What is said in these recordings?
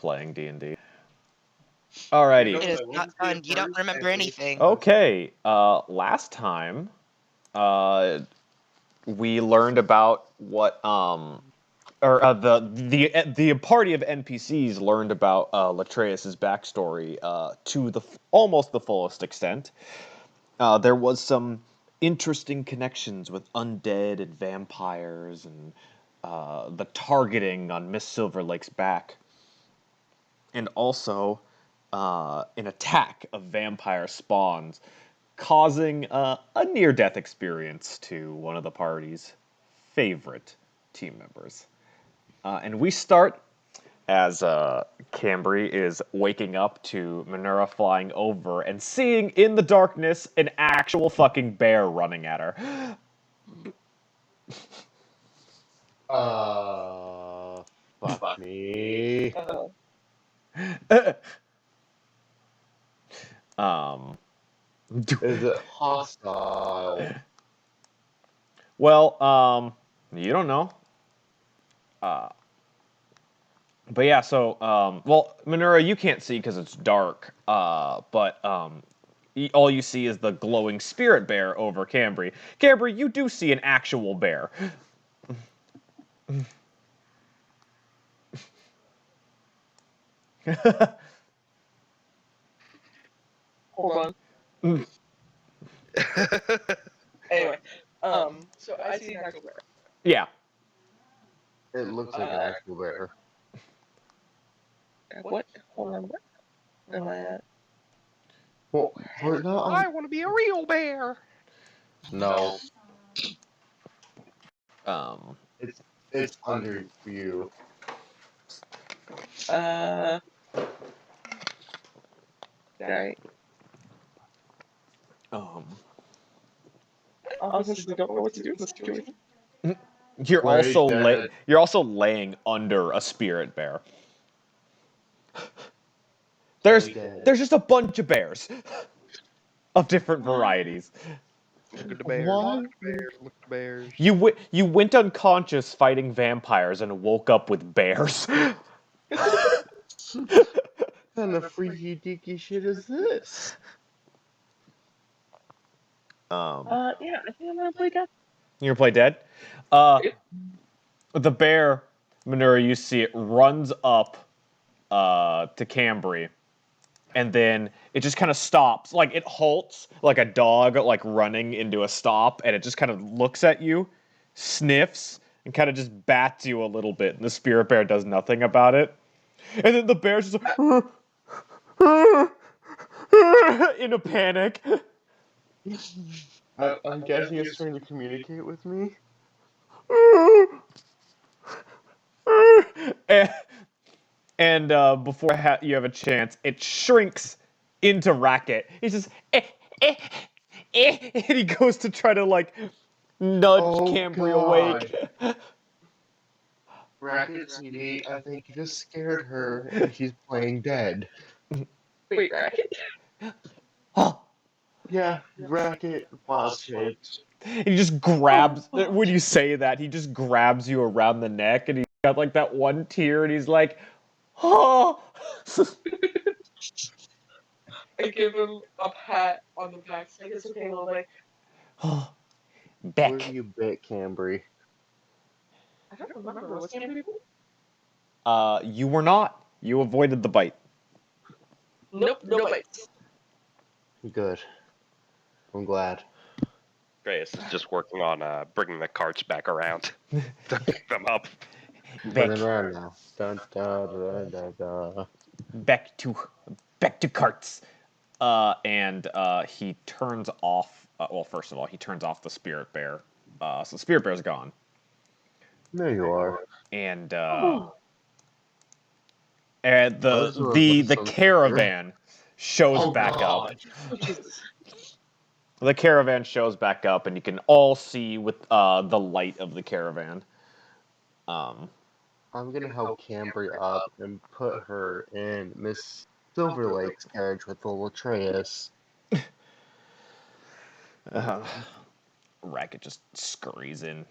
playing D&D. Alrighty. It is not fun. You don't remember anything. Okay. Last time, we learned about what the party of NPCs learned about Latreus' backstory to almost the fullest extent. There was some interesting connections with undead and vampires and the targeting on Miss Silverlake's back. And also an attack of vampire spawns, causing a near-death experience to one of the party's favorite team members. And we start as Cambry is waking up to Minerva flying over and seeing in the darkness an actual fucking bear running at her. Fuck me. Is it hostile? Well, you don't know. But yeah, so, well, Minerva, you can't see because it's dark, but all you see is the glowing spirit bear over Cambry. Cambry, you do see an actual bear. Hold on. Anyway, so I see an actual bear. Yeah. It looks like an actual bear. What? Hold on, what am I at? Well, we're not on... I want to be a real bear. No, Um, it's under you. Right. um, Honestly, don't know what to do in this situation. you're Where also is that? you're also laying under a spirit bear. There's just a bunch of bears of different varieties. Look at the bears. What? Look at the bears. Look at the bears. You went unconscious fighting vampires and woke up with bears. What kind of freaky deaky shit is this? Yeah, I think I'm gonna play dead. You gonna play dead? The bear, Minerva, you see it runs up to Cambry, and then it just kind of stops. Like, it halts like a dog, like, running into a stop, and it just kind of looks at you, sniffs, and kind of just bats you a little bit, and the spirit bear does nothing about it. And then the bear's just like, in a panic. I'm guessing it's trying to communicate with me. And before you have a chance, it shrinks into Racket. He's just, and he goes to try to, like, nudge Cambry awake. Racket CD, I think you just scared her and she's playing dead. Wait, Racket? Huh. Yeah, Racket was shaped. He just grabs, when you say that, he just grabs you around the neck, and he's got, like, that one tear, and he's like, oh! I give him a pat on the back. Like, it's okay, little buddy. Beck. Where do you bit Cambry? I don't remember. What's Cambry? You were not. You avoided the bite. Nope, no bites. Good. I'm glad. Reyes is just working on bringing the carts back around to pick them up. Running around now. Dun, dun, dun, dun, dun. Back to carts. And he turns off. Well, first of all, he turns off the spirit bear. So the spirit bear's gone. There you are. And Those the were caravan shows back up. The caravan shows back up, and you can all see with the light of the caravan. I'm gonna help Cambry up and put her in Miss Silverlake's carriage with the Latreus. Racket just scurries in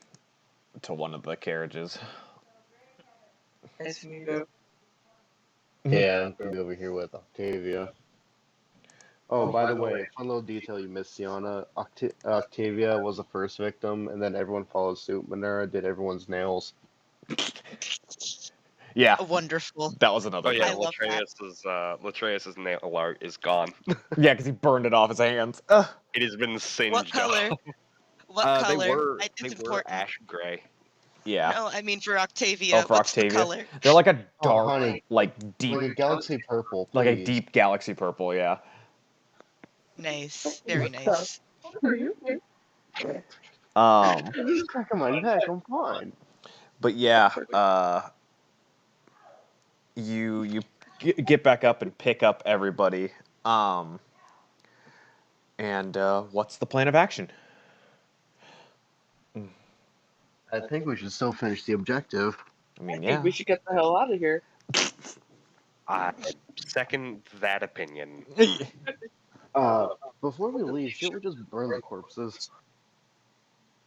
to one of the carriages. Nice to meet you. Yeah, I'm gonna be over here with Octavia. Oh, by the way, fun little detail you missed, Siana. Octavia was the first victim, and then everyone followed suit. Minerva did everyone's nails. Yeah, Wonderful. that was another Oh yeah, I thing. love that. Latreus's nail art is gone. Yeah, because he burned it off his hands. It has been What singed color? off. What They color? were It's they were important. ash gray. Yeah. No, I mean for Oh, Octavia. for What's the Octavia, color? they're like a Oh, dark, honey, like deep, like a galaxy purple, like a please. deep galaxy purple. Yeah. Nice. Very What the nice. Are you? Um. I'm just cracking my neck. I'm fine. But yeah. You get back up and pick up everybody. And what's the plan of action? I think we should still finish the objective. I I mean, think yeah. we should get the hell out of here. I second that opinion. Before we leave, shouldn't we just burn the corpses?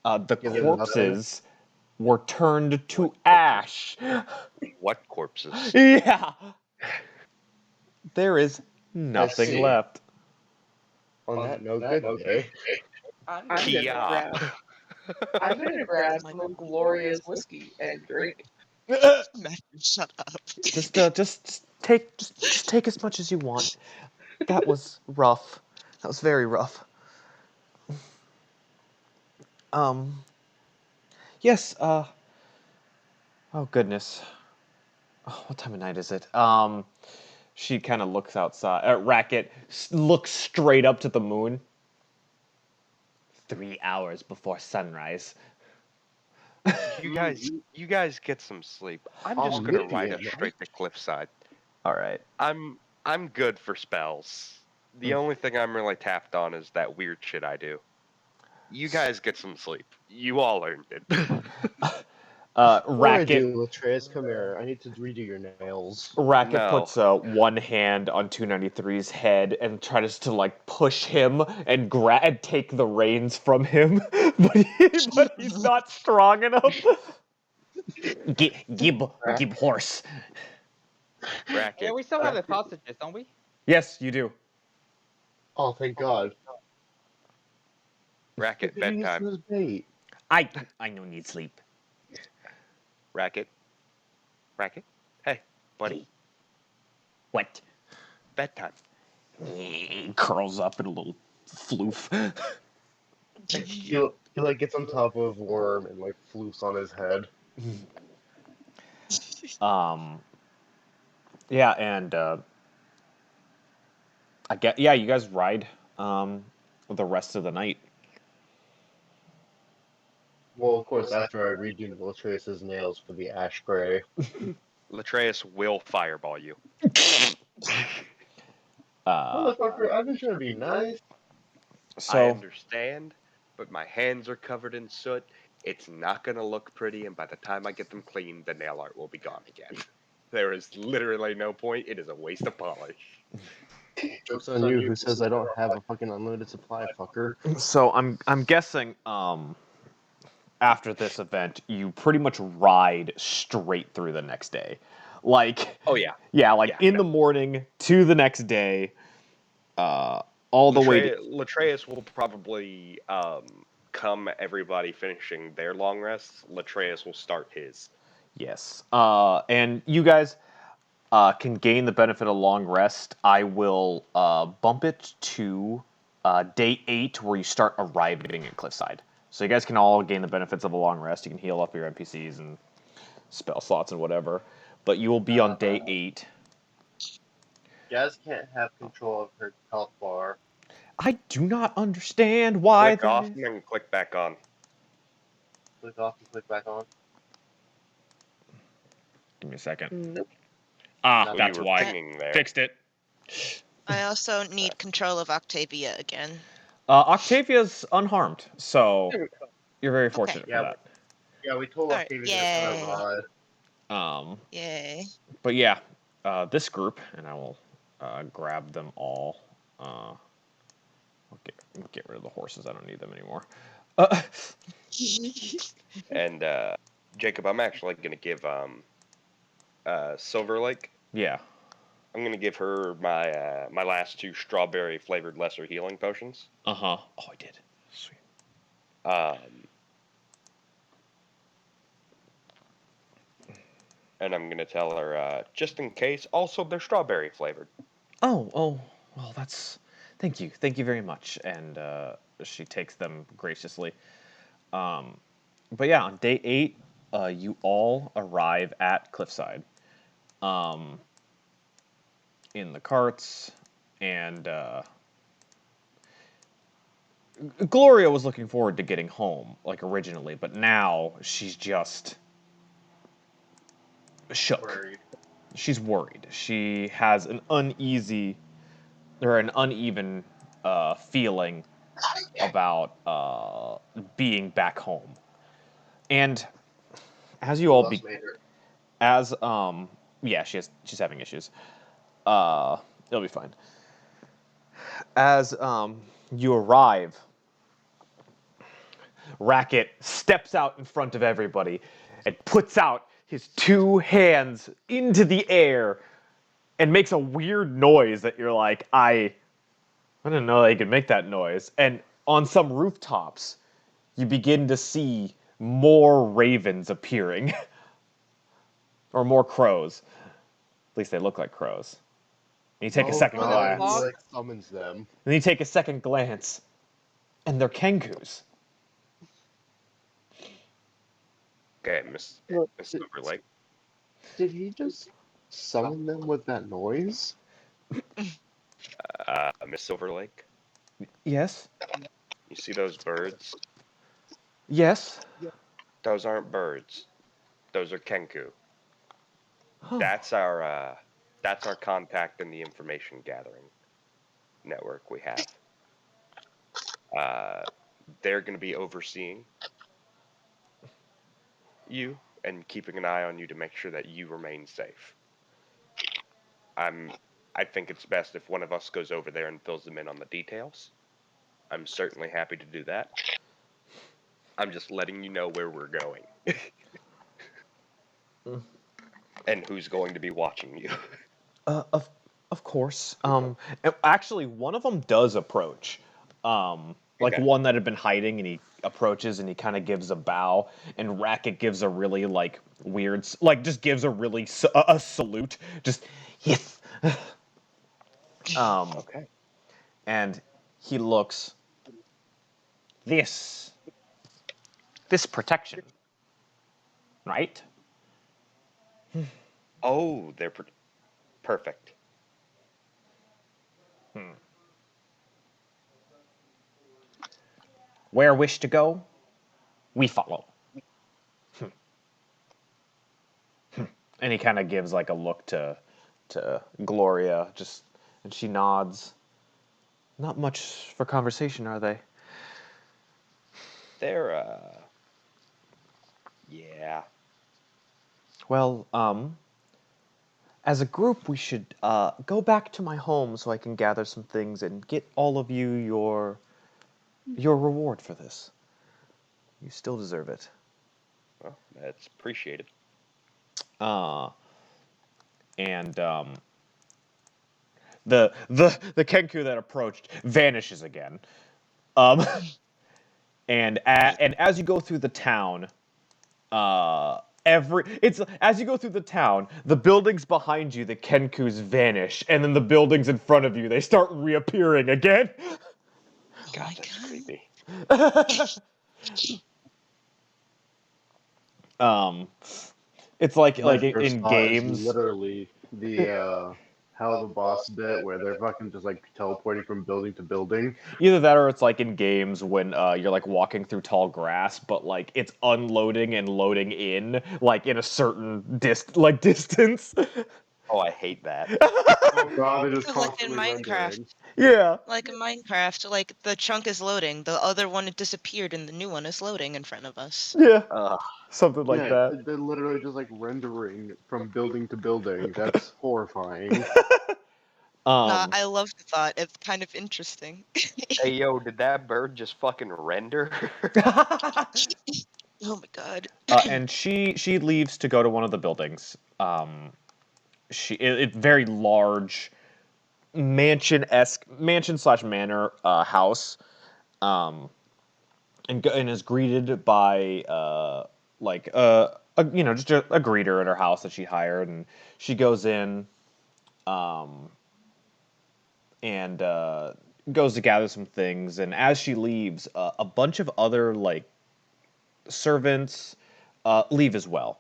The Give them nothing. corpses were turned to ash. What corpses? Yeah. There is nothing see. left. On that note, good day. I'm gonna Kia. grab. I'm gonna grab some of Gloria's whiskey and drink. Matthew, shut up. Just take as much as you want. That was rough. That was very rough. Yes, oh goodness. Oh, what time of night is it? She kind of looks outside. Racket looks straight up to the moon. 3 hours before sunrise. You guys get some sleep. I'm Oh, just gonna maybe ride at us straight to cliffside. All right. I'm good for spells. The only thing I'm really tapped on is that weird shit I do. You guys get some sleep. You all earned it. What do I Racket do, Latreus? Come here. I need to redo your nails. Racket No. puts one hand on 293's head and tries to like push him and and take the reins from him, but he's not strong enough. Gib horse. Racket. Yeah, we still have the sausages, don't we? Yes, you do. Oh, thank God. Racket, Look at you bedtime. using this bait. I no need sleep. Racket. Racket. Hey, buddy. What? Bedtime. He curls up in a little floof. He like gets on top of Worm and like floofs on his head. Yeah, and I get you guys ride the rest of the night. Well, of course, after I redo Latreus's nails for the ash gray. Latreus will fireball you. Motherfucker, I'm just trying to be nice. I So understand, but my hands are covered in soot. It's not gonna look pretty, and by the time I get them clean, the nail art will be gone again. There is literally no point. It is a waste of polish. Joke's on you, who says I don't have a fucking unlimited supply, fucker. so I'm guessing after this event you pretty much ride straight through the next day. Like Oh yeah. In the morning to the next day, all the way to, Latreus will probably come everybody finishing their long rests. Latreus will start his. yes. And you guys can gain the benefit of long rest. I will bump it to day 8 where you start arriving at Cliffside. So you guys can all gain the benefits of a long rest. You can heal up your NPCs and spell slots and whatever. But you will be on day 8. Gaz can't have control of her health bar. I do not understand why Click that off is. and then click back on. Click off and click back on. Give me a second. Nope. Ah, Well, that's you were why. pinging there. Fixed it. I also need control of Octavia again. Octavia's unharmed, so There we go. you're very fortunate Yeah, for that. Yeah, we told Alright, Octavia yay. to rod. Yay. But yeah, this group, and I will grab them all. I'll get rid of the horses. I don't need them anymore. And Jacob, I'm actually gonna give Silver Lake Yeah. I'm gonna give her my my last 2 strawberry flavored lesser healing potions. Uh-huh. Oh, I did. Sweet. And I'm gonna tell her, just in case, also they're strawberry flavored. Oh, well, that's... Thank you. Thank you very much. And she takes them graciously. But yeah, on day 8, you all arrive at Cliffside. In the carts, and Gloria was looking forward to getting home, like originally, but now she's just shook. Worried. She's worried. She has an uneasy or an uneven feeling about being back home. And as you She all loves be, Maider. as yeah, she's having issues. It'll be fine. As you arrive, Racket steps out in front of everybody and puts out his 2 hands into the air and makes a weird noise that you're like, I didn't know they could make that noise. And on some rooftops, you begin to see more ravens appearing. Or more crows. At least they look like crows. And you take a second God, glance. he like summons them. And you take a second glance, and they're kengus. Okay, Miss Look, Silverlake. Did he just summon them with that noise? Miss Silverlake, Yes? you see those birds? Yes? Those aren't birds. Those are Kenku. Huh. That's our contact in the information gathering network we have. They're going to be overseeing you and keeping an eye on you to make sure that you remain safe. I think it's best if one of us goes over there and fills them in on the details. I'm certainly happy to do that. I'm just letting you know where we're going. And who's going to be watching you. Of course. Actually, one of them does approach. Like Okay. one that had been hiding, and he approaches, and he kind of gives a bow, and Racket gives a really like weird, like just gives a really a salute, just yes. Okay. And he looks this protection, right? Oh, they're perfect. Where wish to go, we follow. And he kind of gives like a look to Gloria, just, and she nods. Not much for conversation, are they? They're yeah. Well, as a group, we should go back to my home so I can gather some things and get all of you your reward for this. You still deserve it. Well, that's appreciated. And the Kenku that approached vanishes again. And as you go through the town, as you go through the town, the buildings behind you, the Kenkus vanish, and then the buildings in front of you, they start reappearing again. God, my that's God. creepy. It's like My first in thought is games. literally the Hell of a Boss bit where they're fucking just like teleporting from building to building. Either that or it's like in games when you're like walking through tall grass, but like it's unloading and loading in like in a certain distance. Oh, I hate that. Oh god, they're just So like in constantly Minecraft, rendering. Yeah. like in Minecraft, like the chunk is loading, the other one it disappeared, and the new one is loading in front of us. Yeah. Uh, Something like Yeah, that. they're literally just like rendering from building to building. That's horrifying. Nah, Um, I love the thought. It's kind of interesting. hey, yo, did that bird just fucking render? Oh my God. and she leaves to go to one of the buildings. It's very large, mansion/manor house, and is greeted by just a greeter at her house that she hired, and she goes in, and goes to gather some things, and as she leaves, a bunch of other servants leave as well,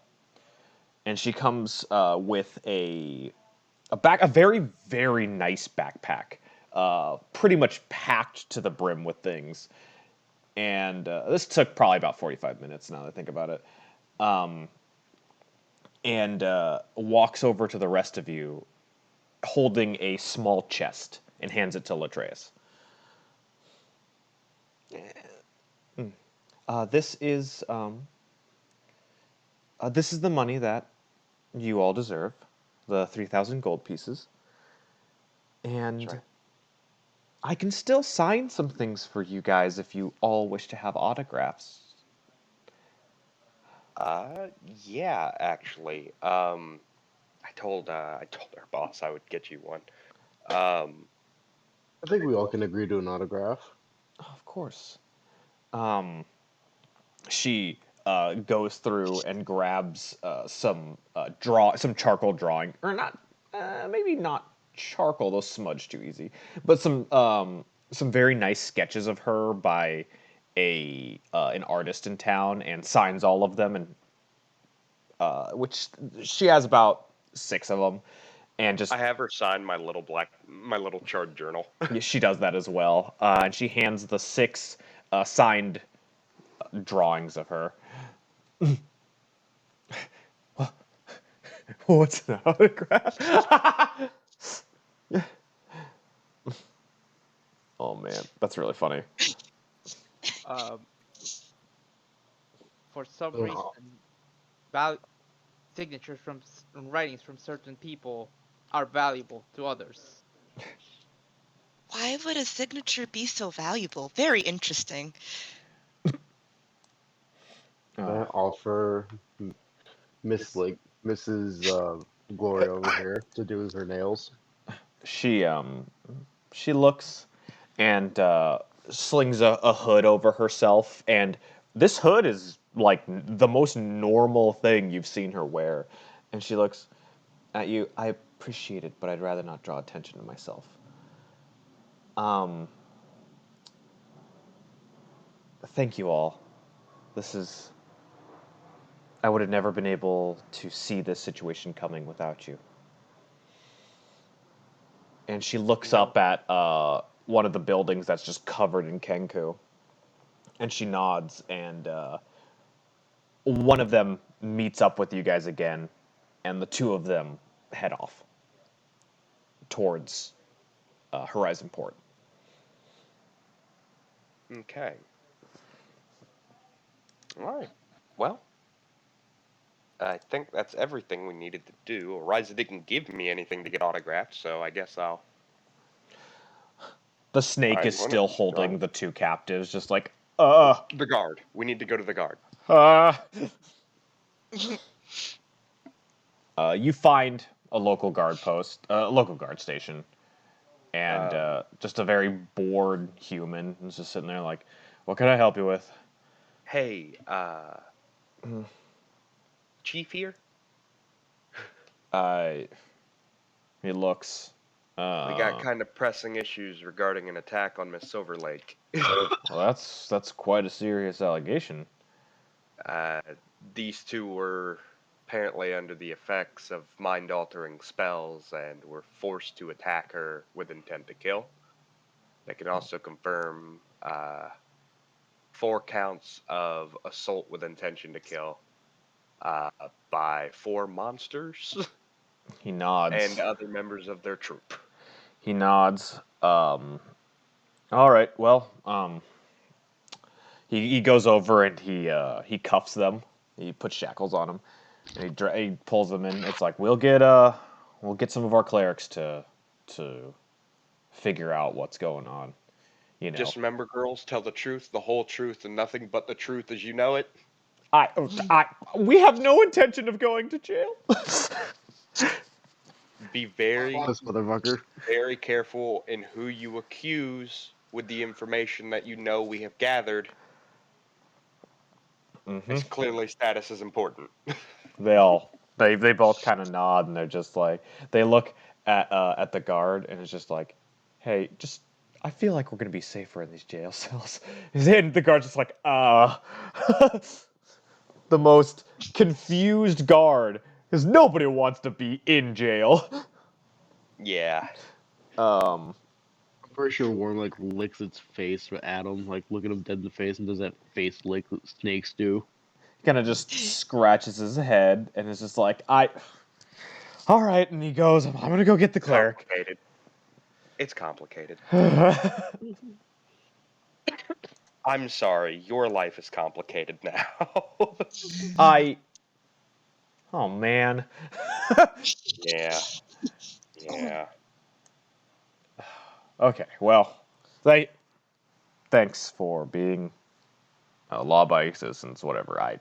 and she comes with a very very nice backpack, pretty much packed to the brim with things. And this took probably about 45 minutes now that I think about it. And walks over to the rest of you holding a small chest and hands it to Latreus. This is the money that you all deserve, the 3,000 gold pieces. And right. I can still sign some things for you guys if you all wish to have autographs. Yeah, actually. I told our boss I would get you one. I think we all can agree to an autograph. Of course. She goes through and grabs some charcoal drawing, or not, maybe not charcoal. Those smudge too easy, but some very nice sketches of her by an artist in town, and signs all of them, and which she has about 6 of them, and just I have her sign my little charred journal. she does that as well, and she hands the 6 signed drawings of her. What's an autograph? Oh man, that's really funny. Um, for some Ugh. reason, val- signatures from writings from certain people are valuable to others. Why would a signature be so valuable? Very interesting. I offer Mrs. Gloria over here to do her nails. She looks and slings a hood over herself, and this hood is like the most normal thing you've seen her wear. And she looks at you. I appreciate it, but I'd rather not draw attention to myself. Thank you all. I would have never been able to see this situation coming without you. And she looks up at one of the buildings that's just covered in Kenku. And she nods, and one of them meets up with you guys again, and the 2 of them head off towards Horizon Port. Okay. All right. Well, I think that's everything we needed to do. Ariza didn't give me anything to get autographed, so I guess I'll. The snake Alright, is you wanna still go holding on? the 2 captives, just like, The guard. We need to go to the guard. You find a local guard post, a local guard station, and just a very bored human is just sitting there like, what can I help you with? Hey, Chief here? He looks. We got kind of pressing issues regarding an attack on Miss Silver Lake. Well, that's quite a serious allegation. These 2 were apparently under the effects of mind-altering spells and were forced to attack her with intent to kill. They can also confirm 4 counts of assault with intention to kill by 4 monsters He nods. and other members of their troop. He nods. All right. Well, he goes over and he cuffs them. He puts shackles on them, and he pulls them in. It's like we'll get some of our clerics to figure out what's going on. You know. Just remember, girls, tell the truth, the whole truth, and nothing but the truth as you know it. We have no intention of going to jail. be very, This motherfucker. very careful in who you accuse with the information that you know we have gathered. As clearly status is important. They both kind of nod and they're just like they look at the guard and it's just like, hey, just I feel like we're gonna be safer in these jail cells. And the guard's just like, the most confused guard because nobody wants to be in jail. Yeah. I'm pretty sure Warren like licks its face at him, like looking him dead in the face, and does that face lick that snakes do. Kind of just scratches his head and is just like, all right, and he goes, I'm gonna go get the cleric. Complicated. It's complicated. I'm sorry, your life is complicated now. Oh man. Yeah. Yeah. Okay, well, thanks for being law-abiding citizens, whatever. I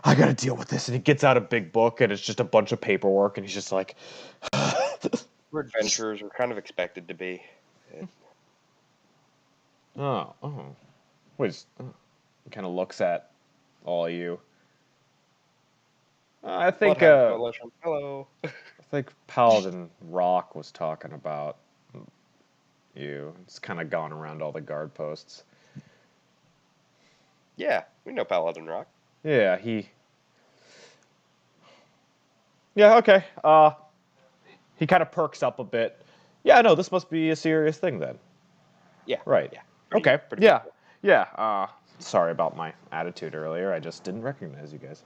gotta deal with this. And he gets out a big book, and it's just a bunch of paperwork, and he's just like, We're adventurers. We're kind of expected to be. oh. Wait, he kind of looks at all of you. I think, Hello. I think Paladin Rock was talking about you. It's kind of gone around all the guard posts. Yeah, we know Paladin Rock. Yeah, Yeah, okay. He kind of perks up a bit. Yeah, no, this must be a serious thing then. Yeah. Right. Yeah. Okay. Pretty Yeah. simple. Yeah. Sorry about my attitude earlier. I just didn't recognize you guys.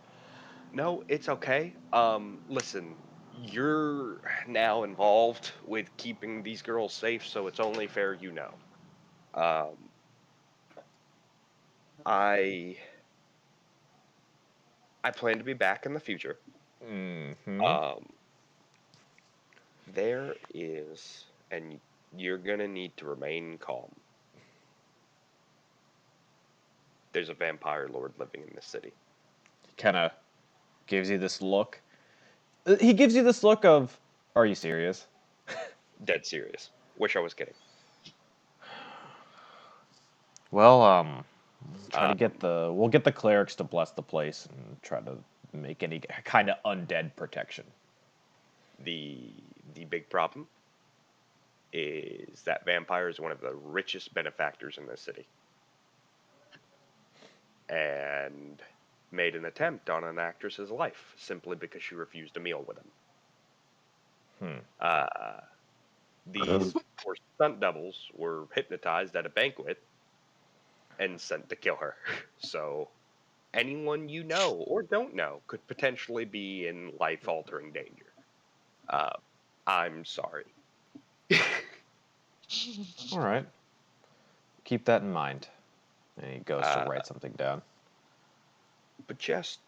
No, it's okay. Listen, you're now involved with keeping these girls safe, so it's only fair you know. I plan to be back in the future. Mm-hmm. There is, and you're gonna need to remain calm. There's a vampire lord living in this city. He kind of gives you this look. He gives you this look of, are you serious? Dead serious. Wish I was kidding. Well, we'll get the clerics to bless the place and try to make any kind of undead protection. The big problem is that vampire is one of the richest benefactors in this city. And made an attempt on an actress's life simply because she refused a meal with him. These poor stunt doubles were hypnotized at a banquet and sent to kill her. So anyone you know or don't know could potentially be in life-altering danger. I'm sorry. All right. Keep that in mind. And he goes to write something down. But just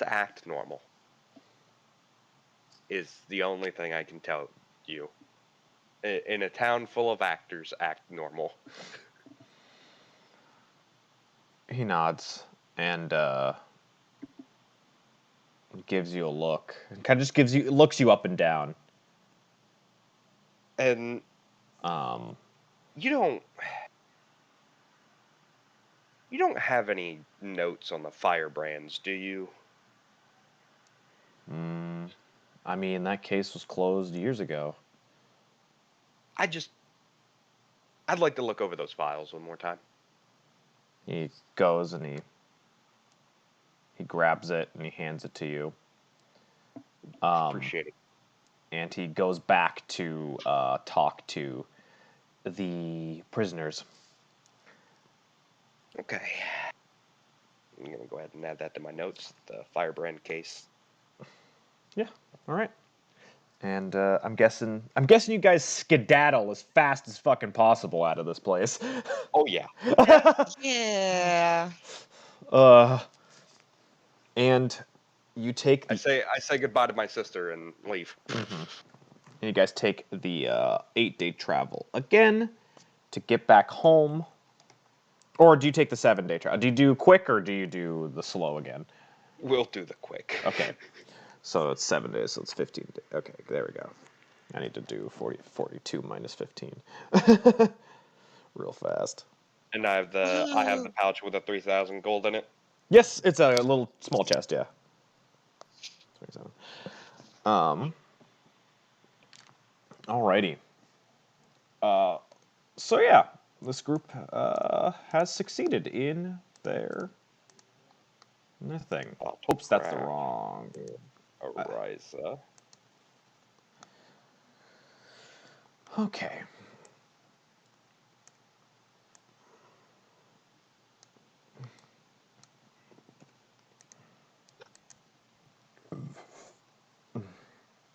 act normal is the only thing I can tell you. In a town full of actors, act normal. He nods and gives you a look. And kind of just looks you up and down. And you don't have any notes on the firebrands, do you? I mean, that case was closed years ago. I'd like to look over those files one more time. He goes and he grabs it and he hands it to you. Appreciate it. And he goes back to talk to the prisoners. Okay. I'm gonna go ahead and add that to my notes. The firebrand case. Yeah. All right. And I'm guessing you guys skedaddle as fast as fucking possible out of this place. Oh yeah. Yeah. And you take I say goodbye to my sister and leave. And you guys take the 8-day travel again to get back home. Or do you take the 7-day travel? Do you do quick or do you do the slow again? We'll do the quick. Okay. So it's 7 days, so it's 15 days. Okay, there we go. I need to do 42 minus 15. Real fast. And I have the pouch with the 3,000 gold in it. Yes, it's a little small chest, yeah. 27. Alrighty. So yeah, this group has succeeded in their thing. Oops, that's the wrong. Ariza. Okay.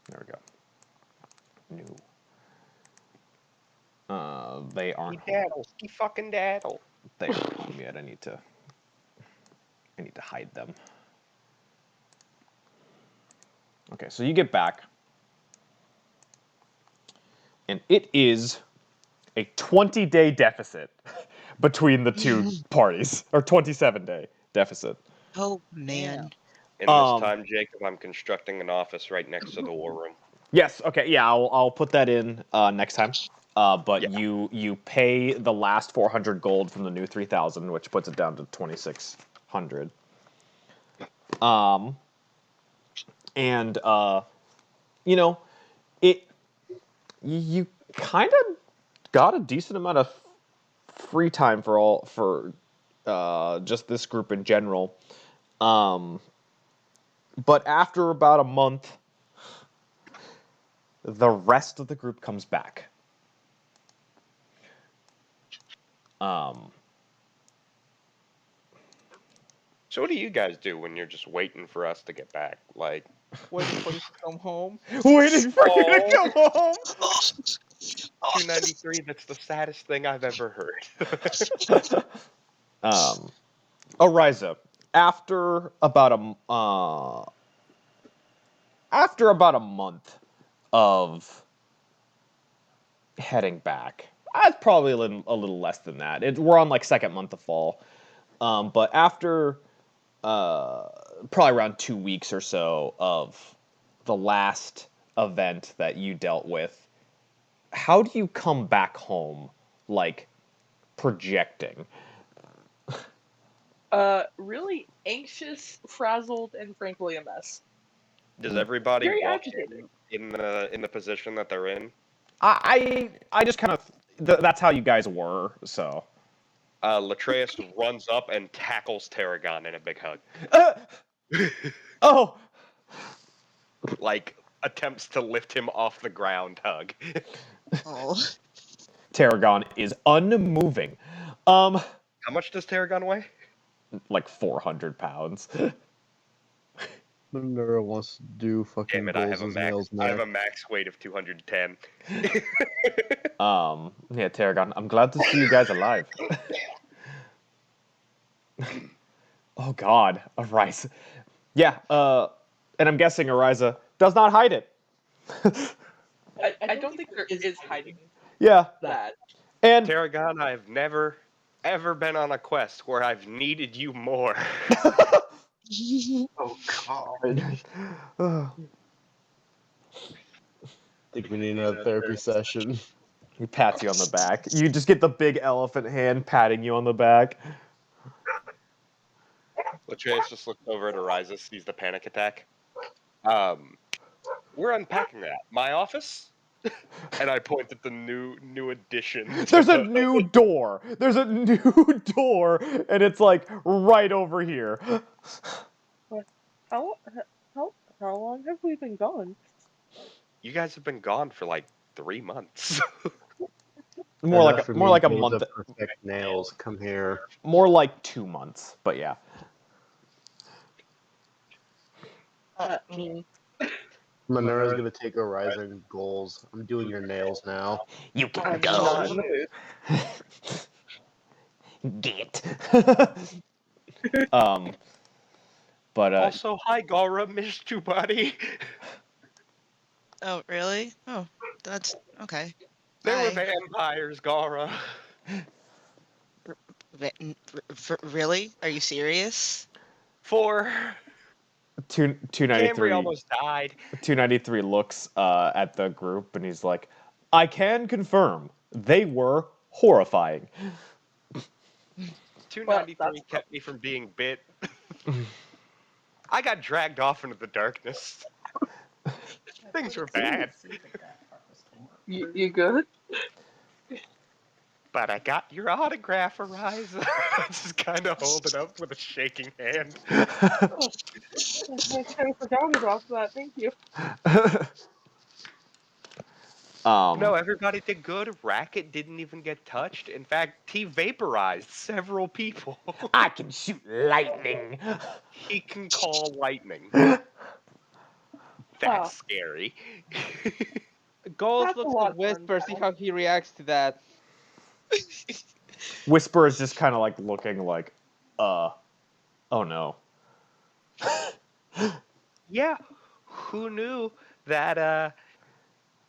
There we go. New. They aren't. He fucking daddle. They aren't home yet. I need to hide them. Okay, so you get back, and it is a 20-day deficit between the two parties, or 27-day deficit. Oh man. In this time, Jacob, I'm constructing an office right next to the war room. Yes. Okay. Yeah. I'll put that in next time. But Yeah. you pay the last 400 gold from the new 3,000, which puts it down to 2,600. And you know, you kind of got a decent amount of free time for just this group in general. But after about a month, the rest of the group comes back. So what do you guys do when you're just waiting for us to get back? Like, Waiting for you to come home. Waiting for you to come home. 293, that's the saddest thing I've ever heard. Ariza, after about a month of heading back, it's probably a little less than that. We're on like second month of fall, but after probably around 2 weeks or so of the last event that you dealt with, how do you come back home, like projecting? Really anxious, frazzled, and frankly a mess. Does everybody Very walk agitated. in the position that they're in? I just kind of that's how you guys were, so. Latreus runs up and tackles Tarragon in a big hug. Oh, Like, attempts to lift him off the ground hug. Oh. Tarragon is unmoving. How much does Tarragon weigh? Like 400 pounds. Nura wants to do fucking Damn it, I have Golz's nails I have a next. max weight of 210. Yeah, Tarragon, I'm glad to see you guys alive. Oh God, Ariza. Yeah, and I'm guessing Ariza does not hide it. I don't think there is hiding Yeah, that. and Tarragon, I have never, ever been on a quest where I've needed you more. Oh God. I think we need another therapy session. he pats you on the back. You just get the big elephant hand patting you on the back. Latreus just looks over at Ariza, sees the panic attack. We're unpacking that. My office? And I point at the new addition. There's a new door. There's a new door, and it's like right over here. How long have we been gone? You guys have been gone for like 3 months. More like a Golz month. to perfect nails. Come here. More like 2 months, but yeah. Manura's gonna take a rising Golz. I'm doing your nails now. You can I'm not in the mood. Get. But Also, hi Galrah, missed you, buddy. Oh, really? Oh, that's okay. There were Hi. vampires, Galrah. Really? Are you serious? 4. Two two ninety Cambry three. almost died. 293 looks at the group and he's like, I can confirm they were horrifying. 293 kept me from being bit. I got dragged off into the darkness. Things were bad. You good? But I got your autograph, Ariza. I just kind of hold it up with a shaking hand. Oh, I kind of forgot about that. Thank you. No, everybody did good. Racket didn't even get touched. In fact, he vaporized several people. I can shoot lightning. He can call lightning. Ah. That's scary. Golz That's a looks lot at to Whisper, see unpack. how he reacts to that. Whisper is just kind of like looking like, oh no. Yeah, who knew that,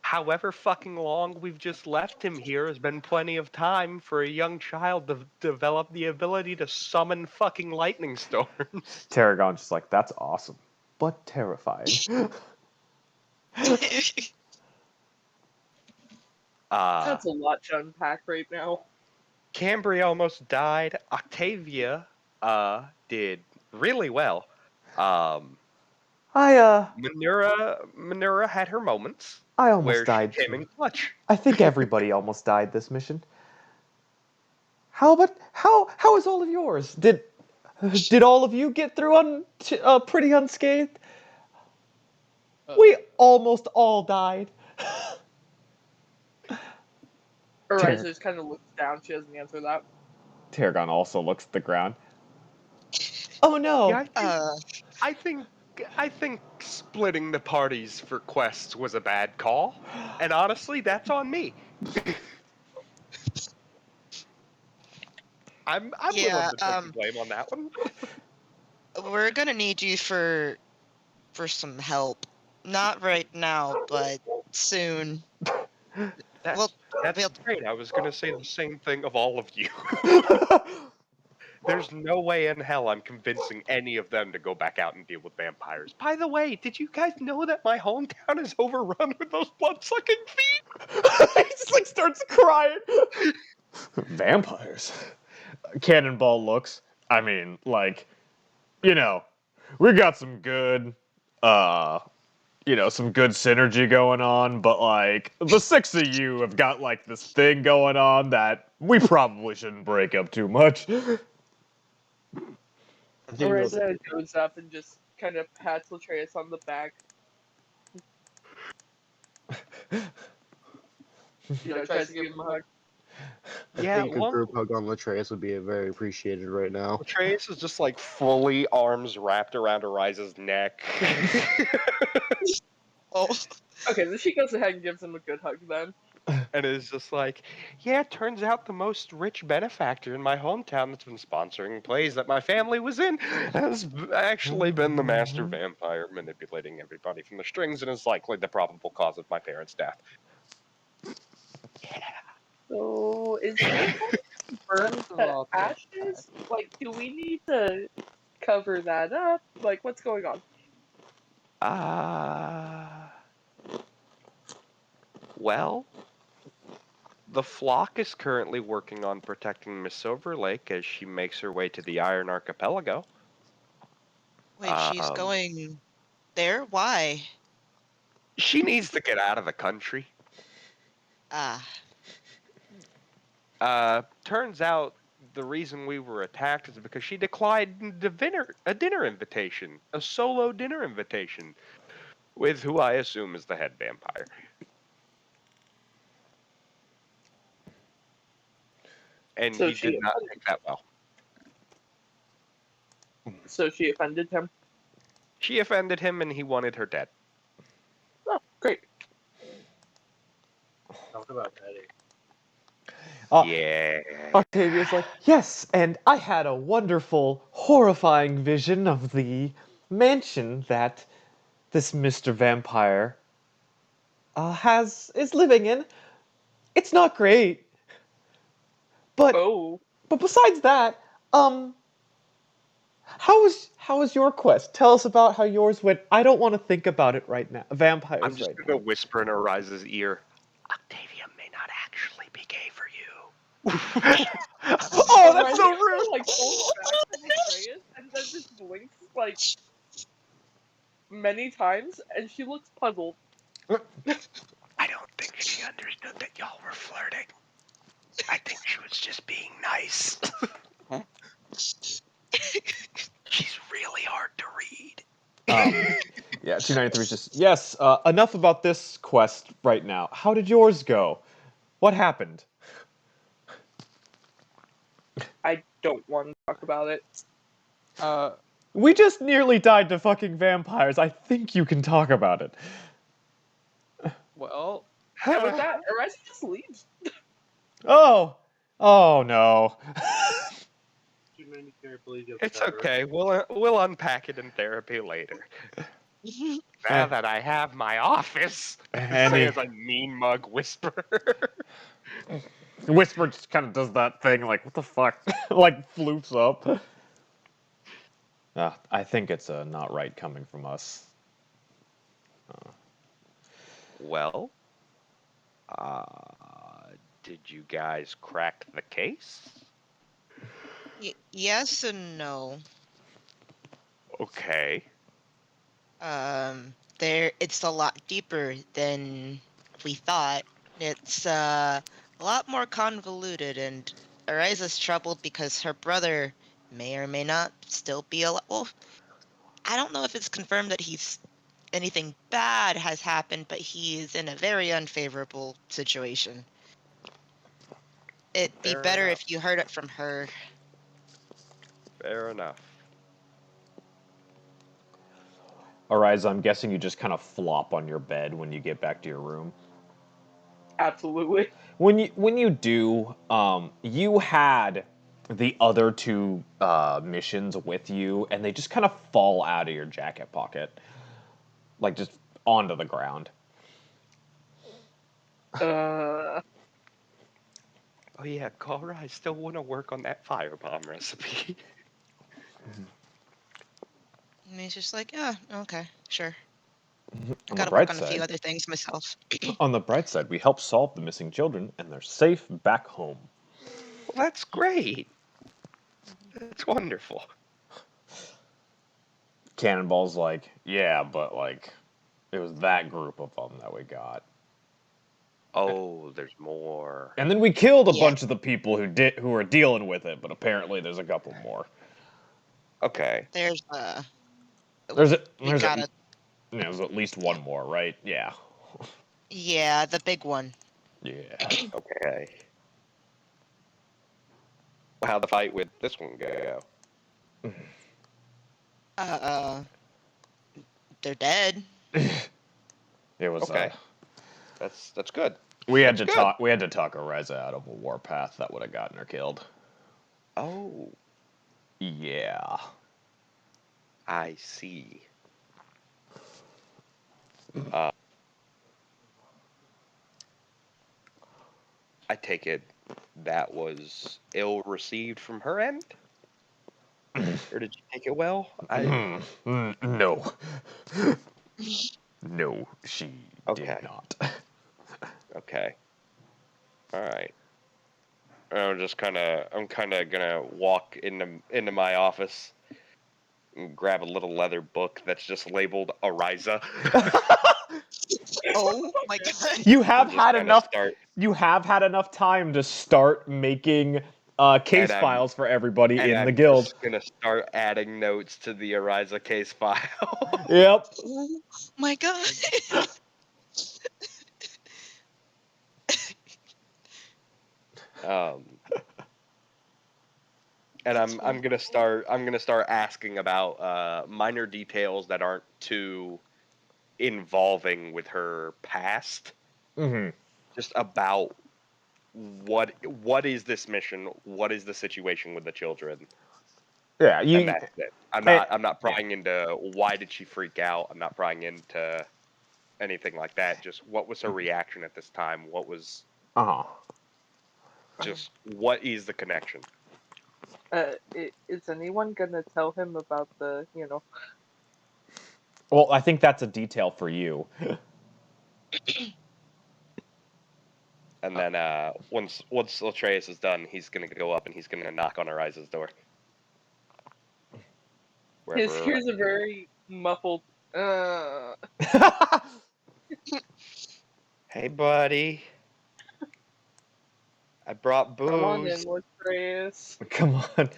however fucking long we've just left him here has been plenty of time for a young child to develop the ability to summon fucking lightning storms. Tarragon's just like, that's awesome, but terrifying. That's a lot to unpack right now. Cambry almost died. Octavia, did really well. Manura had her moments I almost where died she came too. in clutch. I think everybody almost died this mission. How is all of yours? Did all of you get through pretty unscathed? We almost all died. Ariza just kind of looks down. She doesn't answer that. Tarragon also looks at the ground. Oh no! Yeah, I think splitting the parties for quests was a bad call, and honestly, that's on me. I'm willing to take the blame on that one. We're gonna need you for some help. Not right now, but soon. That's we'll- great. I was gonna say the same thing of all of you. There's no way in hell I'm convincing any of them to go back out and deal with vampires. By the way, did you guys know that my hometown is overrun with those blood-sucking fiend? He just like starts crying. Vampires. Cannonball looks. I mean, like, we got some good, some good synergy going on, but like the six of you have got like this thing going on that we probably shouldn't break up too much. Ariza goes up and just kind of pats Latreus on the back. Tries to give him a hug. I think a group hug on Latreus would be very appreciated right now. Latreus is just like fully arms wrapped around Ariza's neck. Oh. Okay, then she goes ahead and gives him a good hug then. And is just like, yeah, it turns out the most rich benefactor in my hometown that's been sponsoring plays that my family was in has actually been the master vampire manipulating everybody from the strings and is likely the probable cause of my parents' death. Yeah. So, is this burned to ashes? Like, do we need to cover that up? Like, what's going on? Well, the flock is currently working on protecting Miss Silverlake as she makes her way to the Iron Archipelago. Wait, she's going there? Why? She needs to get out of the country. Turns out the reason we were attacked is because she declined a dinner invitation, a solo dinner invitation, with who I assume is the head vampire. And So he did not take that well. So she offended him? She offended him and he wanted her dead. Oh, great. Talk about Eddie. Yeah. Octavia's like, yes, and I had a wonderful, horrifying vision of the mansion that this Mr. Vampire is living in. It's not great. But besides that, How was your quest? Tell us about how yours went. I don't want to think about it right now. I'm Vampires just right gonna now. whisper in Ariza's ear. Octavia may not actually be gay for you. Oh, that's Ariza so kind rude. of like pulls back from Latreus and then just blinks like many times, and she looks puzzled. I don't think she understood that y'all were flirting. I think she was just being nice. She's really hard to read. Yeah, 293 is just yes. Enough about this quest right now. How did yours go? What happened? I don't want to talk about it. We just nearly died to fucking vampires. I think you can talk about it. Well, And with that, Ariza just leaves. Oh, oh no. It's okay. We'll unpack it in therapy later. Now that I have my office, say as I mean mug whisper. Whisper just kind of does that thing, like what the fuck, like floofs up. I think it's not right coming from us. Well, did you guys crack the case? Yes and no. Okay. It's a lot deeper than we thought. It's a lot more convoluted, and Ariza's troubled because her brother may or may not still be alive. Well, I don't know if it's confirmed that anything bad has happened, but he's in a very unfavorable situation. It'd be Fair better enough. if you heard it from her. Fair enough. Ariza, I'm guessing you just kind of flop on your bed when you get back to your room. Absolutely. When you do, you had the other two missions with you, and they just kind of fall out of your jacket pocket, like just onto the ground. Uh, Oh yeah, Galrah, I still want to work on that firebomb recipe. And he's just like, yeah, okay, sure. I On the gotta work bright on a few side, other things myself. on the bright side, we helped solve the missing children, and they're safe back home. Well, that's great. That's wonderful. Cannonball's like, yeah, but like, it was that group of them that we got. Oh, there's more. And then we killed a Yeah. bunch of the people who were dealing with it, but apparently there's a couple more. Okay. There's There's we gotta there's at least one more, right? Yeah. yeah, the big one. Yeah. Okay. How'd the fight with this one go? They're dead. It was Okay. That's good. we had That's to good. talk Ariza out of a warpath that would have gotten her killed. Oh, Yeah. I see. I take it that was ill received from her end? Or did you take it well? No. No, she did Okay. not. Okay. All right. I'm kind of gonna walk into my office and grab a little leather book that's just labeled Ariza. Oh my god. You have And just had kinda enough. start, You have had enough time to start making case and I'm files for everybody and in the I'm guild. just gonna start adding notes to the Ariza case file. Yep. Oh my god. um, and I'm gonna start asking about minor details that aren't too involving with her past. Mm-hmm. Just about what is this mission? What is the situation with the children? Yeah. And You. that's it. eh, I'm not prying into why did she freak out. I'm not prying into anything like that. Just what was her reaction at this time? What was Uh huh. just what is the connection? Is anyone gonna tell him about the, Well, I think that's a detail for you. And then once Latreus is done, he's gonna go up and he's gonna knock on Ariza's door. Wherever. here's a very muffled, Hey, buddy. I brought come on booze. in, Latreus. Come on.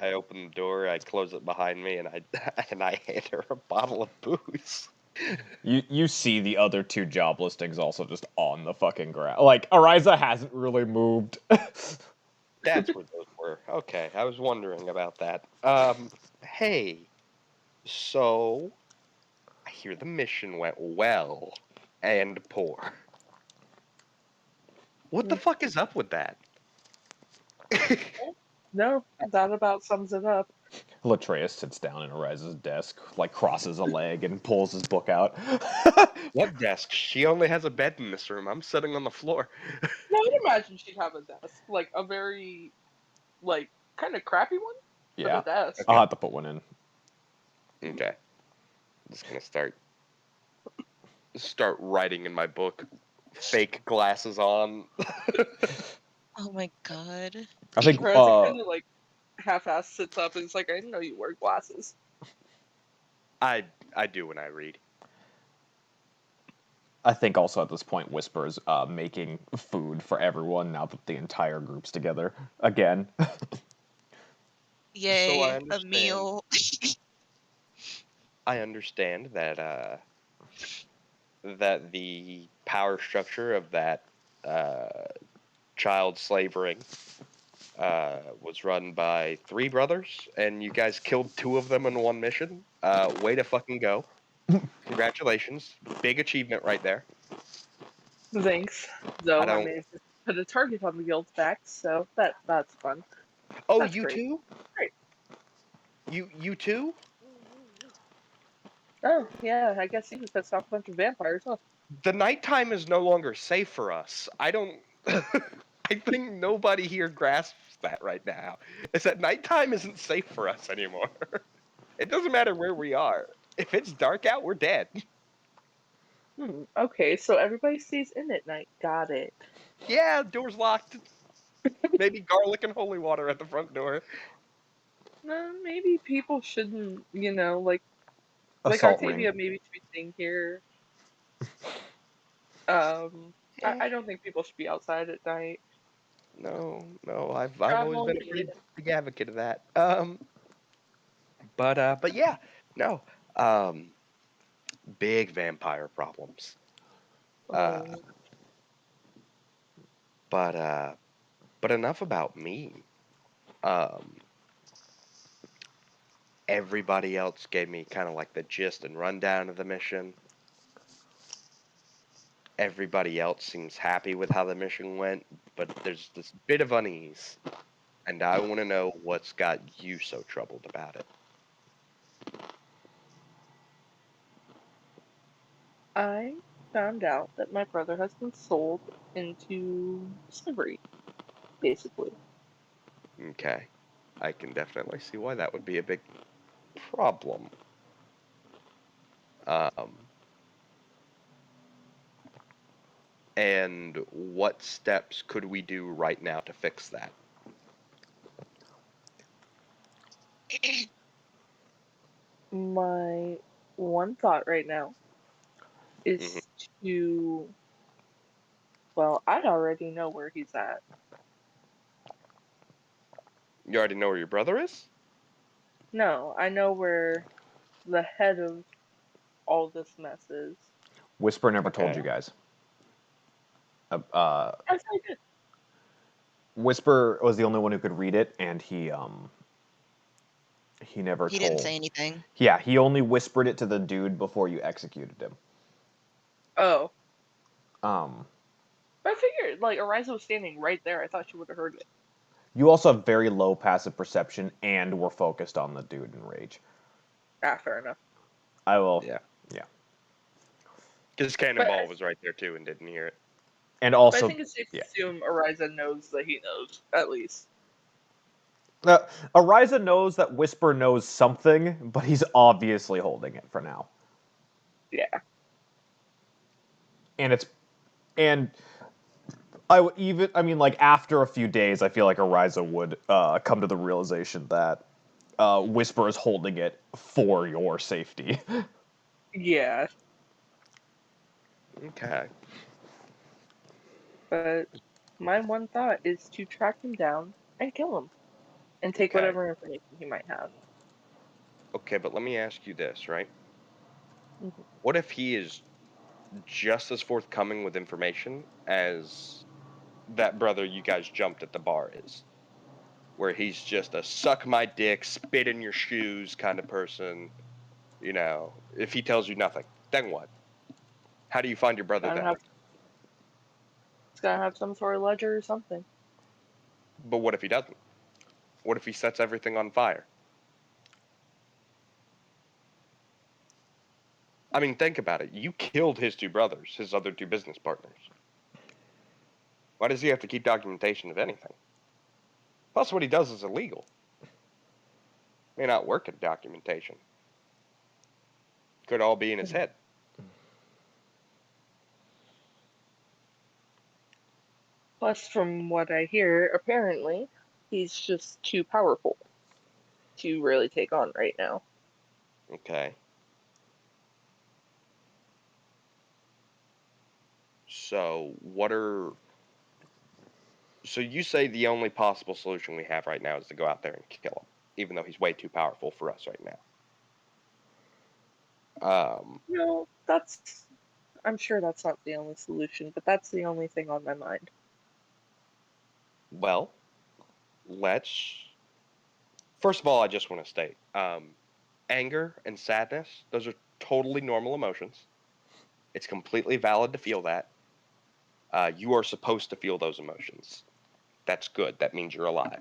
I open the door, I close it behind me, and I hand her a bottle of booze. You see the other two job listings also just on the fucking ground. Like, Ariza hasn't really moved. That's where those were. Okay, I was wondering about that. Hey, so I hear the mission went well and poor. What the fuck is up with that? No, that about sums it up. Latreus sits down at Ariza's desk, like crosses a leg and pulls his book out. What desk? She only has a bed in this room. I'm sitting on the floor. No, I'd imagine she'd have a desk, like a very, like, kind of crappy one, but Yeah, a desk. I'll have to put one in. Okay. I'm just gonna start writing in my book. Fake glasses on. Oh my god. I think Ariza kind of like half-ass sits up and is like, I didn't know you wear glasses. I do when I read. also at this point Whisper's making food for everyone now that the entire group's together again. Yay, a understand. meal. I understand that that the power structure of that child slavering was run by 3 brothers, and you guys killed 2 of them in one mission. Way to fucking go! Congratulations, big achievement right there. Thanks. Though I don't- managed to put a target on the guild's back, so that's fun. Oh, That's you great. too? Great. You too? Oh, yeah, I guess you just pissed off a bunch of vampires, huh? The nighttime is no longer safe for us. I don't. I think nobody here grasps that right now. Is that nighttime isn't safe for us anymore. It doesn't matter where we are. If it's dark out, we're dead. Okay, so everybody stays in at night. Got it. Yeah, door's locked. Maybe garlic and holy water at the front door. Maybe people shouldn't, like Assault ring. Octavia maybe should be staying here. I don't think people should be outside at night. No, I've always Travel been a pretty big advocate of that. But yeah, no. Um, big vampire problems. Uh, Oh, but enough about me. Um, everybody else gave me kind of like the gist and rundown of the mission. Everybody else seems happy with how the mission went, but there's this bit of unease, and I want to know what's got you so troubled about it. I found out that my brother has been sold into slavery, basically. Okay, I can definitely see why that would be a big problem. Um, and what steps could we do right now to fix that? My one thought right now Mhm. is to, well, I already know where he's at. You already know where your brother is? No, I know where the head of all this mess is. Whisper never told Okay. you guys. Yes, I did. Whisper was the only one who could read it, and he never He told. didn't say anything. Yeah, he only whispered it to the dude before you executed him. Oh, Um, but I figured, like, Ariza was standing right there. I thought she would have heard it. you also have very low passive perception, and were focused on the dude in rage. Ah, fair enough. I will. Yeah. Yeah. Because Cannonball was right there too and didn't hear it. And But I also, think it's safe to yeah. assume Ariza knows that he knows, at least. Ariza knows that Whisper knows something, but he's obviously holding it for now. Yeah. And it's and I mean, like after a few days, I feel like Ariza would come to the realization that Whisper is holding it for your safety. Yeah. Okay. But my one thought is to track him down and kill him. And take Okay. whatever information he might have. Okay, but let me ask you this, right? Mhm. What if he is just as forthcoming with information as that brother you guys jumped at the bar is? Where he's just a suck my dick, spit in your shoes kind of person. You know, if he tells you nothing, then what? How do you find your brother Gotta then? have, it's gotta have some sort of ledger or something. But what if he doesn't? What if he sets everything on fire? I mean, think about it. You killed his two brothers, his other two business partners. Why does he have to keep documentation of anything? Plus, what he does is illegal. May not work in documentation. Could all be in his head. Plus, from what I hear, apparently, he's just too powerful to really take on right now. Okay. So, what are. So, you say the only possible solution we have right now is to go out there and kill him, even though he's way too powerful for us right now. No, I'm sure that's not the only solution, but that's the only thing on my mind. Well, let's. First of all, I just want to state anger and sadness, those are totally normal emotions. It's completely valid to feel that. You are supposed to feel those emotions. That's good. That means you're alive,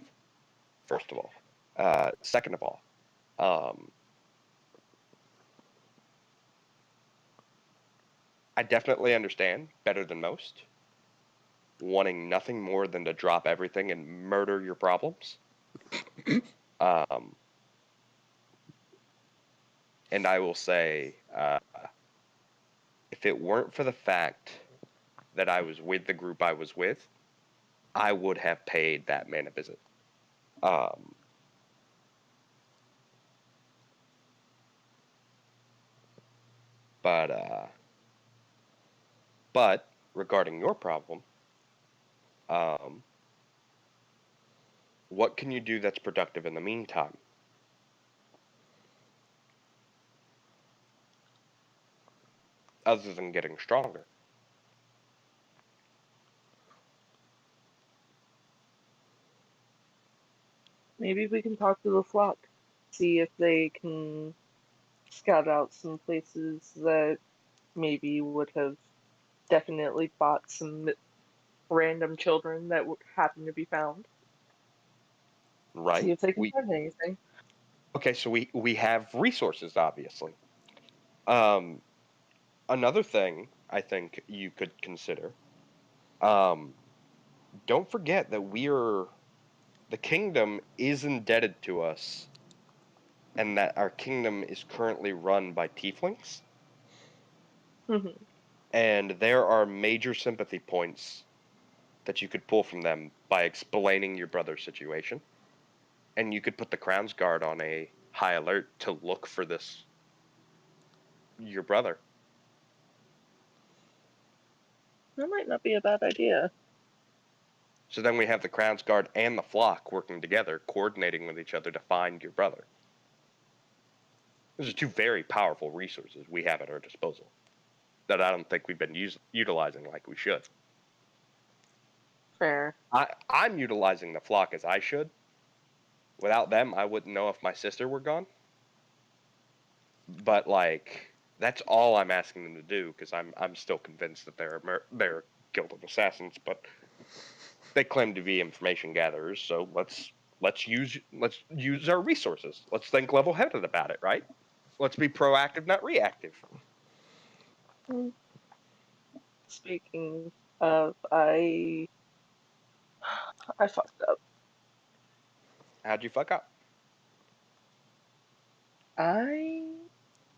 first of all. Second of all, um, I definitely understand, better than most, wanting nothing more than to drop everything and murder your problems. Um, and I will say, if it weren't for the fact that I was with the group I was with, I would have paid that man a visit. Um, but uh, but regarding your problem, um, what can you do that's productive in the meantime? Other than getting stronger. Maybe we can talk to the flock, see if they can scout out some places that maybe would have definitely fought some random children that would happen to be found. See Right? if they can We find anything. okay, so we have resources, obviously. Um, Another thing I think you could consider. Um, don't forget that the kingdom is indebted to us, and that our kingdom is currently run by tieflings, Mhm. and there are major sympathy points that you could pull from them by explaining your brother's situation. And you could put the Crown's Guard on a high alert to look for this your brother. That might not be a bad idea. So then we have the Crown's Guard and the flock working together, coordinating with each other to find your brother. Those are two very powerful resources we have at our disposal that I don't think we've been utilizing like we should. Fair. I'm utilizing the flock as I should. Without them, I wouldn't know if my sister were gone. But like, that's all I'm asking them to do because I'm still convinced that they're guild of assassins. But they claim to be information gatherers, so let's use our resources. Let's think level-headed about it, right? Let's be proactive, not reactive. Hmm. Speaking I fucked up. How'd you fuck up?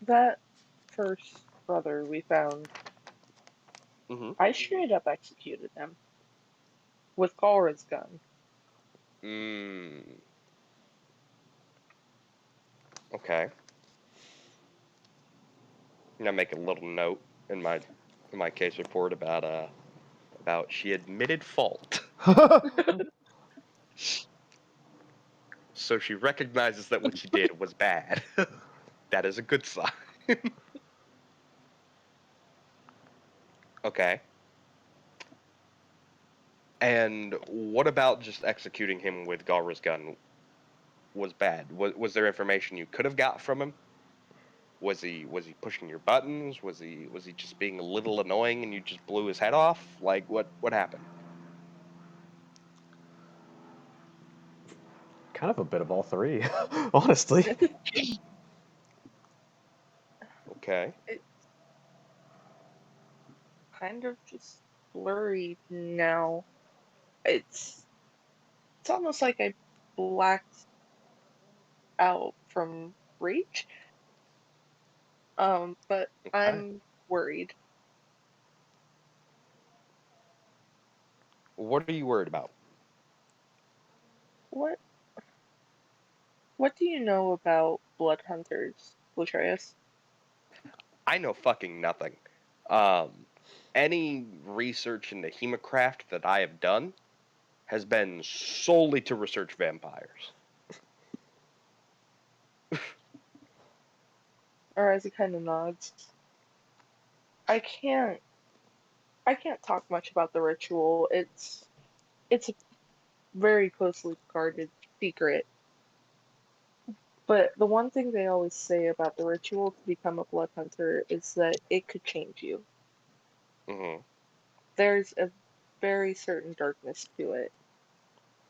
That first brother we found, Mm-hmm. I straight up executed him with Galrah's gun. Mm. Okay. I'm gonna make a little note in my case report about she admitted fault. So she recognizes that what she did was bad. That is a good sign. Okay. And what about just executing him with Galrah's gun was bad? Was there information you could have got from him? Was he pushing your buttons? Was he just being a little annoying and you just blew his head off? Like what happened? Kind of a bit of all three, honestly. Okay. It's kind of just blurry now. It's almost like I blacked out from rage. But Okay. I'm worried. What are you worried about? What what do you know about blood hunters, Latreus? I know fucking nothing. Um, any research into hemocraft that I have done has been solely to research vampires. Ariza kind of nods. I can't I can't talk much about the ritual. It's a very closely guarded secret. But the one thing they always say about the ritual to become a blood hunter is that it could change you. Hmm. There's a very certain darkness to it.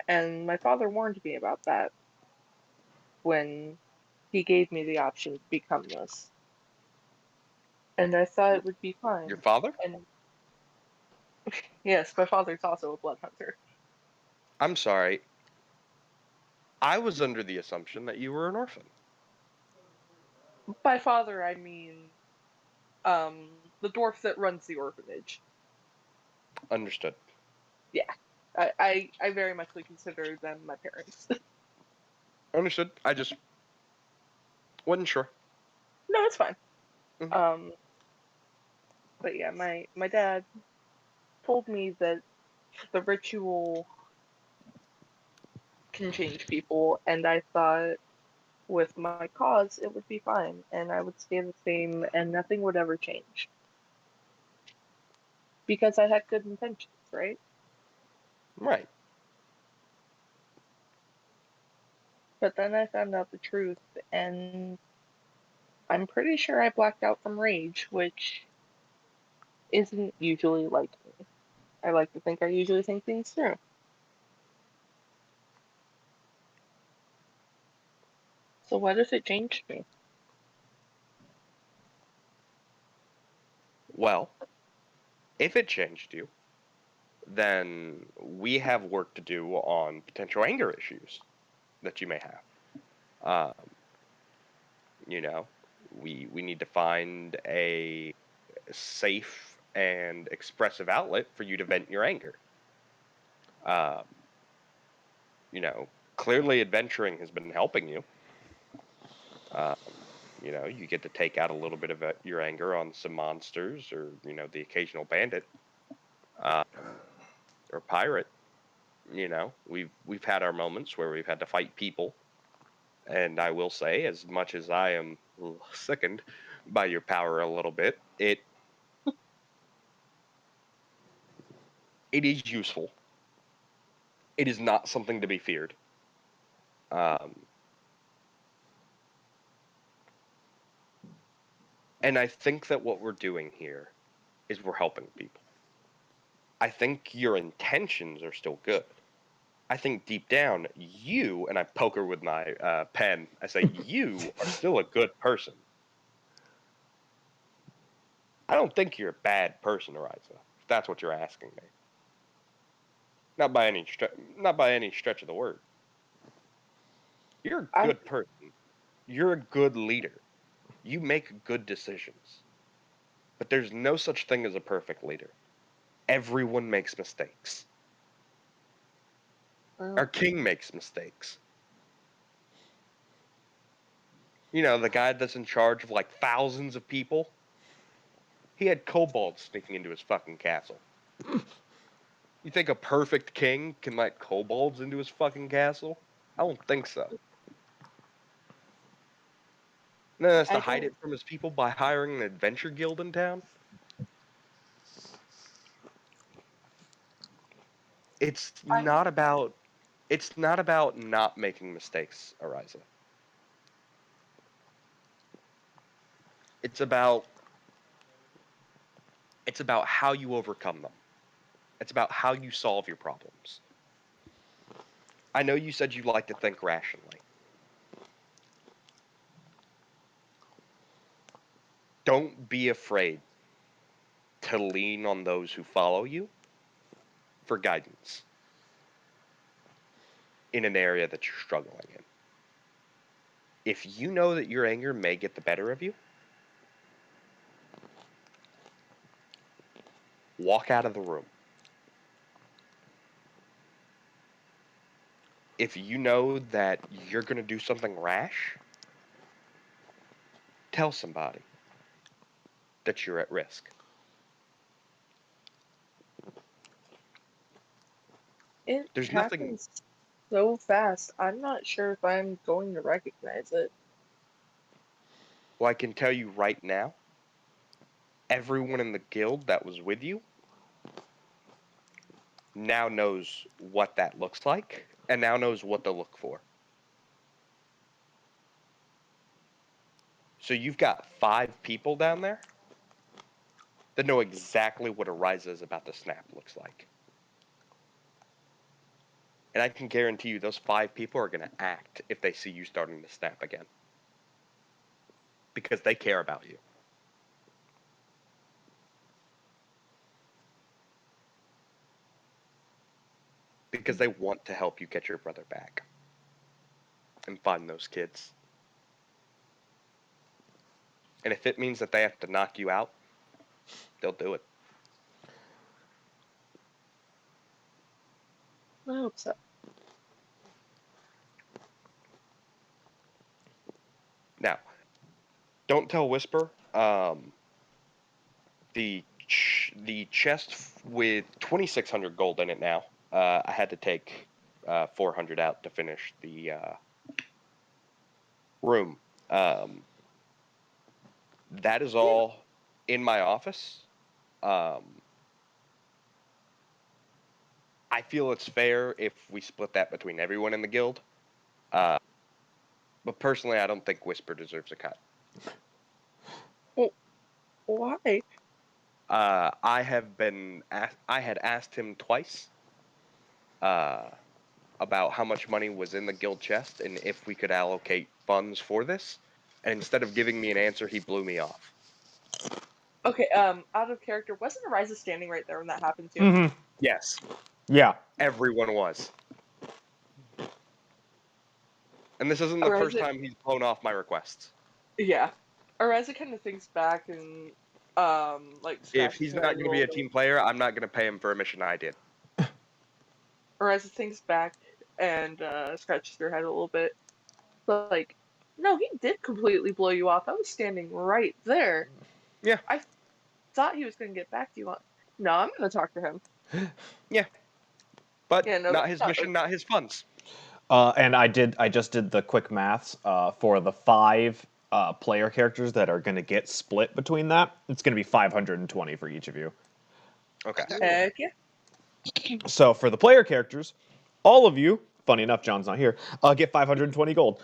And my father warned me about that when he gave me the option to become this. And I thought it would be Your fine. father? And yes, my father's also a blood hunter. I'm sorry. I was under the assumption that you were an orphan. By father, I mean the dwarf that runs the orphanage. Understood. Yeah, I very much would consider them my parents. Understood. I just wasn't sure. No, it's fine. Hmm. Um, but yeah, my dad told me that the ritual can change people, and I thought with my cause it would be fine, and I would stay the same, and nothing would ever change because I had good intentions, right? Right. But then I found out the truth, and I'm pretty sure I blacked out from rage, which isn't usually like me. I like to think I usually think things through. So what if it changed me? Well, if it changed you, then we have work to do on potential anger issues that you may have. Um, you know, we need to find a safe and expressive outlet for you to vent your anger. Um, clearly adventuring has been helping you. Um, you get to take out a little bit of your anger on some monsters or, the occasional bandit um, or pirate. We've had our moments where we've had to fight people. And I will say, as much as I am sickened by your power a little bit, it is useful. It is not something to be feared. Um, and I think that what we're doing here is we're helping people. I think your intentions are still good. I think deep down, you, and I poke her with my pen, I say, you are still a good person. I don't think you're a bad person, Ariza. That's what you're asking me. Not by any stretch of the word. You're a good person. You're a good leader. You make good decisions. But there's no such thing as a perfect leader. Everyone makes mistakes. Our king makes mistakes. You know, the guy that's in charge of like thousands of people. He had kobolds sneaking into his fucking castle. You think a perfect king can let kobolds into his fucking castle? I don't think so. And then has to hide it from his people by hiring an adventure guild in town? It's not about not making mistakes, Ariza. It's about how you overcome them. It's about how you solve your problems. I know you said you like to think rationally. Don't be afraid to lean on those who follow you for guidance in an area that you're struggling in. If you know that your anger may get the better of you, walk out of the room. If you know that you're going to do something rash, tell somebody that you're at risk. It There's nothing. happens so fast. I'm not sure if I'm going to recognize it. Well, I can tell you right now, everyone in the guild that was with you now knows what that looks like and now knows what to look for. So you've got 5 people down there that know exactly what Ariza's about to snap looks like. And I can guarantee you those 5 people are going to act if they see you starting to snap again. Because they care about you. Because they want to help you get your brother back. And find those kids. And if it means that they have to knock you out, they'll do it. I hope so. Now, don't tell Whisper. The chest with 2,600 gold in it now. I had to take 400 out to finish the room. That is all in my office. I feel it's fair if we split that between everyone in the guild. But personally, I don't think Whisper deserves a cut. Well, why? I had asked him twice about how much money was in the guild chest and if we could allocate funds for this. And instead of giving me an answer, he blew me off. Okay, out of character, wasn't Ariza standing right there when that happened too? Mm-hmm. Yes. Yeah. Everyone was. And this isn't the first time he's blown off my requests. Yeah. Ariza kind of thinks back and, like, If scratches he's her not head a going to be little a bit. team player, I'm not going to pay him for a mission I did. Ariza thinks back and, scratches her head a little bit. But, like, no, he did completely blow you off. I was standing right there. Yeah. I thought he was going to get back to you. No, I'm going to talk to him. Yeah. But Yeah, no, not his mission, not his funds. And I just did the quick maths for the 5 player characters that are going to get split between that. It's going to be 520 for each of you. Okay. Heck yeah. So for the player characters, all of you, funny enough, John's not here, get 520 gold.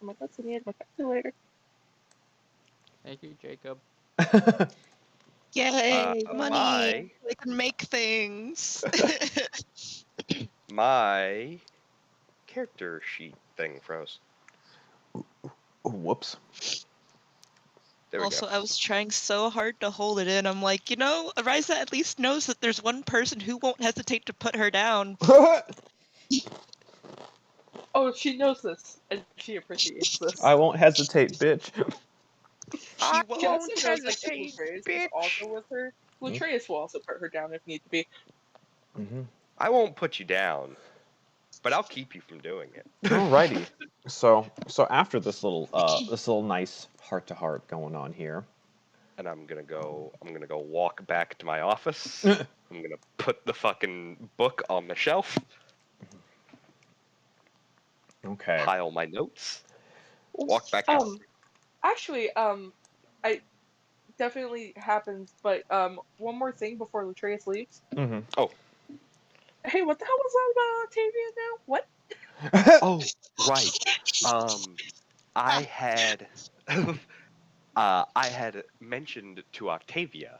My calculator. Thank you, Jacob. Yay, money! My I can make things. my character sheet thing froze. Whoops. There we Also, go. I was trying so hard to hold it in. I'm like, Ariza at least knows that there's one person who won't hesitate to put her down. Oh, she knows this, and she appreciates this. I won't hesitate, bitch. She I won't. She also won't knows that if hesitate, Latreus is bitch. also with her, Latreus will also put her down if need to be. Mm-hmm. I won't put you down, but I'll keep you from doing it. Alrighty. So after this little nice heart to heart going on here. And I'm gonna go walk back to my office. I'm gonna put the fucking book on the shelf, Okay. pile my notes, walk back out. Actually, I definitely happens, but one more thing before Latreus leaves. Mm-hmm. Oh, Hey, what the hell was that about Octavia now? What? oh, right. I had I had mentioned to Octavia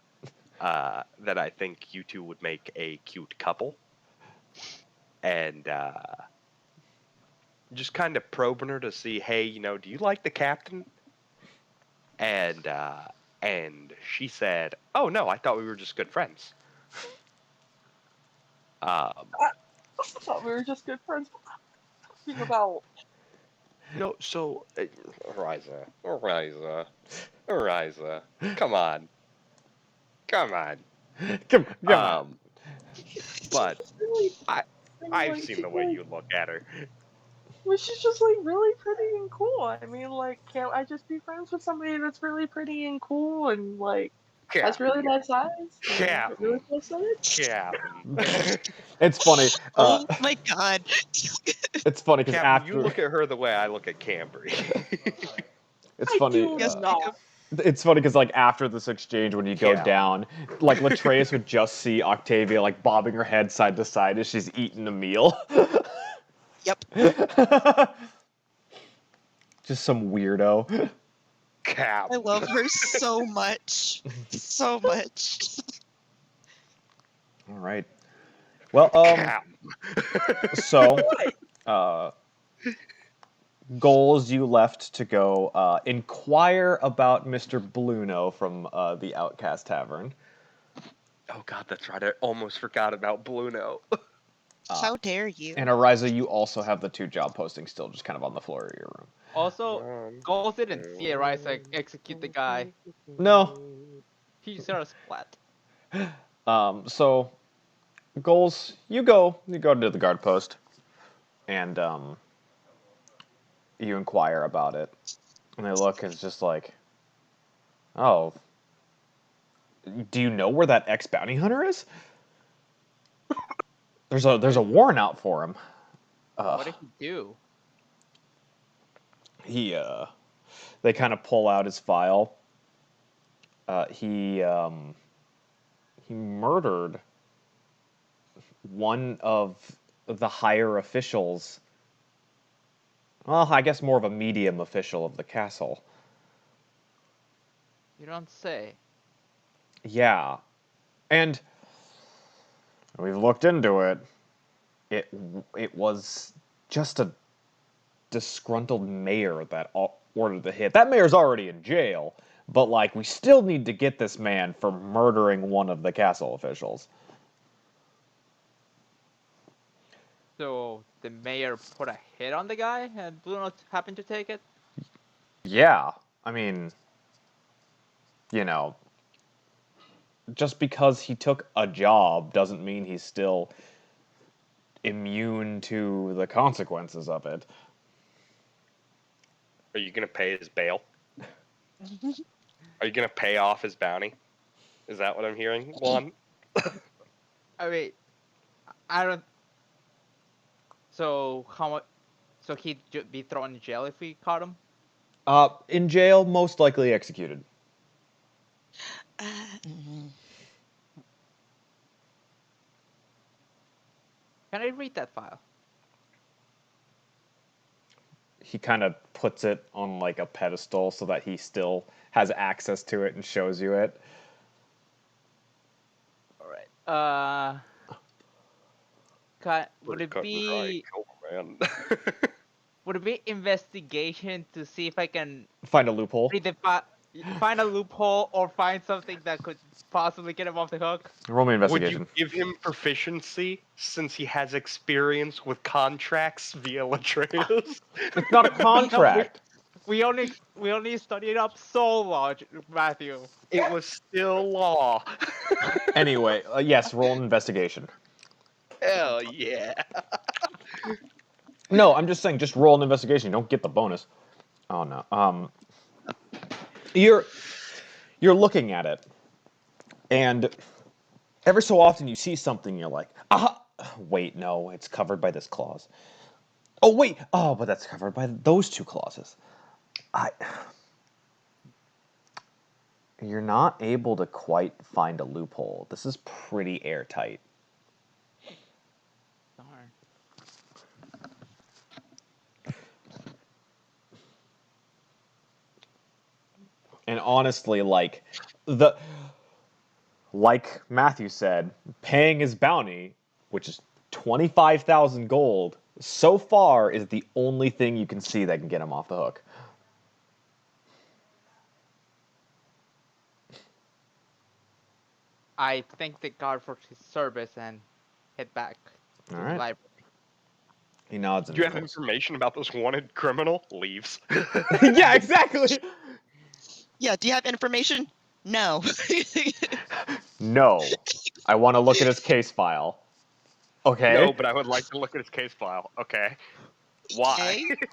that I think you two would make a cute couple, and just kind of probing her to see, hey, do you like the captain? And she said, "Oh no, I thought we were just good friends." Um, I thought we were just good friends. What are you talking about? no, so Ariza, come on, come on. Come on. But She's really, I mean, I've like, seen she's the way really, you look at her. well, she's just like really pretty and cool. I mean, like, can't I just be friends with somebody that's really pretty and cool and like has really Captain, nice eyes and really Captain, close eyes? Captain. It's funny. Oh my god. It's funny because Captain, you after look at her the way I look at Cambry. it's I funny. do Yes, not. Jacob. It's funny because like after this exchange, when you go Captain. down, like Latreus would just see Octavia like bobbing her head side to side as she's eating a meal. Yep. Just some weirdo. I Captain. love her so much. So much. All right. Well, Captain. so What? uh, goals you left to go inquire about Mr. Bluno from the Outcast Tavern. Oh god, that's right. I almost forgot about Bluno. How dare you? And Ariza, you also have the 2 job postings still just kind of on the floor of your room. Also, Golz didn't see Ariza execute the guy. No. He just got a splat. So goals, you go to the guard post, and you inquire about it, and they look, and it's just like, oh, do you know where that ex bounty hunter is? There's a warrant out for him. What did he do? He they kind of pull out his file. He murdered one of the higher officials. Well, I guess more of a medium official of the castle. You don't say. Yeah, and we've looked into it. It was just a disgruntled mayor that ordered the hit. That mayor's already in jail, but like we still need to get this man for murdering one of the castle officials. So the mayor put a hit on the guy, and Bruno happened to take it. Yeah, I mean, you know, just because he took a job doesn't mean he's still immune to the consequences of it. Are you gonna pay his bail? Are you gonna pay off his bounty? Is that what I'm hearing, Juan? I mean, I don't. So how much? So he'd be thrown in jail if we caught him. In jail, most likely executed. Mm. Can I read that file? He kind of puts it on like a pedestal so that he still has access to it and shows you it. All right. Would it Cut and dry be kill, man. would it be investigation to see if I can Find a loophole. read the file? Find a loophole or find something that could possibly get him off the hook. Roll me Would investigation. you give him proficiency since he has experience with contracts via Latreus? It's not a No, contract. we only studied up so much, Matthew. It was still law. Anyway, yes, roll an investigation. Hell yeah. No, I'm just saying, just roll an investigation. You don't get the bonus. Oh no. You're looking at it, and every so often you see something. You're like, ah, wait, no, it's covered by this clause. Oh wait, oh, but that's covered by those two clauses. You're not able to quite find a loophole. This is pretty airtight. Darn. And honestly, like Matthew said, paying his bounty, which is 25,000 gold, so far is the only thing you can see that can get him off the hook. I thank the guard for his service and head back to All the right. library. He nods and Do you have goes. information about this wanted criminal? Leaves. Yeah, exactly. Yeah, do you have information? No. No, I want to look at his case file. Okay. No, but I would like to look at his case file. Okay. Why? Okay.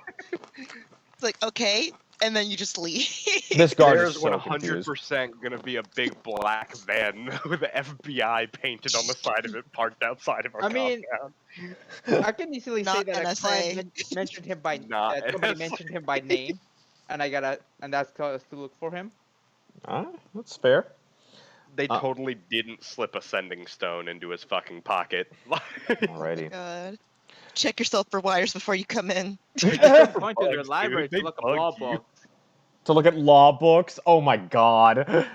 It's like, okay, and then you just leave. This guard There's is so confused. 100% gonna be a big black van with the FBI painted on the side of it, parked outside of our I mean, compound. I can easily say Not that a NSA. client mentioned him by Not that somebody NSA. mentioned him by name, and that's us to look for him. All right, that's fair. They totally didn't slip a sending stone into his fucking pocket. Alrighty. God. Check yourself for wires before you come in. Going to the Bugs, library dude. to look They up law bug you. books. To look at law books. Oh my god. Oh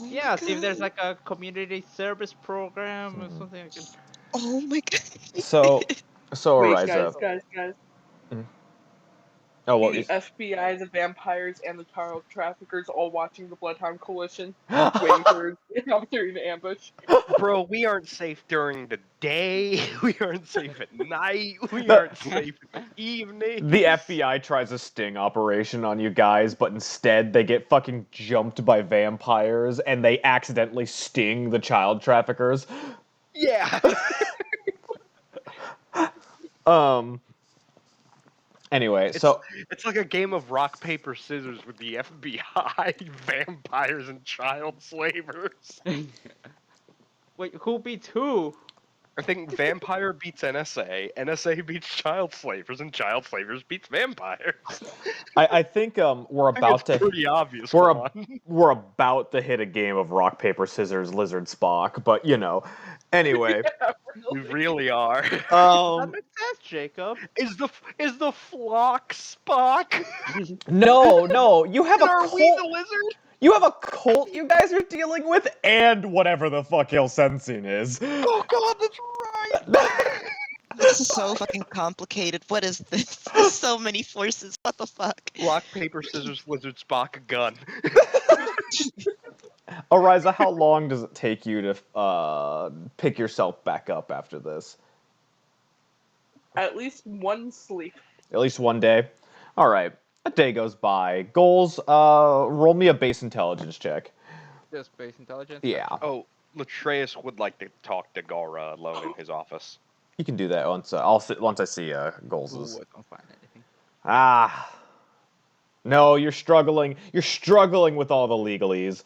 my Yeah, see if there's God. like a community service program or something. I can... Oh my God. So Wait, Ariza. guys. Oh well. The FBI, the vampires, and the child traffickers all watching the Bloodhound Coalition, waiting for an opportunity to ambush. Bro, we aren't safe during the day. We aren't safe at night. We aren't safe in the evening. The FBI tries a sting operation on you guys, but instead they get fucking jumped by vampires and they accidentally sting the child traffickers. Yeah. Anyway, so It's like a game of rock, paper, scissors with the FBI, vampires, and child slavers. Wait, who beats who? I think vampire beats NSA, NSA beats child slavers, and child slavers beats vampires. I think we're I think about it's to pretty obvious. we're about to hit a game of rock paper scissors lizard Spock, but you know. Anyway, We really are. That makes sense, Jacob. Is the flock Spock? no, you have And a are cult. we the lizard? You have a cult you guys are dealing with, and whatever the fuck Hill sensing is. Oh god, that's right. This is so fucking complicated. What is this? There's so many forces. What the fuck? Rock, paper, scissors, lizard, Spock, a gun. Ariza, how long does it take you to pick yourself back up after this? At least one sleep. At least one day? Alright. A day goes by. Golz, roll me a base intelligence check. Just space intelligence. Yeah. Oh, Latreus would like to talk to Galrah alone in his office. You can do that once once I see Golz's. Ooh, I don't find anything. Ah. No, you're struggling. You're struggling with all the legalese.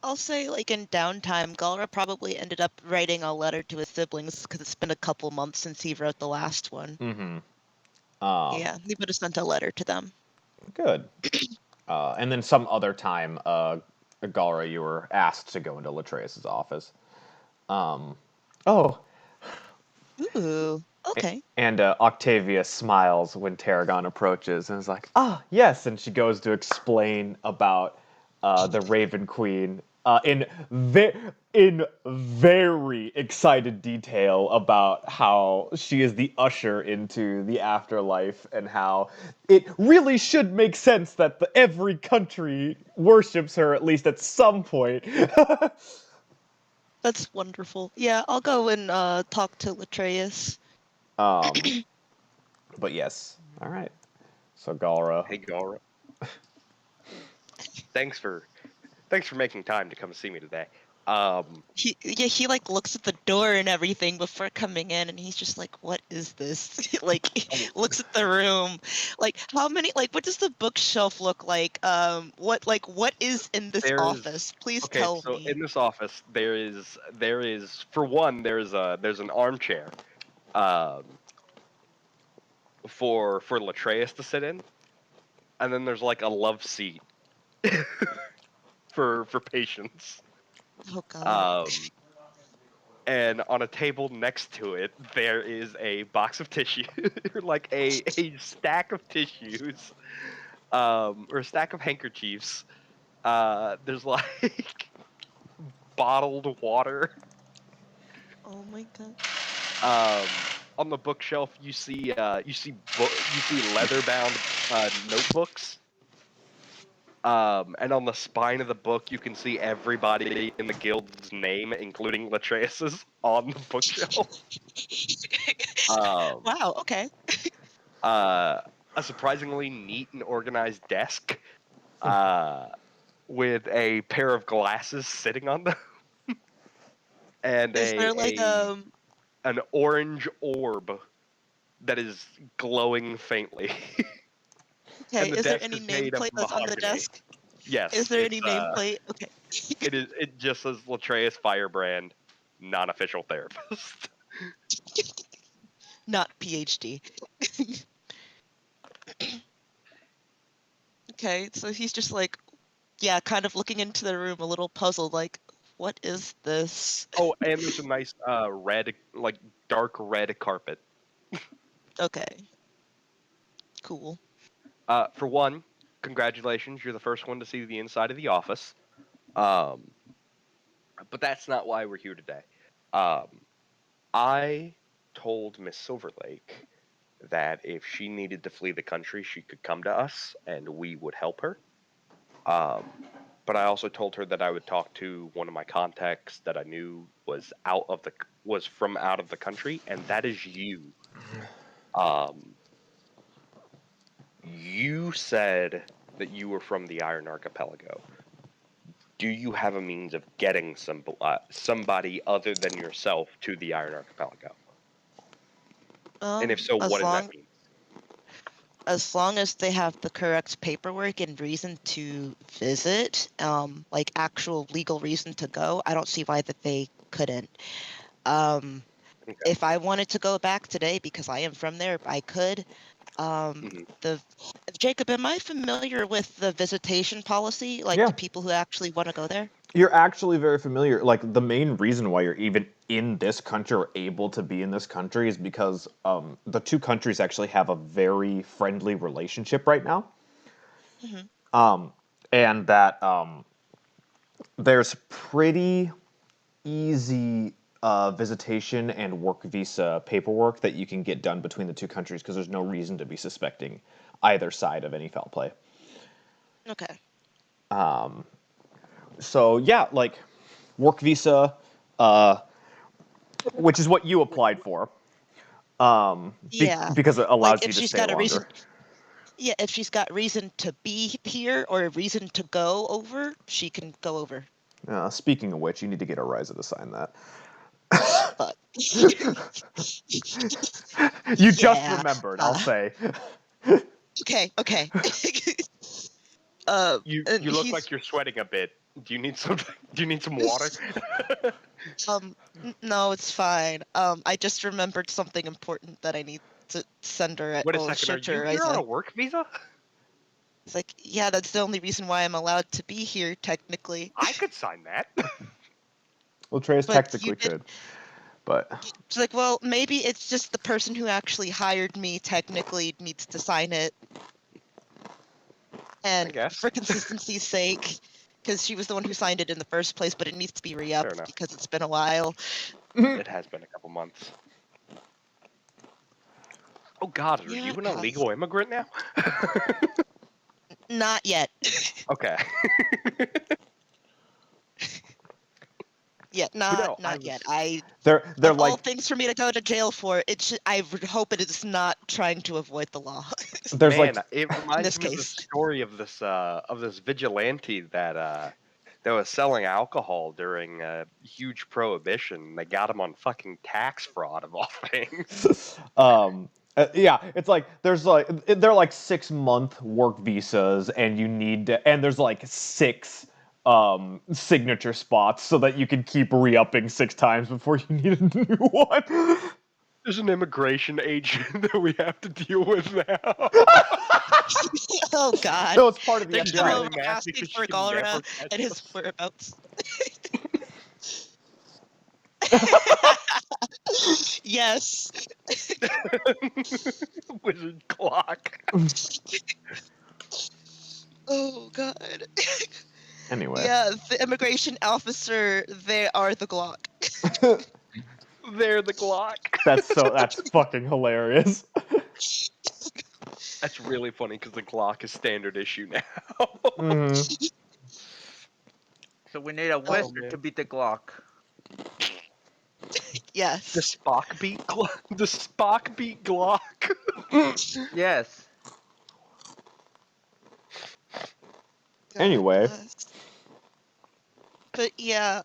I'll say, like, in downtime, Galrah probably ended up writing a letter to his siblings because it's been a couple months since he wrote the last one. Mm-hmm. Yeah, he would have sent a letter to them. Good. And then some other time, Galrah, you were asked to go into Latreus' office. Oh. Ooh, okay. And Octavia smiles when Tarragon approaches and is like, ah, yes. And she goes to explain about the Raven Queen in very excited detail about how she is the usher into the afterlife and how it really should make sense that every country worships her at least at some point. That's wonderful. Yeah, I'll go and talk to Latreus. But yes, all right. So Galrah. Hey, Galrah. Thanks for making time to come see me today. He like looks at the door and everything before coming in, and he's just like, "What is this?" Like, looks at the room, like, how many, like, what does the bookshelf look like? What is in this office? Please okay, tell so me. in this office there is for one there's an armchair, um, for Latreus to sit in, and then there's like a love seat for patients. Oh God. Um, and on a table next to it, there is a box of tissue, like a stack of tissues, or a stack of handkerchiefs. There's like bottled water. Oh my God. On the bookshelf, you see leather-bound notebooks. And on the spine of the book, you can see everybody in the guild's name, including Latreus's, on the bookshelf. Um, Wow. Okay. a surprisingly neat and organized desk, with a pair of glasses sitting on them, and Is there like an orange orb that is glowing faintly. okay? And the Is there desk any is made of nameplate that's on the mahogany. desk? Is Yes, there any nameplate? Okay. it just says Latreus Firebrand, non-official therapist. Not PhD. Okay, so he's just like, yeah, kind of looking into the room, a little puzzled, like, what is this? Oh, and there's a nice red, like dark red carpet. Okay, cool. For one, congratulations, you're the first one to see the inside of the office. Um, but that's not why we're here today. Um, I told Miss Silverlake that if she needed to flee the country, she could come to us and we would help her. Um, but I also told her that I would talk to one of my contacts that I knew was from out of the country, and that is you. Um, you said that you were from the Iron Archipelago. Do you have a means of getting somebody other than yourself to the Iron Archipelago? And if so, what As does that long mean? as long as they have the correct paperwork and reason to visit, like actual legal reason to go, I don't see why that they couldn't. Um, Okay. if I wanted to go back today because I am from there, I could. Mhm. The Jacob, am I familiar with the visitation policy? Like, Yeah, do people who actually want to go there? you're actually very familiar. Like the main reason why you're even in this country or able to be in this country is because the two countries actually have a very friendly relationship right now, Hmm. and that there's pretty easy visitation and work visa paperwork that you can get done between the two countries because there's no reason to be suspecting either side of any foul play. Okay. So yeah, like work visa, uh, which is what you applied for, Yeah. because it Like, allows if you to she's stay got a reason, longer. yeah, if she's got reason to be here or a reason to go over, she can go over. Speaking of which, you need to get Ariza to sign that. But You just yeah. remembered, I'll say. Okay, okay. You And look like he's you're sweating a bit. Do you need some Do you need some water? no, it's fine. I just remembered something important that I need to send her Wait a or second. Are show to you here on Ariza. a work visa? It's like, yeah, that's the only reason why I'm allowed to be here, technically. I could sign that. Latreus But you technically did. could, but It's like, well, maybe it's just the person who actually hired me technically needs to sign it. I And guess. for consistency's sake, because she was the one who signed it in the first place, but it needs to be Fair re-upped enough. because it's been a while. It has been a couple months. Oh God, are Yeah, you it an has. illegal immigrant now? Not yet. Okay. Yeah, no, I not yet. was- They're Of all like things for me to go to jail for, I would hope it is not trying to avoid the law. there's Man, like it reminds this me of the case. story of this vigilante that was selling alcohol during a huge prohibition. They got him on fucking tax fraud of all things. yeah, it's like they're like 6-month work visas, and you need to, and there's like 6 signature spots so that you can keep re-upping 6 times before you need a new one. There's an immigration agent that we have to deal with now. Oh God. No, it's part of the They're She's come FBI. really over mad asking because she for can never Galrah catch and his us. whereabouts. Yes. Wizard clock. Oh God. Anyway, Yeah, the immigration officer, they are the Glock. They're the Glock. that's fucking hilarious. That's really funny because the Glock is standard issue now. Mhm. So we need a wizard man. to beat the Glock. The Yes. Spock beat Glock. The Spock beat Glock. Yes. God Anyway. bless. But yeah,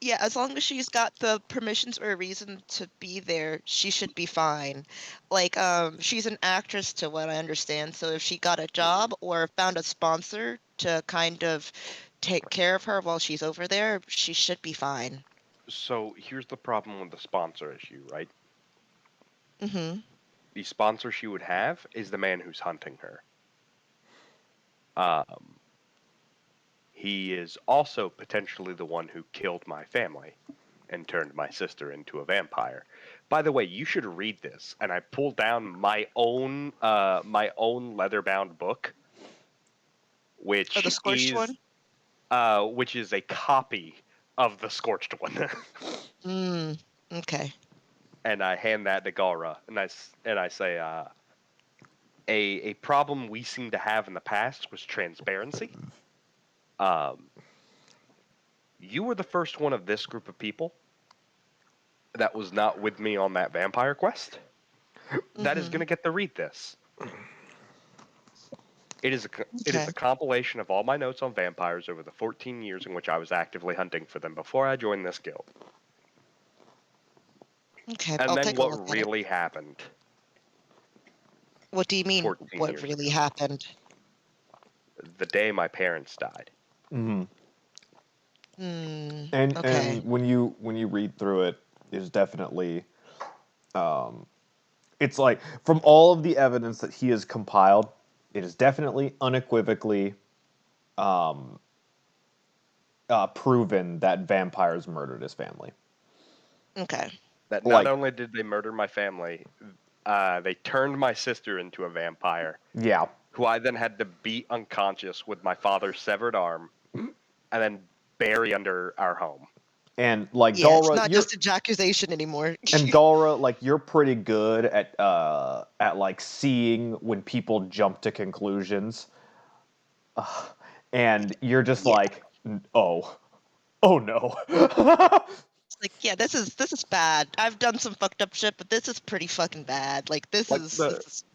yeah, as long as she's got the permissions or a reason to be there, she should be fine. Like, she's an actress to what I understand, so if she got a job or found a sponsor to kind of take care of her while she's over there, she should be fine. So here's the problem with the sponsor issue, right? Mm-hmm. The sponsor she would have is the man who's hunting her. Um, he is also potentially the one who killed my family and turned my sister into a vampire. By the way, you should read this. And I pulled down my own leather-bound book, which Oh, the scorched is which is a copy of the Scorched one. one? Okay. And I hand that to Galrah, and I say, a problem we seem to have in the past was transparency. You were the first one of this group of people that was not with me on that vampire quest that is Mm-hmm. going to get to read this. It is Okay. a compilation of all my notes on vampires over the 14 years in which I was actively hunting for them before I joined this guild. Okay, And I'll then take a look what at it. really happened What do you mean, 14 what years really ago. happened? The day my parents died. Mhm. Okay. And when you read through it, there's definitely it's like from all of the evidence that he has compiled, it is definitely unequivocally proven that vampires murdered his family. Okay. That not Like, only did they murder my family, they turned my sister into a vampire, yeah, who I then had to beat unconscious with my father's severed arm, and then bury under our home. and like Yeah, it's Galrah, not just ejaculation anymore. Galrah, like you're pretty good at like seeing when people jump to conclusions, and you're just Yeah. like, oh, oh no. Like, yeah, this is bad. I've done some fucked up shit, but this is pretty fucking bad. Like Like this is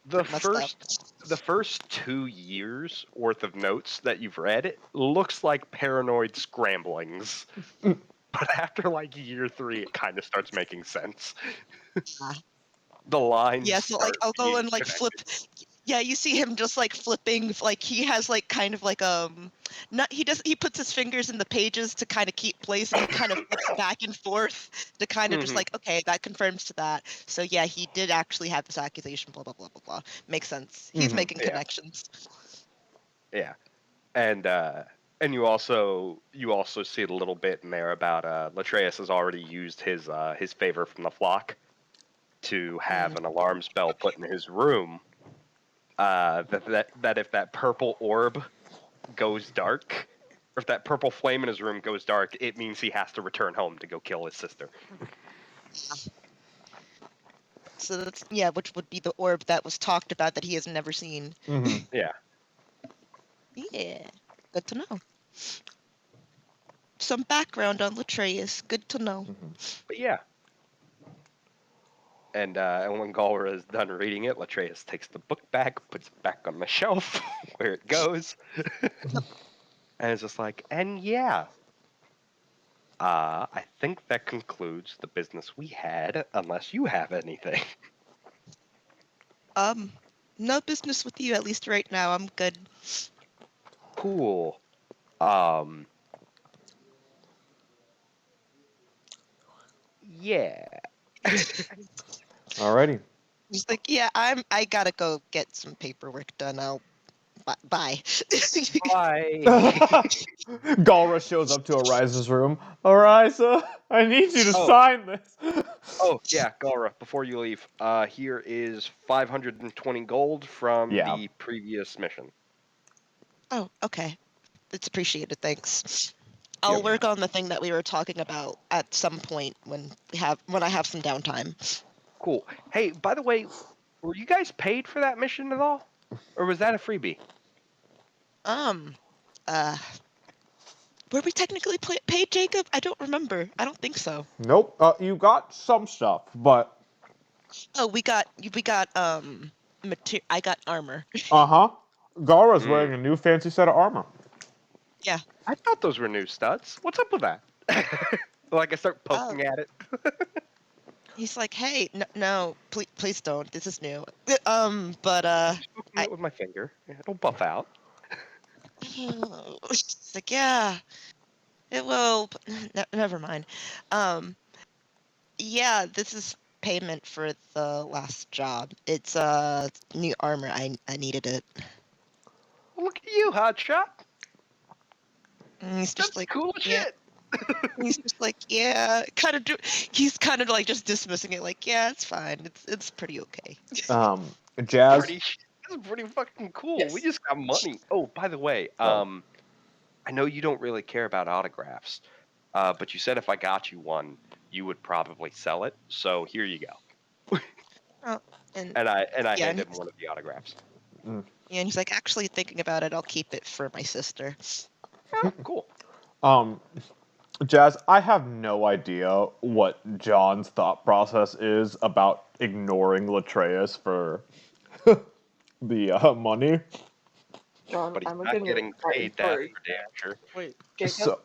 the pretty messed up. first 2 years worth of notes that you've read, it looks like paranoid scramblings. But after like year 3, it kind of starts making sense. Ah. The lines Yeah, so like start I'll go being and like flip. connected. Yeah, you see him just like flipping. Like he has like kind of like not he puts his fingers in the pages to kind of keep place, and he kind of flips back and forth to kind of just Mhm. like, okay, that confirms to that. So yeah, he did actually have this accusation. Blah blah blah blah blah. Makes sense. He's Mhm. making Yeah, connections. yeah, and you also see a little bit in there about Latreus has already used his favor from the flock to have an alarm spell put in his room. That if that purple orb goes dark, Or if that purple flame in his room goes dark, it means he has to return home to go kill his sister. So that's which would be the orb that was talked about that he has never seen. Mm-hmm. Yeah. Yeah, good to know. Some background on Latreus. Good to know. But yeah. And when Galrah is done reading it, Latreus takes the book back, puts it back on the shelf where it goes. And it's just like, and yeah. I think that concludes the business we had, unless you have anything. No business with you, at least right now. I'm good. Cool. Yeah. Alrighty. He's like, yeah, I gotta go get some paperwork done. Bye. Bye. Galrah shows up to Ariza's room. Ariza, I need you to Oh. sign this. Oh, yeah, Galrah, before you leave, here is 520 gold from Yeah. the previous mission. Oh, okay. It's appreciated, thanks. I'll work on the thing that we were talking about at some point when I have some downtime. Cool. Hey, by the way, were you guys paid for that mission at all? Or was that a freebie? Were we technically paid, Jacob? I don't remember. I don't think so. Nope. You got some stuff, but Oh, we got I got armor. uh-huh. Galrah's wearing a new fancy set of armor. Yeah. I thought those were new studs. What's up with that? Like, I start poking at it. He's like, hey, no, please don't. This is new. But Just poking it with my finger. It'll buff out. it's like, yeah, it will. But never mind. Yeah, this is payment for the last job. It's new armor. I needed it. Well, look at you, hotshot. And he's just That's like, cool as yeah. shit. He's just like, yeah, he's kind of like just dismissing it, like, yeah, it's fine. It's pretty okay. Jazz. That's pretty fucking cool. Yes. We just got money. Oh, by the way, I know you don't really care about autographs, but you said if I got you one, you would probably sell it. So here you go. Oh, and I yeah, handed him one of the autographs. yeah, and he's like, actually thinking about it, I'll keep it for my sister. Oh, cool. Jazz, I have no idea what John's thought process is about ignoring Latreus for the money. John, But he's I'm not gonna getting paid that sorry, for damn sure. Wait, Jacob. So,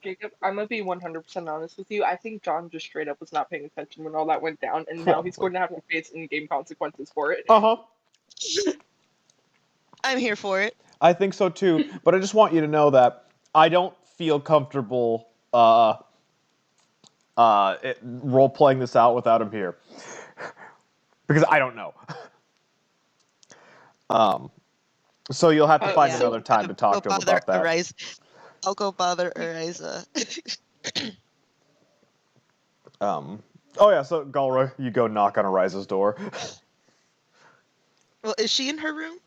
Jacob, I'm gonna be 100% honest with you. I think John just straight up was not paying attention when all that went down, and now he's going to have to face in-game consequences for it. uh-huh. I'm here for it. I think so too, but I just want you to know that I don't feel comfortable role playing this out without him here. Because I don't know. So you'll have to find yeah. another time to talk to him about that. I'll go bother Ariza. Oh yeah, so Galrah, you go knock on Ariza's door. Well, is she in her room?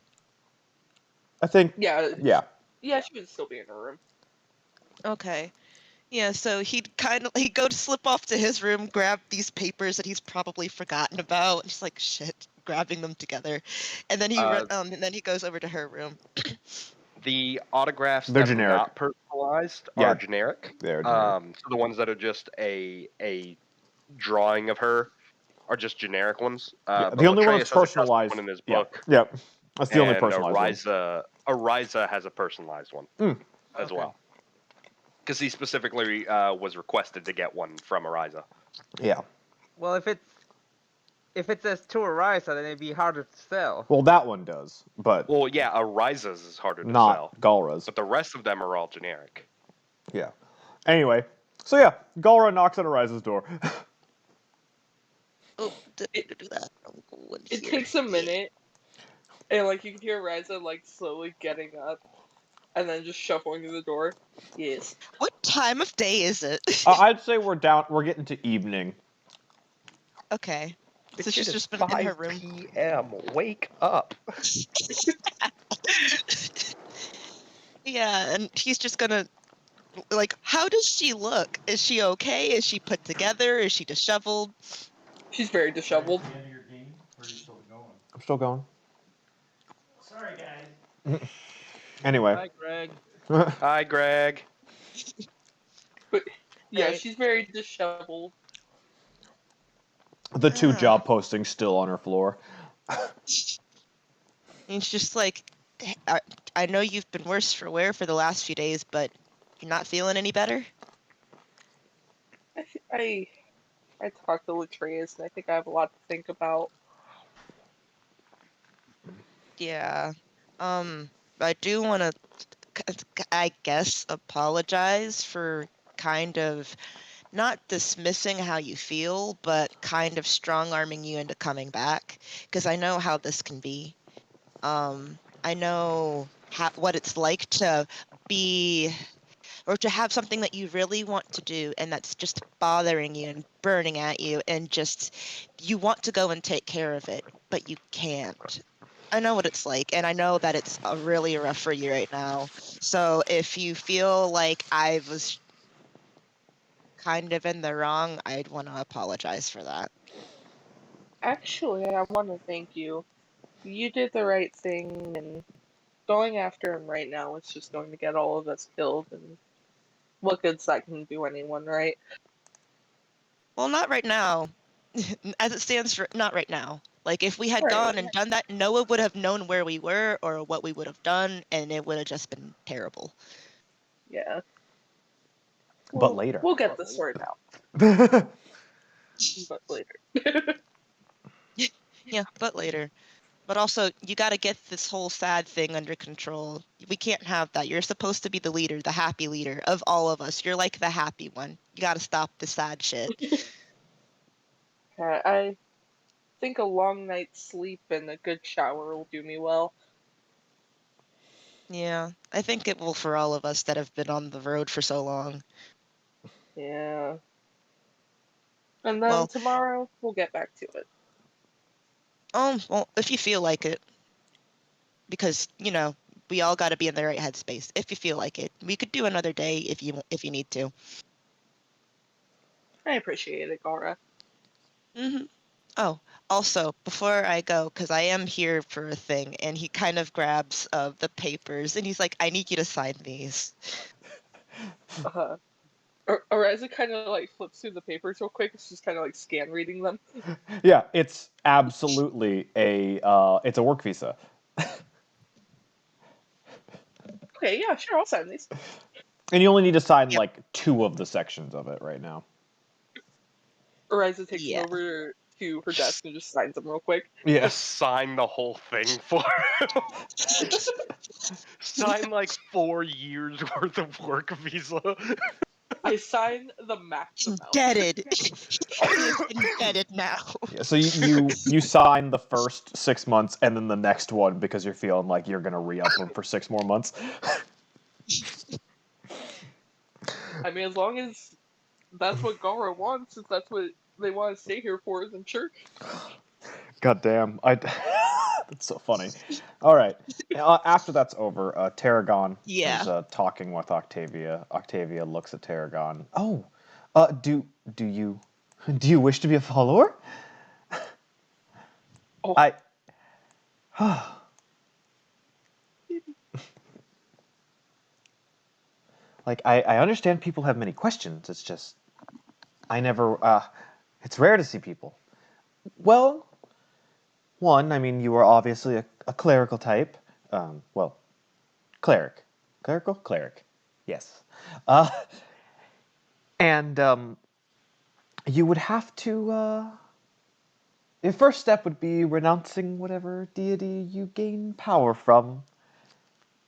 I think. Yeah. Yeah. Yeah, she would still be in her room. Okay. Yeah, so he'd go to slip off to his room, grab these papers that he's probably forgotten about. He's like, shit, grabbing them together, and then he goes over to her room. The autographs They're that generic. are not personalized Yeah, are generic. they're generic. So the ones that are just a drawing of her are just generic ones. Yeah, But the only one Latreus that's has a custom personalized. one in his Yeah. book. Yep. That's the only And personalized one. Ariza has a personalized one as Okay. well. Because he specifically was requested to get one from Ariza. Yeah. well, if it says to Ariza, then it'd be harder to sell. Well, that one does, but Well, yeah, Ariza's is harder to not sell. Galrah's. But the rest of them are all generic. Yeah. Anyway, so yeah, Galrah knocks on Ariza's door. Oh, do that. It takes a minute, and like you can hear Ryza like slowly getting up, and then just shuffling to the door. Yes. What time of day is it? I'd say we're getting to evening. Okay. So she's It's just been in her 5 room. p.m. Wake up. Yeah, and he's just gonna Like, how does she look? Is she okay? Is she put together? Is she disheveled? She's very disheveled. At the end of your game, or are you still going? I'm still going. Sorry, guys. Anyway. Hi, Greg. Hi, Greg. But yeah, Right. she's very disheveled. The two Ah. job postings still on her floor. And it's just like, I know you've been worse for wear for the last few days, but you're not feeling any better? I I talked to Latreus, and I think I have a lot to think about. Yeah. I do want to, I guess, apologize for kind of not dismissing how you feel, but kind of strong-arming you into coming back, because I know how this can be. I know what it's like to be, or to have something that you really want to do and that's just bothering you and burning at you, and just you want to go and take care of it, but you can't. I know what it's like, and I know that it's really rough for you right now. So if you feel like I was kind of in the wrong, I'd want to apologize for that. Actually, I want to thank you. You did the right thing, and going after him right now is just going to get all of us killed, and what good's that can do anyone, right? Well, not right now. As it stands, not right now. Like, if we had Right. gone and done that, Noah would have known where we were or what we would have done, and it would have just been terrible. Yeah. But We'll later. we'll get this sorted out, but later. Yeah, but later. But also, you got to get this whole sad thing under control. We can't have that. You're supposed to be the leader, the happy leader of all of us. You're like the happy one. You got to stop the sad shit. I think a long night's sleep and a good shower will do me well. Yeah, I think it will for all of us that have been on the road for so long. Yeah. And then Well, tomorrow we'll get back to it. well, if you feel like it, because we all got to be in the right headspace. If you feel like it, we could do another day if you need to. I appreciate it, Galrah. hmm Oh, also, before I go, because I am here for a thing, and he kind of grabs the papers, and he's like, "I need you to sign these." Uh, Ariza kind of like flips through the papers real quick. It's just kind of like scan reading them. Yeah, it's absolutely it's a work visa. Okay, yeah, sure, I'll sign these. And you only need to sign Yep. like 2 of the sections of it right now. Ariza takes them Yeah. over to her desk and just signs them real quick. Yeah. Just sign the whole thing for him. Sign like 4 years worth of work visa. I sign the max amount. Indebted. He is indebted now. Yeah, so you sign the first 6 months and then the next one because you're feeling like you're gonna re-up them for 6 more months. I mean, as long as that's what Galrah wants, if that's what they want to stay here for, then sure. God damn, that's so funny. All right, after that's over, Tarragon Yeah. is talking with Octavia. Octavia looks at Tarragon. Oh, do you do you wish to be a follower? Oh, I like I understand people have many questions. It's just I never. It's rare to see people. Well, one, I mean, you are obviously a clerical type. Well, cleric, clerical, cleric. Yes. Uh, and you would have to. Your first step would be renouncing whatever deity you gain power from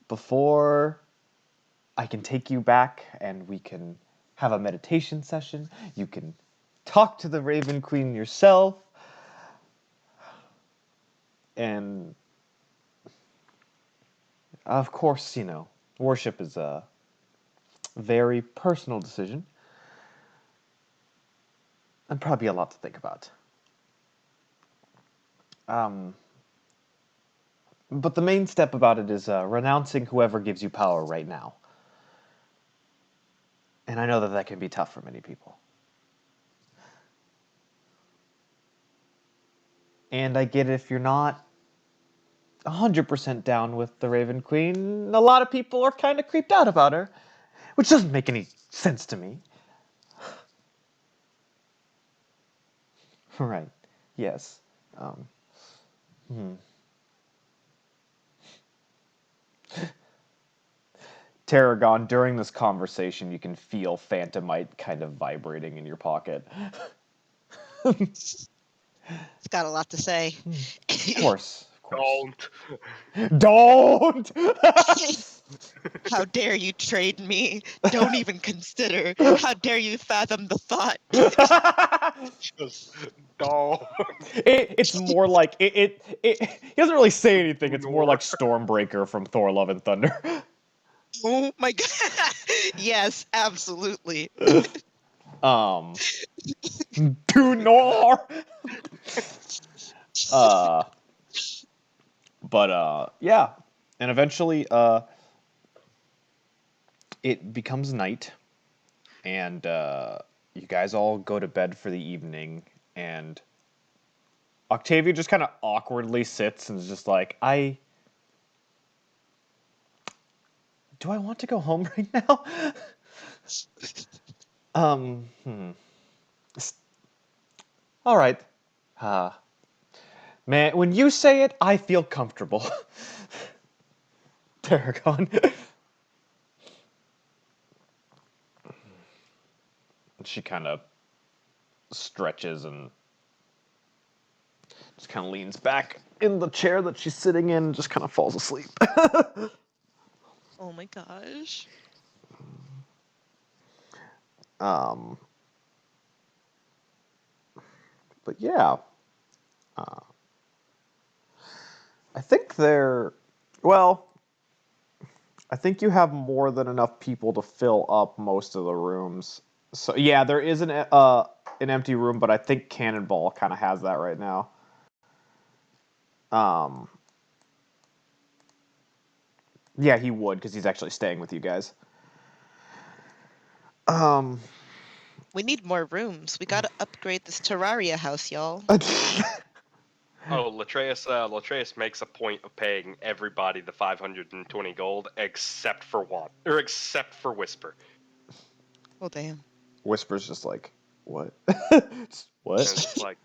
before I can take you back and we can have a meditation session. You can talk to the Raven Queen yourself. And of course, worship is a very personal decision and probably a lot to think about. Um, but the main step about it is renouncing whoever gives you power right now. And I know that that can be tough for many people. And I get it if you're not 100% down with the Raven Queen. A lot of people are kind of creeped out about her, which doesn't make any sense to me. Right. Yes. Hmm. Tarragon, during this conversation, you can feel Phantomite kind of vibrating in your pocket. It's got a lot to say. Of course. Don't. Don't! How dare you trade me? Don't even consider. How dare you fathom the thought? Just don't. It's more like he doesn't really say anything. It's more Ignore. like Stormbreaker from Thor: Love and Thunder. Oh my god. Yes, absolutely. um, do nor. But yeah, and eventually it becomes night, and you guys all go to bed for the evening, and Octavia just kind of awkwardly sits and is just like, do I want to go home right now? um, hmm. All right. Man, when you say it, I feel comfortable. Tarragon. She kind of stretches and just kind of leans back in the chair that she's sitting in and just kind of falls asleep. Oh my gosh. But yeah. I think well, I think you have more than enough people to fill up most of the rooms. So yeah, there is an empty room, but I think Cannonball kind of has that right now. Yeah, he would because he's actually staying with you guys. We need more rooms. We gotta upgrade this Terraria house, y'all. Oh, Latreus makes a point of paying everybody the 520 gold except for Juan, or except for Whisper. Oh damn. Whisper's just like, what? What? And it's like,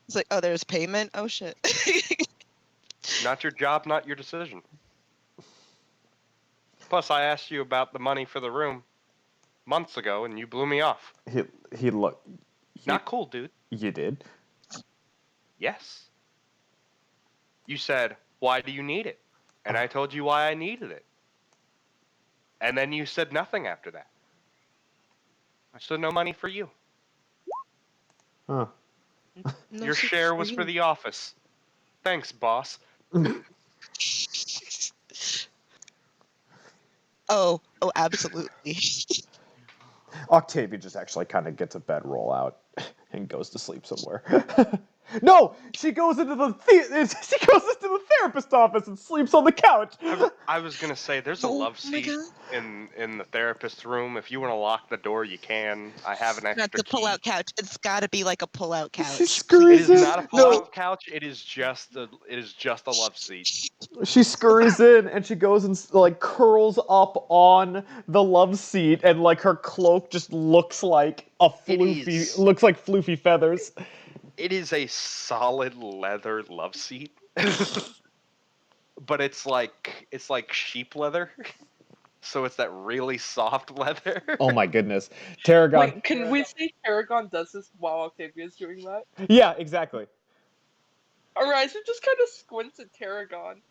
It's like, oh, there's payment? Oh shit. not your job, not your decision. Plus, I asked you about the money for the room months ago, and you blew me off. He looked. Not cool, dude. You did. Yes. You said, why do you need it? And I told you why I needed it. And then you said nothing after that. So no money for you. Huh. No Your soup share was for you. the office. Thanks, boss. Oh, absolutely. Octavia just actually kind of gets a bedroll out and goes to sleep somewhere. No, she goes into the therapist office and sleeps on the couch. I was gonna say there's a Oh love my seat god. in the therapist's room. If you want to lock the door, you can. I have an Not extra the key. pull-out couch. It's gotta be like a pull-out She couch. It scurries is in. not a pull-out couch. It is just a love seat. She scurries in and she goes and like curls up on the love seat, and like her cloak just looks like looks like floofy feathers. It is a solid leather love seat, but it's like sheep leather, so it's that really soft leather. Oh my goodness, Tarragon. Wait, can we say Tarragon does this while Octavia's doing that? Yeah, exactly. Ariza just kind of squints at Tarragon.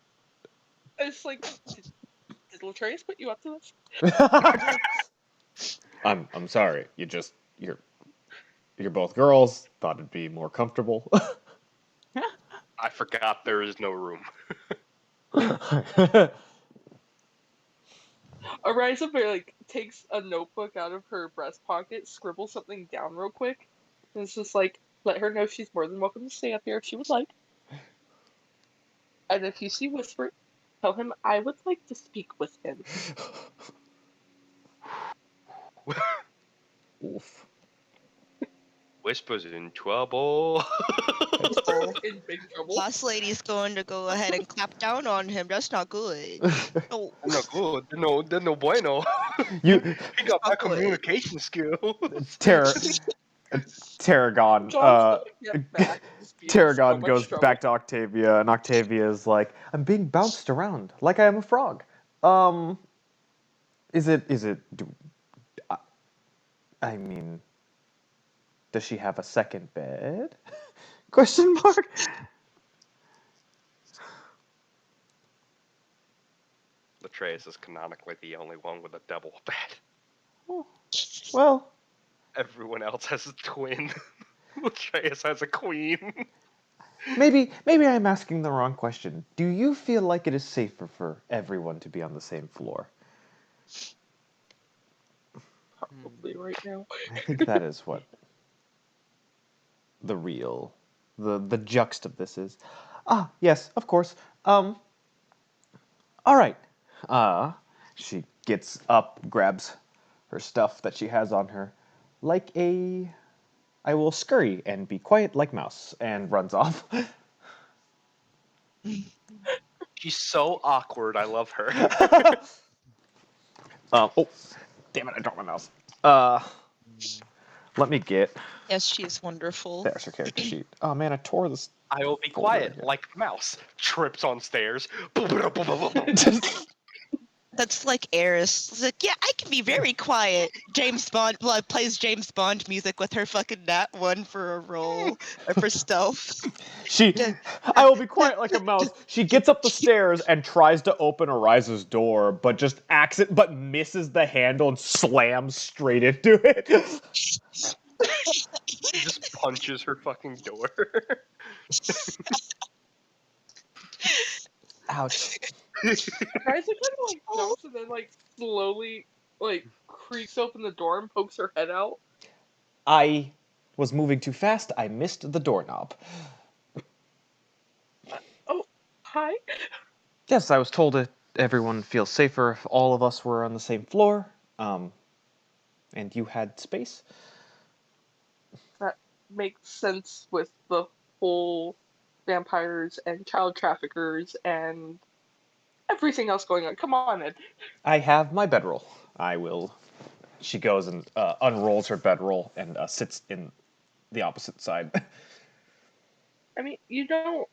It's like, did Latreus put you up to this? I'm sorry. You're both girls. Thought it'd be more comfortable. I forgot there is no room. Ariza like takes a notebook out of her breast pocket, scribbles something down real quick, and it's just like, let her know she's more than welcome to stay up here if she would like. And if you see Whisper, tell him I would like to speak with him. Oof. Whisper's in trouble. In big trouble. Boss lady's going to go ahead and clap down on him. That's not good. Oh, No good. They're no bueno. You, He got not bad good. communication skills. Tarragon, John's gonna get back to just being in so Tarragon much goes trouble. back to Octavia, and Octavia is like, "I'm being bounced around like I am a frog. Is it? I mean, does she have a second bed? Question mark. Latreus is canonically the only one with a double bed. Well, Everyone else has a twin. Latreus has a queen. maybe I'm asking the wrong question. Do you feel like it is safer for everyone to be on the same floor? Probably right now. I think that is what the real, the juxt of this is. Ah, yes, of course. All right. She gets up, grabs her stuff that she has on her, like a, I will scurry and be quiet like mouse, and runs off. She's so awkward. I love her. Oh, damn it! I dropped my mouse. Let me get. Yes, she is wonderful. There's her character sheet. Oh man, I tore this. I will be folder quiet, again. like mouse. Trips on stairs. That's like Eris. It's like, yeah, I can be very quiet. James Bond plays James Bond music with her fucking Nat 1 for a roll or for stealth. I will be quiet like a mouse. She gets up the stairs and tries to open Ariza's door, but just but misses the handle and slams straight into it. She just punches her fucking door. Ouch. Ariza kind of like jumps and then like slowly like creaks open the door and pokes her head out. I was moving too fast. I missed the doorknob. Oh, hi. Yes, I was told that everyone feels safer if all of us were on the same floor. And you had space. That makes sense with the whole vampires and child traffickers and everything else going on. Come on, Ed. I have my bedroll. I will. She goes and unrolls her bedroll and sits in the opposite side. I mean, you don't.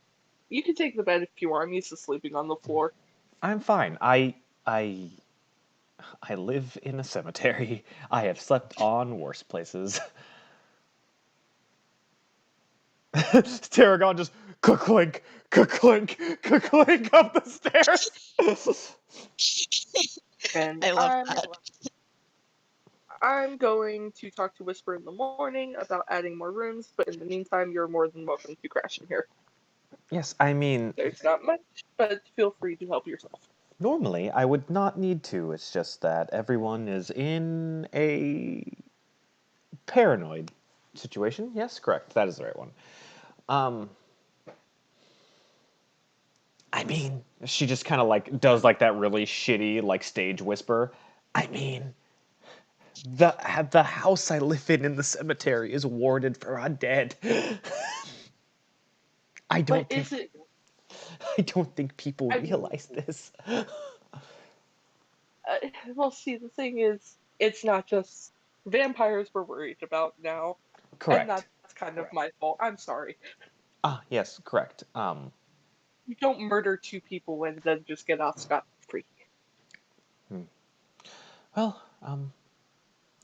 You can take the bed if you want. I'm used to sleeping on the floor. I'm fine. I live in a cemetery. I have slept on worse places. Tarragon just clink, clink, clink up the stairs. And I love that. I'm going to talk to Whisper in the morning about adding more rooms, but in the meantime, you're more than welcome to crash in here. Yes, I mean, There's not much, but feel free to help yourself. normally I would not need to. It's just that everyone is in a paranoid situation. Yes, correct. That is the right one. I mean, she just kind of like does like that really shitty like stage whisper. I mean, the house I live in the cemetery is warded for undead. I don't But think is it? I don't think people I mean- realize this. Well, see, the thing is, it's not just vampires we're worried about now, Correct. and that's kind of my fault. I'm sorry. Ah, yes, correct. You don't murder two people and then just get off scot-free. Well,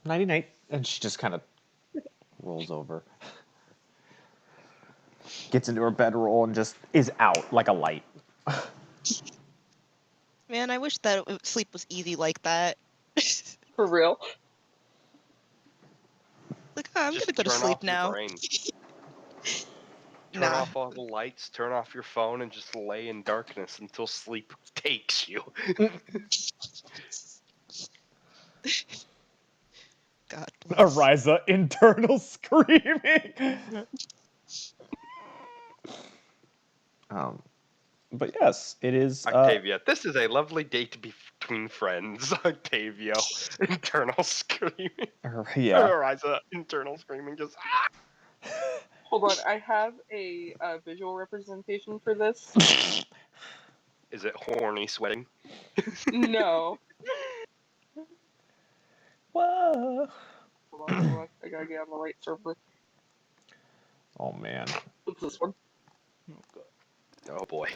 nighty night, and she just kind of rolls over, gets into her bedroll, and just is out like a light. Man, I wish that sleep was easy like that. For real. Like, oh, I'm Just gonna go to turn sleep off your now. brain. Turn Nah. off all the lights, turn off your phone, and just lay in darkness until sleep takes you. God bless. Ariza, internal screaming. But yes, it is. Octavia, this is a lovely day to be between friends. Octavio, internal screaming. Yeah. Ariza, internal screaming, just. Hold on, I have a visual representation for this. Is it horny sweating? No. Whoa. Hold on, I gotta get on the right server. Oh man. What's this one? Oh boy.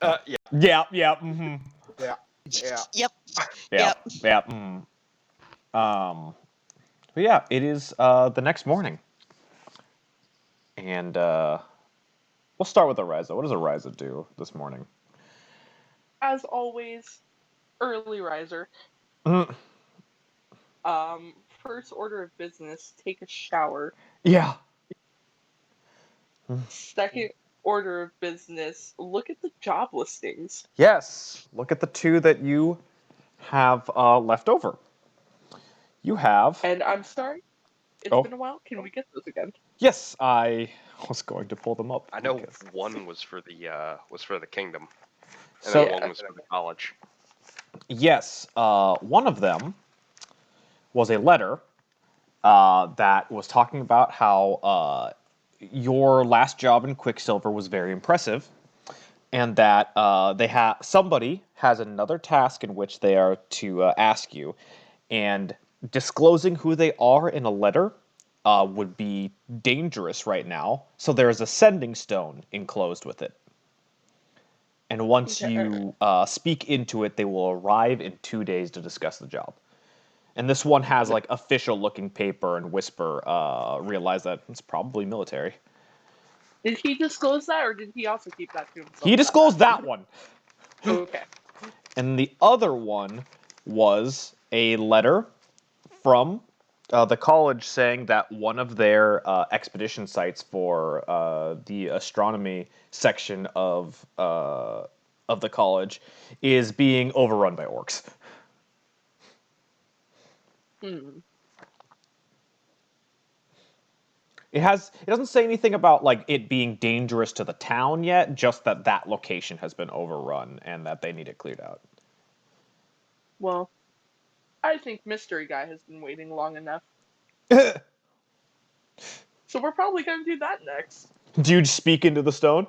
Yeah. Yeah. Yeah. Mm-hmm. Yeah. Yep. Yeah. Yep. Yeah. But yeah, it is the next morning, and we'll start with Ariza. What does Ariza do this morning? As always, early riser. Mhm. First order of business, take a shower. Yeah. Second order of business, look at the job listings. Yes. Look at the two that you have left over. You have. And I'm sorry, it's been a while. Can we get those again? Yes, I was going to pull them up. I know because- one was for the kingdom, and So- then one was for the college. Yes, one of them was a letter that was talking about how your last job in Quicksilver was very impressive, and that somebody has another task in which they are to ask you, and disclosing who they are in a letter would be dangerous right now. So there is a sending stone enclosed with it. And once you speak into it, they will arrive in 2 days to discuss the job. And this one has like official looking paper, and Whisper realize that it's probably military. Did he disclose that, or did he also keep that to himself? He disclosed that one. Okay. And the other one was a letter from the college saying that one of their expedition sites for the astronomy section of the college is being overrun by orcs. Hmm. It doesn't say anything about like it being dangerous to the town yet, just that location has been overrun and that they need it cleared out. Well, I think Mystery Guy has been waiting long enough. So we're probably gonna do that next. Do you speak into the stone?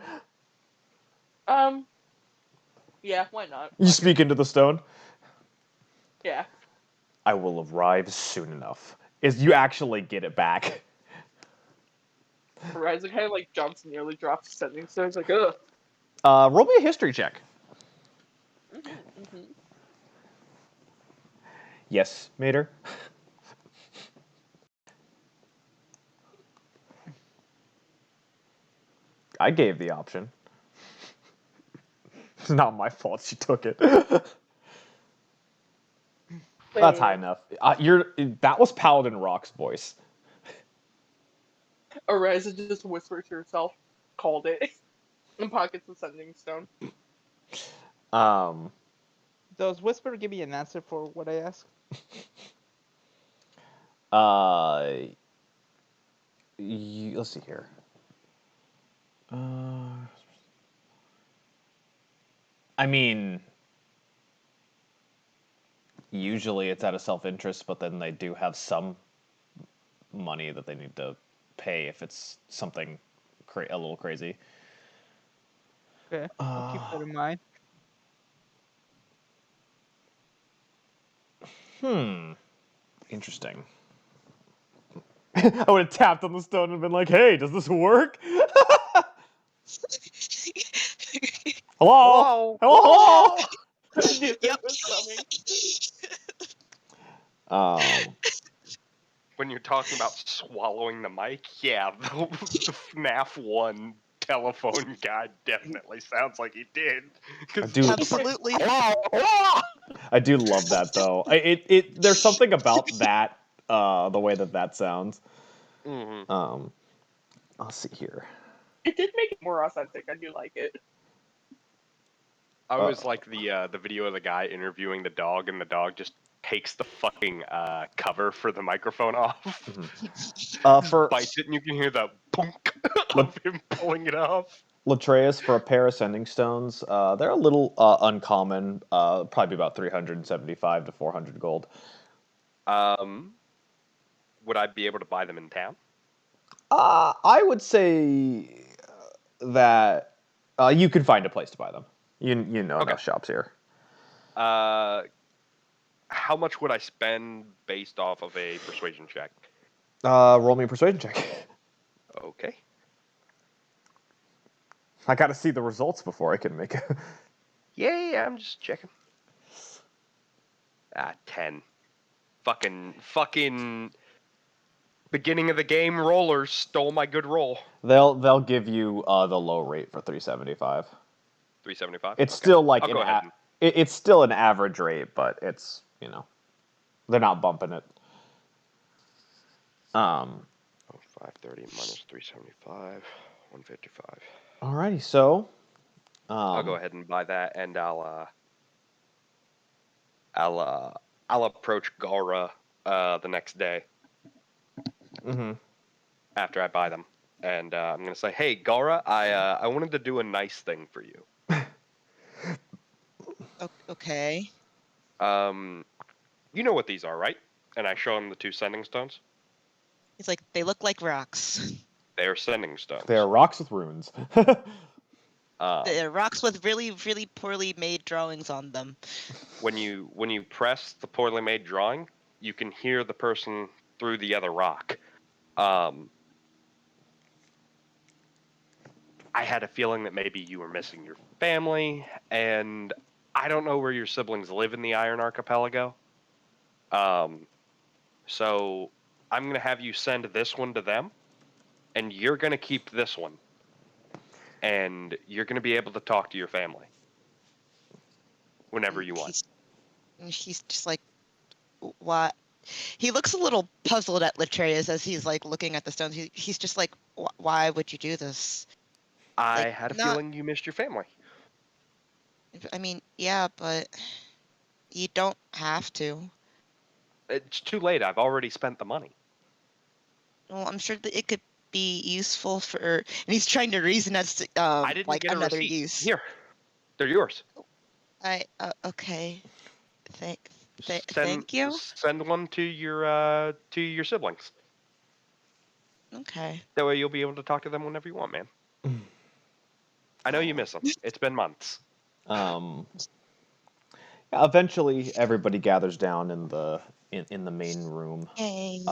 Yeah, why not? You speak into the stone? Yeah. I will arrive soon enough. Is you actually get it back. Ariza kind of like jumps and nearly drops the sending stone. It's like, ugh. Roll me a history check. Yes, Maider? I gave the option. It's not my fault she took it. That's high enough. That was Paladin Rock's voice. Ariza just whispers to herself, called it, and pockets the sending stone. Does Whisper give me an answer for what I asked? Let's see here. I mean, usually it's out of self-interest, but then they do have some money that they need to pay if it's something a little crazy. Okay, I'll keep that in mind. Interesting. I would have tapped on the stone and been like, "Hey, does this work?" Hello? Hello? I knew Yep. it was coming. When you're talking about swallowing the mic, yeah, the FNAF 1 telephone guy definitely sounds like he did. Dude. Absolutely. I do love that though. There's something about that, the way that sounds. Mm-hmm. Let's see here. It did make it more authentic. I do like it. I always like the video of the guy interviewing the dog, and the dog just takes the fucking cover for the microphone off. For Bites it, and you can hear the punk of him pulling it off. Latreus, for a pair of sending stones, they're a little uncommon. Probably about 375 to 400 gold. Would I be able to buy them in town? I would say that you could find a place to buy them. You know Okay. enough shops here. How much would I spend based off of a persuasion check? Roll me a persuasion check. Okay. I got to see the results before I can make it. Yeah, I'm just checking. 10. Fucking beginning of the game rollers stole my good roll. They'll give you the low rate for 375. 375? It's Okay. still like I'll go ahead. it's still an average rate, but it's, they're not bumping it. 530 minus 375, 155. Alrighty, so I'll go ahead and buy that, and I'll approach Galrah the next day after I buy them, and I'm gonna say, "Hey, Galrah, I wanted to do a nice thing for you. Okay. You know what these are, right?" And I show him the 2 sending stones. He's like, they look like rocks. They are sending stones. they are rocks with runes. They're rocks with really, really poorly made drawings on them. When you press the poorly made drawing, you can hear the person through the other rock. I had a feeling that maybe you were missing your family, and I don't know where your siblings live in the Iron Archipelago. So I'm going to have you send this one to them, and you're going to keep this one. And you're going to be able to talk to your family whenever you want. He's just like, what? He looks a little puzzled at Latreus as he's like looking at the stones. He's just like, why would you do this? I Like, had a feeling you missed your family. I mean, yeah, but you don't have to. It's too late. I've already spent the money. Well, I'm sure that it could be useful for. And he's trying to reason as to I didn't like get a another receipt. use. Here, they're yours. Okay. Thank Send you. Send one to your siblings. Okay. That way you'll be able to talk to them whenever you want, man. I know you miss them. It's been months. Eventually, everybody gathers down in the main room. Hey.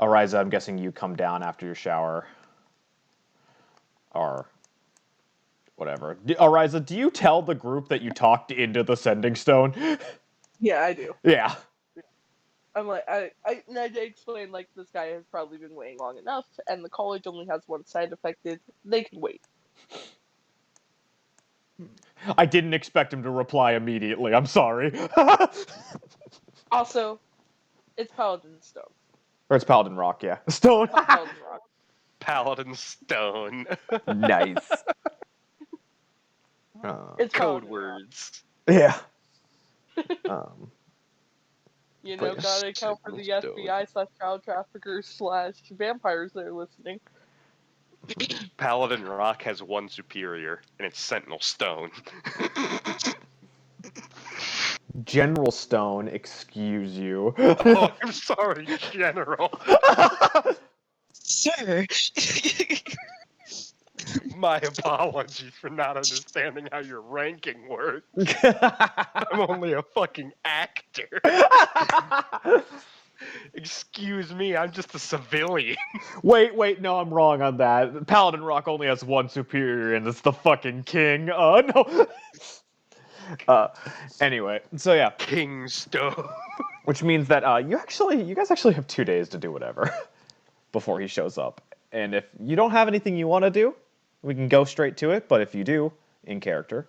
Ariza, I'm guessing you come down after your shower, or whatever. Ariza, do you tell the group that you talked into the sending stone? Yeah, I do. Yeah. I'm like, I explain like this guy has probably been waiting long enough, and the college only has one side affected. They can wait. I didn't expect him to reply immediately. I'm sorry. Also, it's Paladin Stone. Or it's Paladin Rock, yeah. Stone. Paladin Rock. Paladin Stone. Nice. It's Code Paladin Rock. words. Yeah. You know, But- gotta account for the FBI/child traffickers/vampires that are listening. Paladin Rock has one superior, and it's Sentinel Stone. General Stone, excuse you. Oh, I'm sorry, General. Sir. My apologies for not understanding how your ranking works. I'm only a fucking actor. Excuse me, I'm just a civilian. Wait, no, I'm wrong on that. Paladin Rock only has one superior, and it's the fucking king. No. Anyway, so yeah. King Stone. Which means that you guys actually have 2 days to do whatever before he shows up. And if you don't have anything you want to do, we can go straight to it. But if you do, in character.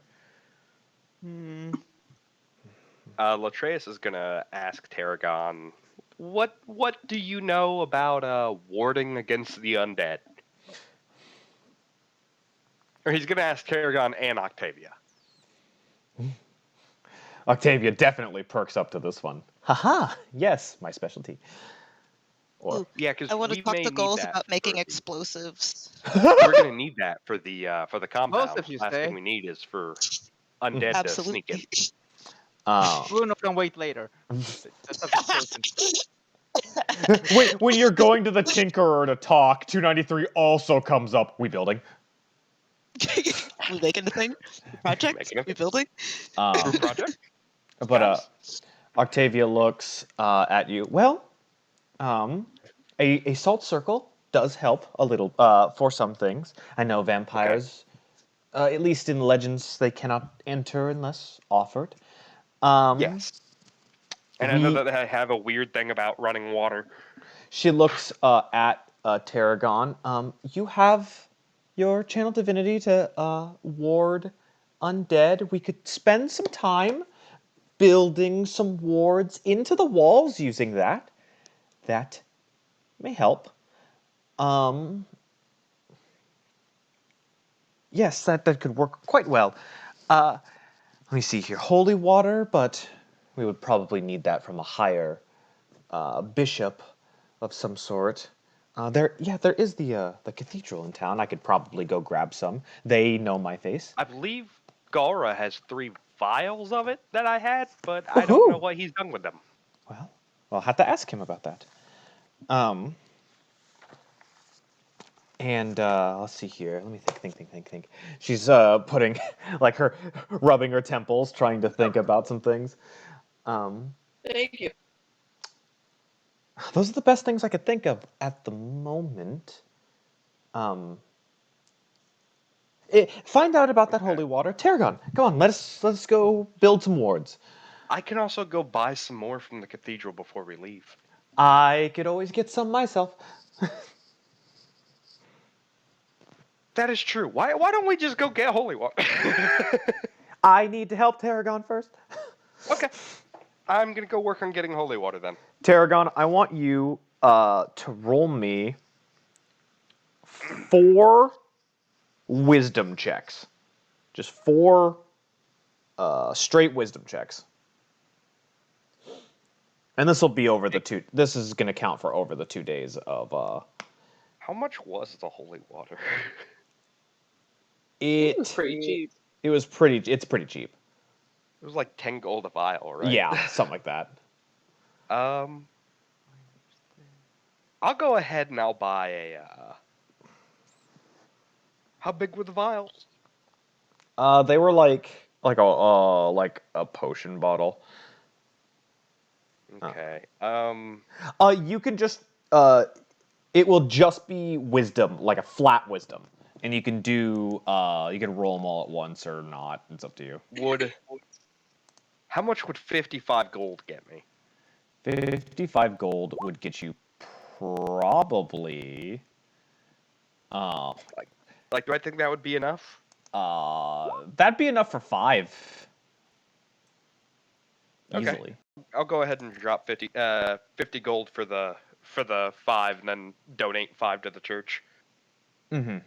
Latreus is gonna ask Tarragon, what do you know about warding against the undead? Or he's gonna ask Tarragon and Octavia. Octavia definitely perks up to this one. Haha, yes, my specialty. Or Ooh, Yeah, because I want to we talk may to need Golz that about for making the. explosives. We're gonna need that for the Most compound. if you Last thing say. we need is for undead to sneak in. Absolutely. Bruno can wait later. That's up to chosen. when you're going to the Tinkerer to talk, 293 also comes up. We building. We making the thing? The project? Making a We building? group project. But Guys? Octavia looks at you. Well, a salt circle does help a little for some things. I know vampires, at least in legends, they cannot enter unless offered. Yes. And I know We that I have a weird thing about running water. She looks at Tarragon. You have your channel divinity to ward undead. We could spend some time building some wards into the walls using that. That may help. Yes, that could work quite well. Let me see here. Holy water, but we would probably need that from a higher bishop of some sort. There is the cathedral in town. I could probably go grab some. They know my face. I believe Galrah has 3 vials of it that I had, but I don't know Woohoo! what he's done with them. Well, I'll have to ask him about that. And let's see here. Let me think. She's putting like rubbing her temples, trying to think about some things. Thank you. Those are the best things I could think of at the moment. Find out about that Okay. holy water. Tarragon, come on, let's go build some wards. I can also go buy some more from the cathedral before we leave. I could always get some myself. That is true. Why don't we just go get holy water? I need to help Tarragon first. Okay. I'm gonna go work on getting holy water then. Tarragon, I want you to roll me 4 wisdom checks. Just 4 straight wisdom checks. And this will be over the 2. This is going to count for over the 2 days of. How much was the holy water? It was pretty cheap. It's pretty cheap. It was like 10 gold a vial, right? Yeah, something like that. I'll go ahead and I'll buy a. How big were the vials? They were like a potion bottle. Okay. You can just it will just be wisdom, like a flat wisdom, and you can do you can roll them all at once or not. It's up to you. How much would 55 gold get me? 55 gold would get you probably Like, do I think that would be enough? that'd be enough for 5 Okay. easily. I'll go ahead and drop 50 gold for the 5, and then donate 5 to the church. Mm-hmm.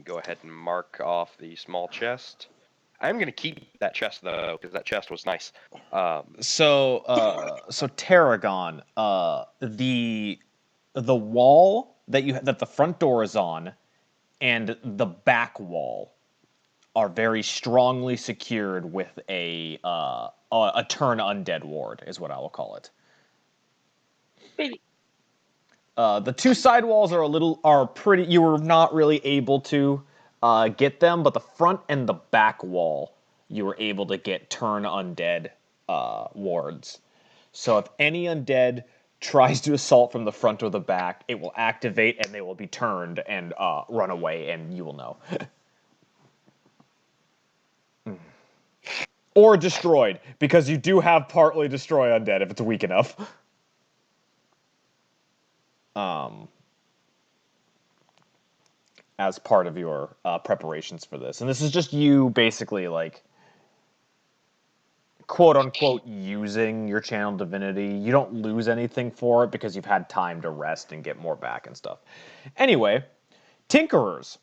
Go ahead and mark off the small chest. I'm gonna keep that chest though, because that chest was nice. So Tarragon, the wall that the front door is on, and the back wall are very strongly secured with a turn undead ward, is what I will call it. Baby. The 2 side walls are pretty. You were not really able to get them, but the front and the back wall you were able to get turn undead wards. So if any undead tries to assault from the front or the back, it will activate and they will be turned and run away, and you will know. Or destroyed, because you do have partly destroy undead if it's weak enough. As part of your preparations for this. And this is just you basically, like, quote unquote, using your channel divinity. You don't lose anything for it because you've had time to rest and get more back and stuff. Anyway, Tinkerers.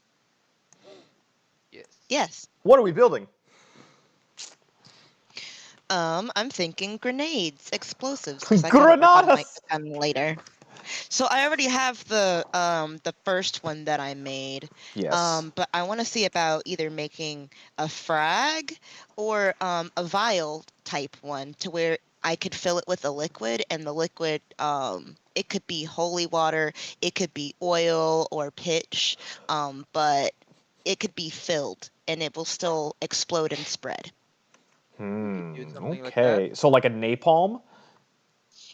Yes. Yes. What are we building? I'm thinking grenades, explosives, because I gotta work on my Granadas! gun later. So I already have the first one that I made. Yes. But I want to see about either making a frag or a vial type one to where I could fill it with a liquid, and the liquid it could be holy water, it could be oil or pitch, but it could be filled and it will still explode and spread. We could do something like that. Okay. So like a napalm?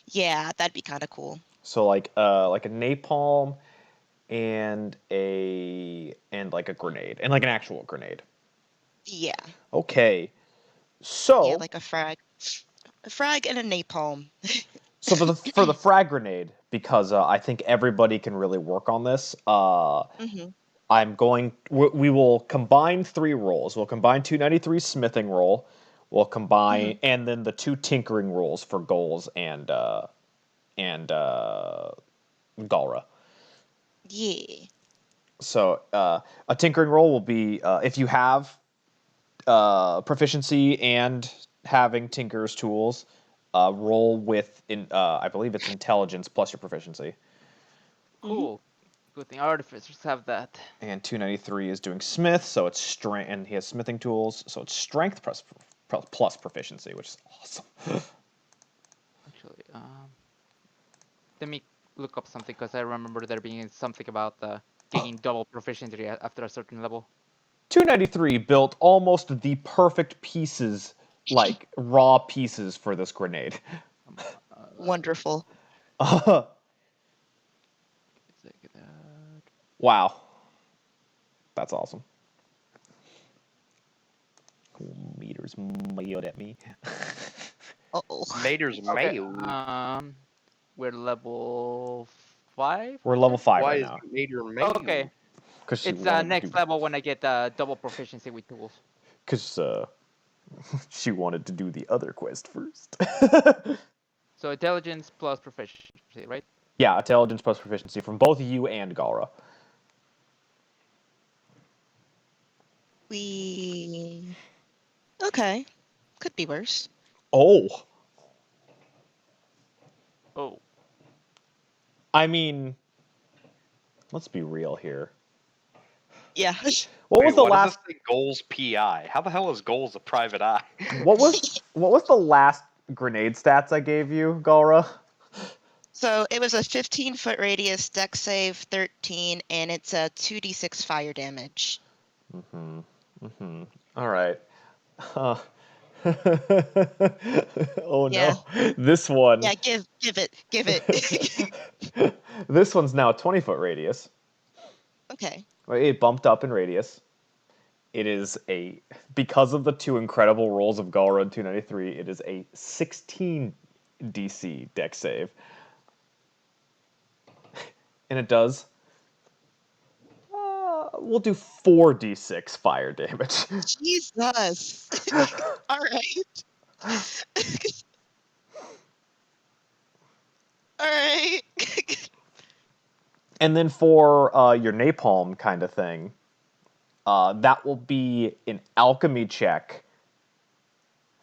Yeah, that'd be kind of cool. So like a napalm and like a grenade. And like an actual grenade. Yeah, Okay. yeah, So like a frag and a napalm. so for the frag grenade, because I think everybody can really work on this, Hmm. we will combine 3 rolls. We'll combine 293 smithing roll. We'll Hmm. combine and then the 2 tinkering rolls for Golz and Galrah. Yeah. So a tinkering roll will be if you have proficiency and having tinker's tools, roll with I believe it's intelligence plus your proficiency. Hmm. Cool. Good thing artificers have that. And 293 is doing smith, so it's strength, and he has smithing tools, so it's strength plus proficiency, which is awesome. Actually, let me look up something because I remember there being something about gaining double proficiency after a certain level. 293 built almost the perfect pieces, like raw pieces for this grenade. Um, Wonderful. check it out. Wow, that's awesome. Meters yelled at me. Uh-oh. Maider's Okay. mayo. We're level 5. We're level 5 Why right is now Maider mayo? Okay. because she It's wanted to next do level when I get double proficiency with tools. because she wanted to do the other quest first. So intelligence plus proficiency, right? Yeah, intelligence plus proficiency from both you and Galrah. We okay. Could be worse. Oh, Oh. I mean, let's be real here. Yeah. What was Wait, the what does this last? say? Golz PI. How the hell is Golz a private eye? What was the last grenade stats I gave you, Galrah? So it was a 15-foot radius, deck save 13, and it's a 2d6 fire damage. All right. Oh Yeah. no, this one. Yeah, give it. This one's now a 20-foot radius. Okay. Right, it bumped up in radius. It is because of the 2 incredible rolls of Galrah and 293. It is a 16 DC deck save, and it does. We'll do 4d6 fire damage. Jesus. All right. All right. And then for your napalm kind of thing, that will be an alchemy check.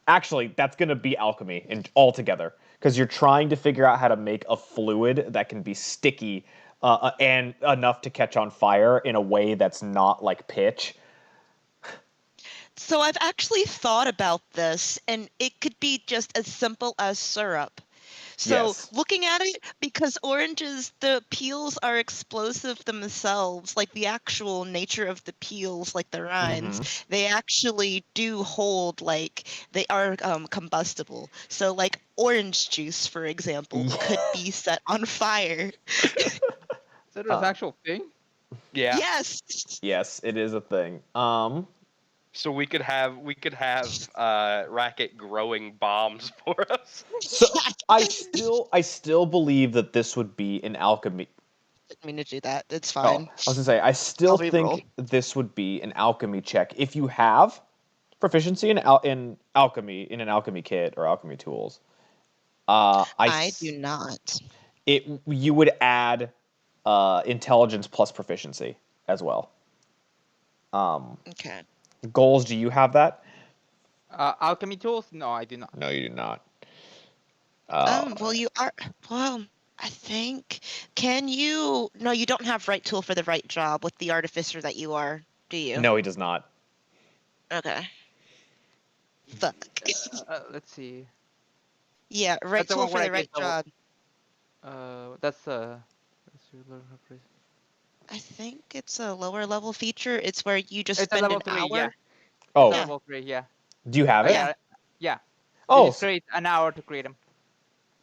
Actually, that's going to be alchemy altogether because you're trying to figure out how to make a fluid that can be sticky and enough to catch on fire in a way that's not like pitch. So I've actually thought about this, and it could be just as simple as syrup. So Yes. looking at it, because oranges, the peels are explosive themselves, like the actual nature of the peels, like the rinds, they actually do hold, like, they are combustible. So like orange juice, for example, could be set on fire. Is that an actual thing? Yeah. Yes. Yes, it is a thing. So we could have Racket growing bombs for us. So I still believe that this would be an alchemy. Didn't mean to do that. It's Oh, fine. I was gonna say I still I'll re-roll. think this would be an alchemy check if you have proficiency in alchemy in an alchemy kit or alchemy tools. I do not. You would add intelligence plus proficiency as well. Okay. Goals, do you have that? Alchemy tools? No, I do not. No, you do not. Well, you are. Well, I think. Can you? No, you don't have right tool for the right job with the artificer that you are, do you? No, he does not. Okay. Fuck. Let's see. Yeah, right That's the tool one for where I the right get double. job. That's I think it's a lower level feature. It's where you just It's a spend level an 3, hour. yeah. It's a Oh, Yeah. level 3, yeah. do you have it? Yeah. Yeah. You Oh, just create an hour to create them.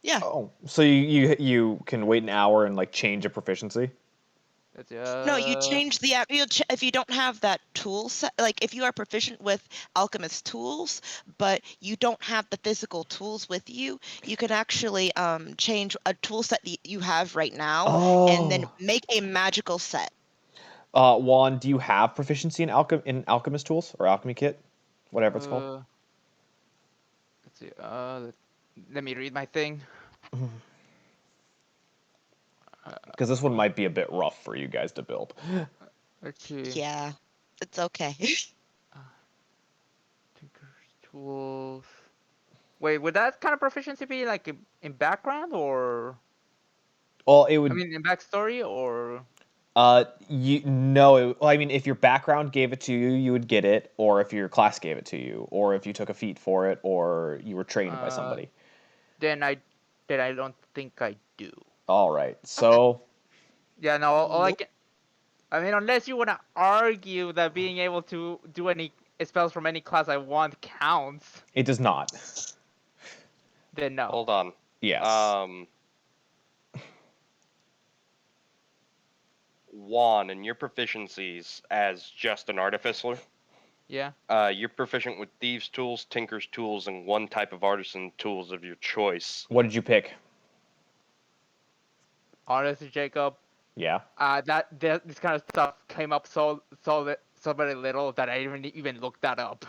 Yeah. oh, so you can wait an hour and like change a proficiency. Let's No, you change the if you don't have that tool set, like if you are proficient with alchemist tools, but you don't have the physical tools with you, you can actually change a tool set that you have right now and then Oh, make a magical set. Juan, do you have proficiency in alchemist tools or alchemy kit, whatever it's called? let's see. Let me read my thing. Because this one might be a bit rough for you guys to build. Let's see. Yeah, it's okay. Tinker's tools. Wait, would that kind of proficiency be like in background or? Well, it I would. mean, in backstory or? You no. Well, I mean, if your background gave it to you, you would get it, or if your class gave it to you, or if you took a feat for it, or you were trained by somebody. Then I don't think I do. All right. Okay. So Yeah, no. All I Nope. can. I mean, unless you want to argue that being able to do any spells from any class I want counts, it does not. then no. Hold on. Yes. Juan, and your proficiencies as just an artificer, Yeah. you're proficient with thieves' tools, tinker's tools, and one type of artisan tools of your choice. What did you pick? Honestly, Jacob, Yeah. this kind of stuff came up so very little that I didn't even look that up.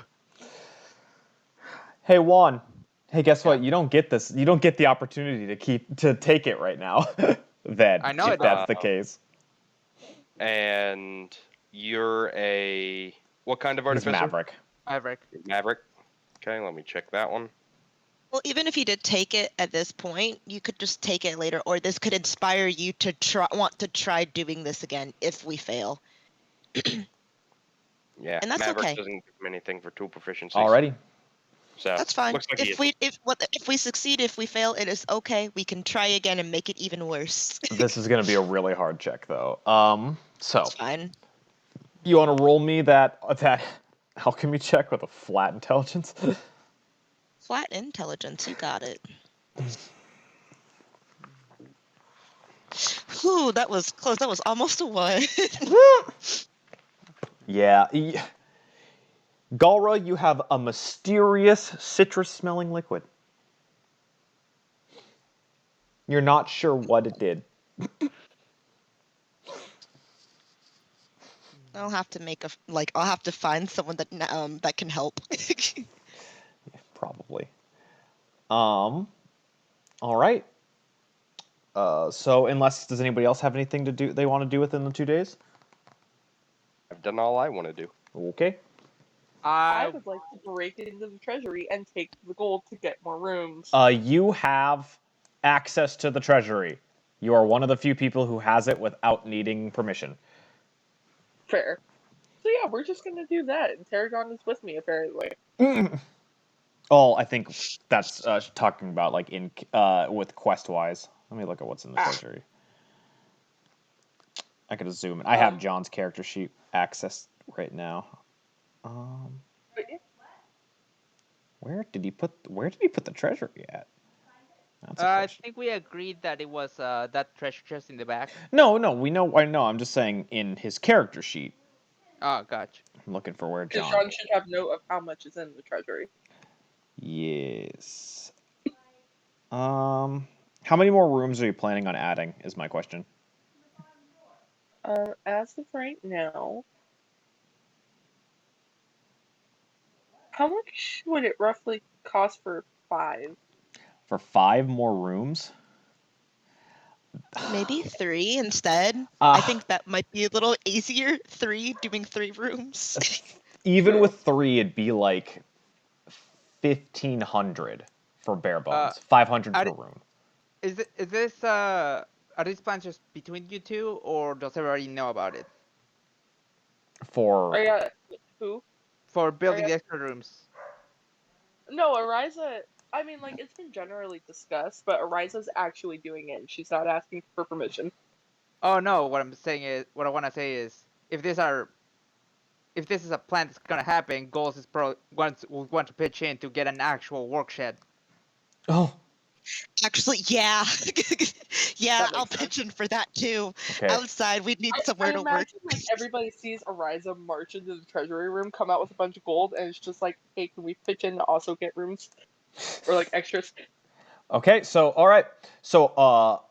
Hey Juan. Hey, guess Yeah. what? You don't get this. You don't get the opportunity to take it right now. Then, I know if it that's the case. And you're what kind of He's artificer? Maverick. Maverick. Maverick. Okay, let me check that one. Well, even if you did take it at this point, you could just take it later, or this could inspire you to want to try doing this again if we fail. Yeah, And that's Maverick okay. doesn't give him anything for 2 proficiencies. Alrighty. So That's fine. looks like he If we succeed, if we fail, it is okay. We can try again and make it even worse. This is gonna be a really hard check, though. So It's fine. you want to roll me that alchemy check with a flat intelligence? Flat intelligence, you got it. Whew, that was close. That was almost a 1. Yeah. Galrah, you have a mysterious citrus-smelling liquid. You're not sure what it did. I'll have to make I'll have to find someone that can help. Probably. All right. So does anybody else have anything they want to do within the 2 days? I've done all I want to do. Okay. I would like to break into the treasury and take the gold to get more rooms. You have access to the treasury. You are one of the few people who has it without needing permission. Fair. So yeah, we're just gonna do that, and Tarragon is with me apparently. Oh, I think that's talking about like in with quest wise. Let me look at what's in the treasury. I could zoom in. I have John's character sheet accessed right now. Where did he put the treasury at? That's a I question. think we agreed that it was that treasure chest in the back. No, we know. I know. I'm just saying in his character sheet. Oh, gotcha. I'm looking for where Because John. John should have note of how much is in the treasury. Yes. How many more rooms are you planning on adding? Is my question. As of right now, how much would it roughly cost for 5? For 5 more rooms? Maybe 3 instead. I think that might be a little easier. 3, doing 3 rooms. Even with 3, it'd be like 1,500 for bare bones. 500 per room. Is this are these plans just between you two, or does everybody know about it? For Who? For building the extra rooms. No, Ariza. I mean, like, it's been generally discussed, but Ariza's actually doing it. And she's not asking for permission. Oh no, what I want to say is, if this is a plan that's gonna happen, Golz is will want to pitch in to get an actual work shed. Oh. Actually, yeah. Yeah, That makes I'll sense. pitch in for that too. Okay. Outside, we need somewhere I to work. imagine, like, everybody sees Ariza march into the treasury room, come out with a bunch of gold, and it's just like, hey, can we pitch in to also get rooms? Or, like, extras? Okay, so all right, so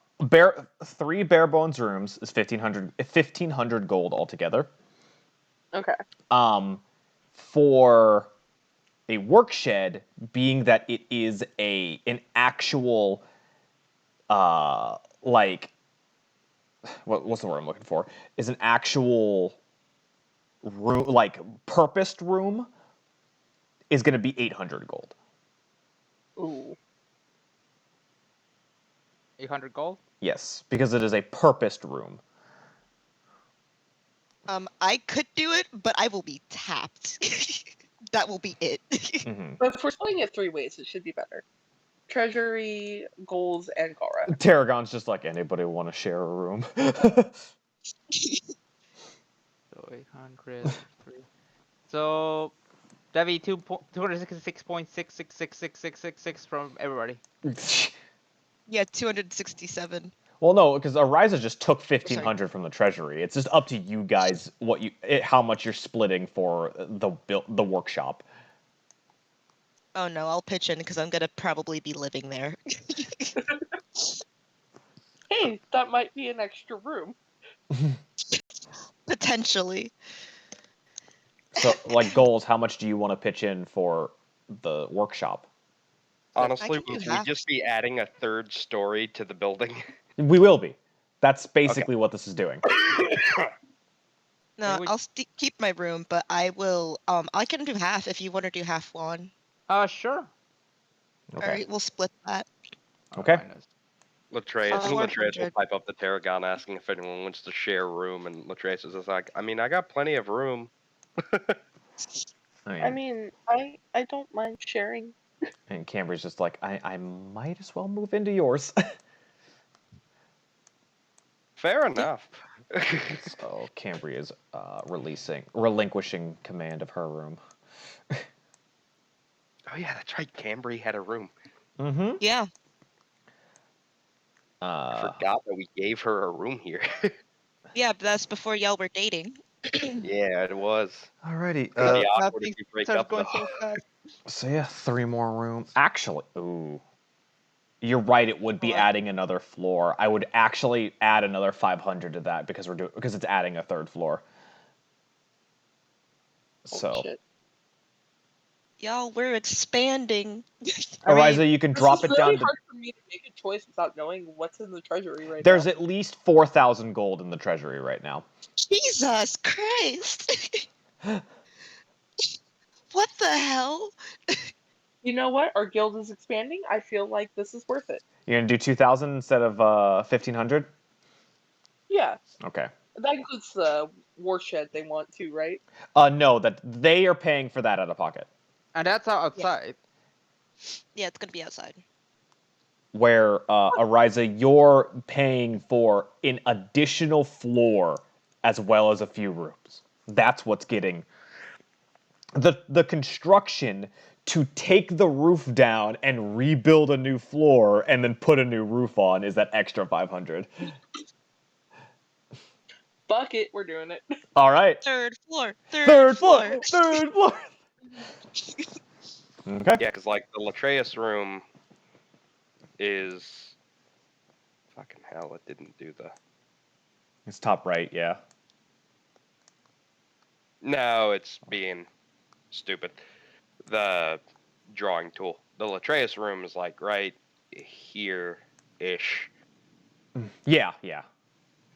3 bare bones rooms is 1,500 gold altogether. Okay. For a work shed, being that it is an actual like what's the word I'm looking for? Is an actual room, like purposed room, is going to be 800 gold. Ooh. 800 gold? Yes, because it is a purposed room. I could do it, but I will be tapped. That will be it. Mm-hmm. But if we're splitting it 3 ways, it should be better. Treasury, Golz, and Galrah. Tarragon's just like, anybody want to share a room? So 800. So that'd be 266.66666666 from everybody. Yeah, 267. Well, no, because Ariza just took 1,500 from the treasury. It's just up to you guys how much you're splitting for the workshop. Oh no, I'll pitch in because I'm gonna probably be living there. Hey, that might be an extra room. Potentially. So, like, Golz, how much do you want to pitch in for the workshop? Honestly, can do would we half. just be adding a 3rd story to the building? We will be. That's basically what this is doing. No, I'll keep my room, but I will. I can do half if you want to do half, Juan. Sure. Okay. All right, we'll split that. Okay. Latreus will 400. pipe up the Tarragon asking if anyone wants to share a room, and Latreus is just like, I mean, I got plenty of room. I mean, I don't mind sharing. And Cambry's just like, I might as well move into yours. Fair enough. So Cambry is relinquishing command of her room. Oh yeah, that's right. Cambry had a room. Mm-hmm. Yeah. I forgot that we gave her a room here. Yeah, but that's before y'all were dating. Yeah, it was. Alrighty. It'd be awkward if you break up going though. so fast. So yeah, 3 more rooms. Actually, ooh. You're right, it would be adding another floor. I would actually add another 500 to that because it's adding a 3rd floor. So Shit. Y'all, we're expanding. Ariza, you can drop it It's down really to hard for me to make a choice without knowing what's in the treasury right there's now. at least 4,000 gold in the treasury right now. Jesus Christ! What the hell? You know what? Our guild is expanding. I feel like this is worth it. You're gonna do 2,000 instead of 1,500? Yeah. Okay. That includes the warshed they want to, right? No, that they are paying for that out of pocket. And that's outside. Yeah, it's gonna be outside. Where Ariza, you're paying for an additional floor as well as a few rooms. That's what's getting the construction to take the roof down and rebuild a new floor and then put a new roof on is that extra 500. Fuck it, we're doing it. All right. Third floor. Third floor. Third floor. Okay. Yeah, because like the Latreus room is fucking hell. It didn't do the. It's top right, yeah. No, it's being stupid. The drawing tool. The Latreus room is like right here-ish. Yeah, yeah.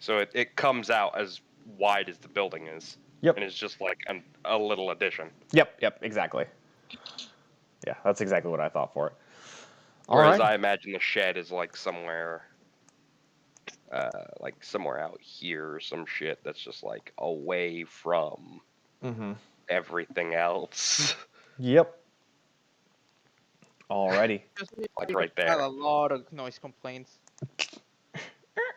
So it comes out as wide as the building is. Yep. And it's just like a little addition. Yep, exactly. Yeah, that's exactly what I thought for it. All Whereas right. I imagine the shed is like somewhere out here or some shit that's just like away from Mm-hmm. everything else. Yep. Alrighty. Like right I had there. a lot of noise complaints. Just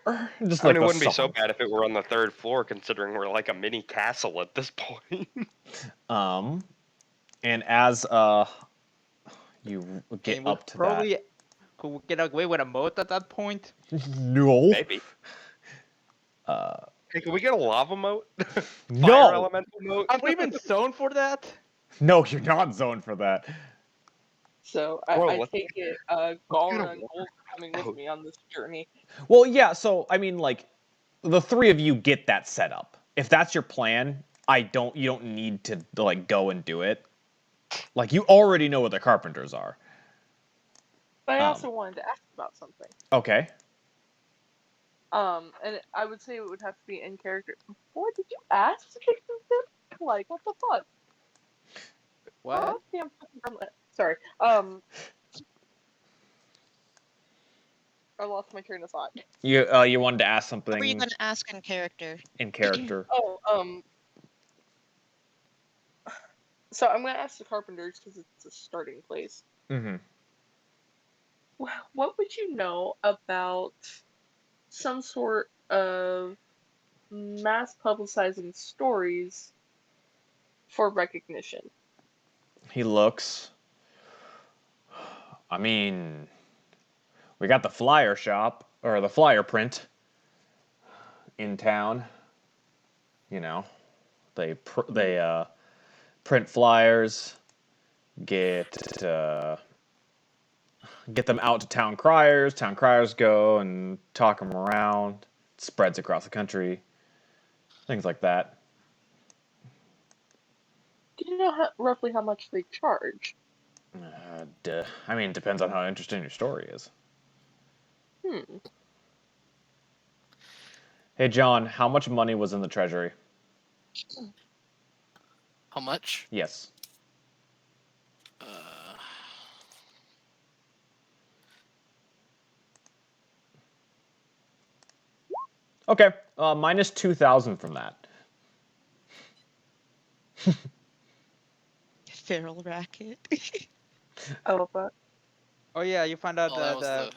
I mean, like it the wouldn't be so song. bad if it were on the 3rd floor, considering we're like a mini castle at this point. And as you get And we up to probably could get away with a moat at that point. that. No. Maybe. Hey, can we get a lava moat? Fire No. elemental moat? Are we even zoned for that? No, you're not zoned for that. So Bro, I let's take it get Galrah a and Golz are coming with me on this journey. Well, yeah, so I mean like the three of you get that set up. If that's your plan, you don't need to like go and do it. Like you already know what the carpenters are. But I also wanted to ask about something. Okay. And I would say it would have to be in character. Boy, did you ask to kick this? Like, what the fuck? What? Oh, damn fucking gremlin. Sorry. I lost my train of thought. You wanted to ask What were you something gonna ask in character? in character. So I'm gonna ask the carpenters because it's a starting place. Mm-hmm. What would you know about some sort of mass publicizing stories for recognition? He looks. I mean, we got the flyer shop or the flyer print in town. You know, they print flyers, get them out to town criers. Town criers go and talk them around. It spreads across the country. Things like that. Do you know roughly how much they charge? I mean, it depends on how interesting your story is. Hmm. Hey, John, how much money was in the treasury? How much? Yes. Okay, minus 2,000 from that. Feral racket. I love that. Oh yeah, you found out Oh, that was that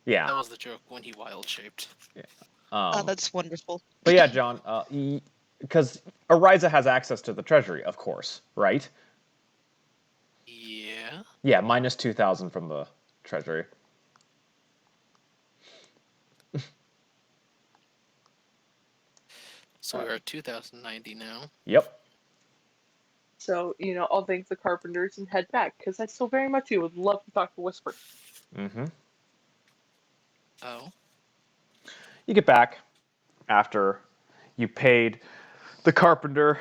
Yeah. that was the joke when he wild shaped. Oh, that's wonderful. But yeah, John, because Ariza has access to the treasury, of course, right? Yeah. Yeah, minus 2,000 from the treasury. So we're at 2,090 now. Yep. So, I'll thank the carpenters and head back, because I still very much would love to talk to Whisper. Mm-hmm. Oh. You get back after you paid the carpenter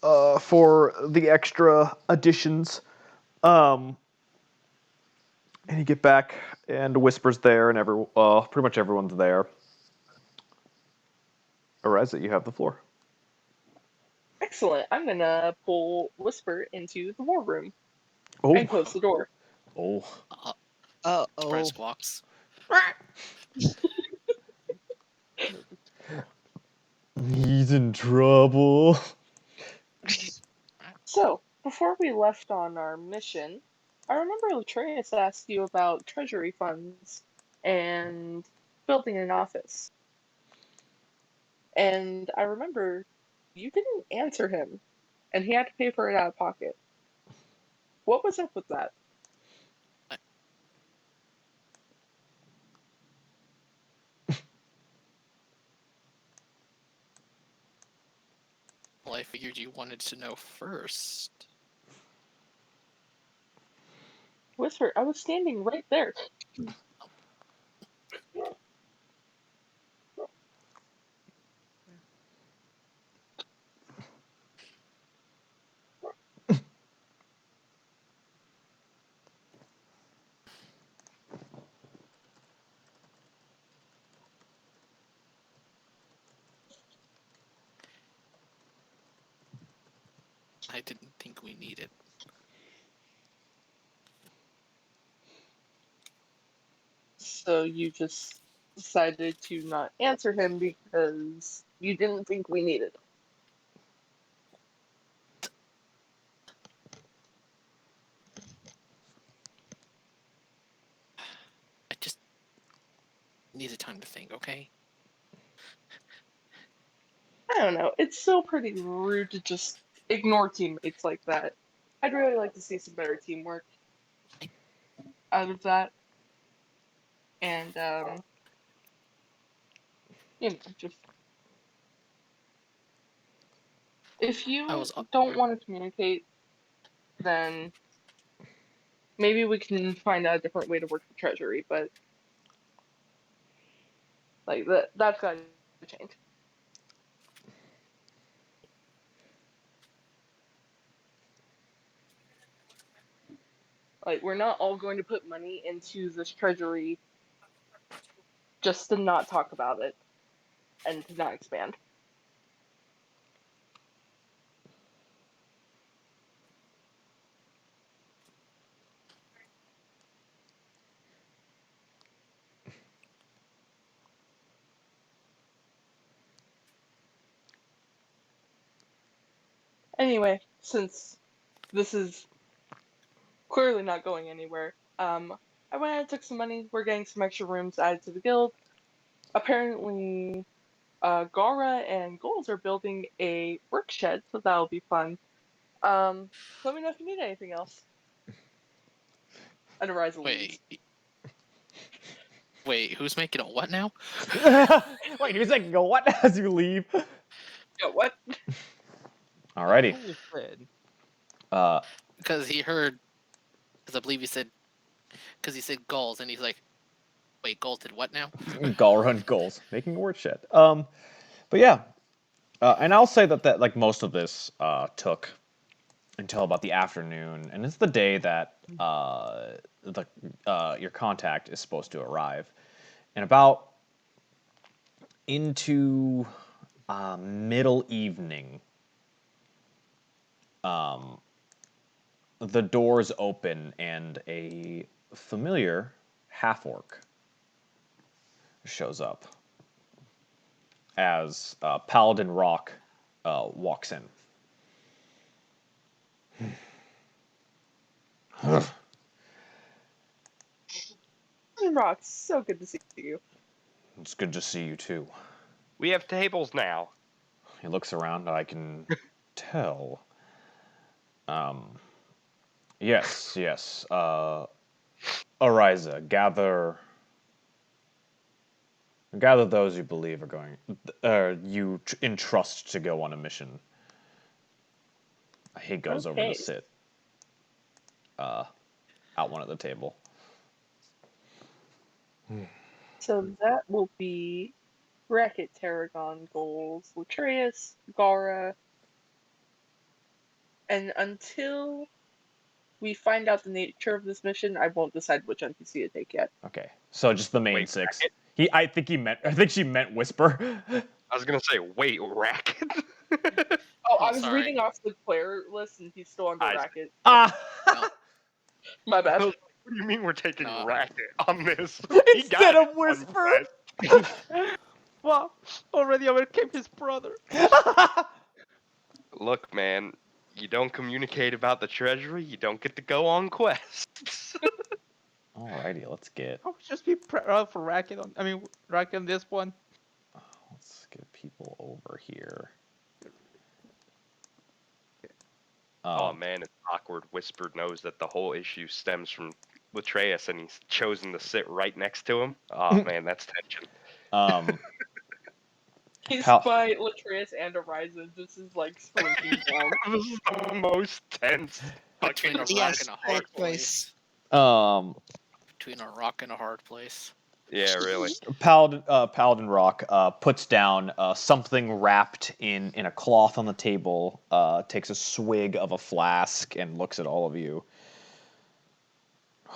for the extra additions. And you get back, and Whisper's there, and pretty much everyone's there. Ariza, you have the floor. Excellent. I'm gonna pull Whisper into the war room Oh. and close the door. Oh. Uh-oh. Squawks. He's in trouble. So, before we left on our mission, I remember Latreus asked you about treasury funds and building an office. And I remember you didn't answer him, and he had to pay for it out of pocket. What was up with that? Well, I figured you wanted to know first. Whisper, I was standing right there. I didn't think we needed So you just decided to not answer him because you didn't think we needed him. I just needed time to think, okay? I don't know. It's still pretty rude to just ignore teammates like that. I'd really like to see some better teamwork out of that. And, just if I you was don't want to communicate, then maybe we can find out a different way to work the treasury, but like that's got to change. Like we're not all going to put money into this treasury just to not talk about it and to not expand. Anyway, since this is clearly not going anywhere, I went and took some money. We're getting some extra rooms added to the guild. Apparently, Galrah and Golz are building a work shed, so that'll be fun. Let me know if you need anything else. And Ariza leaves. Wait, who's making a what now? Wait, you're saying go what as you leave? Yeah, what? Alrighty. Who said? Because he heard, because I believe he said, because he said goals, and he's like, wait, goals did what now? Galrah and goals making a word shit. But yeah, and I'll say that like most of this took until about the afternoon, and it's the day that your contact is supposed to arrive, and about into middle evening, the doors open and a familiar half-orc shows up as Paladin Rock walks in. Rock, so good to see you. It's good to see you too. We have tables now. He looks around. I can tell. Yes. Ariza, gather those you believe are going. Entrust to go on a mission. He goes over to sit. Out one at the table. So that will be Bracket, Tarragon, Golz, Latreus, Galrah, and until we find out the nature of this mission, I won't decide which NPC to take yet. Okay, so just the main Wait, six. Racket? I think she meant Whisper. I was gonna say, wait, Racket? Oh, Oh, I was sorry. reading off the player list, and he's still under I see. Racket. No, My bad. What do you mean we're taking Racket on this? He Instead got of it on Whisper. quest. Well, already overcame his brother. Look, man, you don't communicate about the treasury, you don't get to go on quests. Alrighty, let's get Just be proud for Racket on. I mean, Racket on this one. let's get people over here. Oh man, it's awkward. Whisper knows that the whole issue stems from Latreus, and he's chosen to sit right next to him. Oh man, that's tension. He's Pal- by Latreus and Ariza. This is like shrinking down. This is the most tense fucking between a rock Yes, and a great hard choice. place. Between a rock and a hard place. Yeah, really. Paladin Rock puts down something wrapped in a cloth on the table, takes a swig of a flask, and looks at all of you.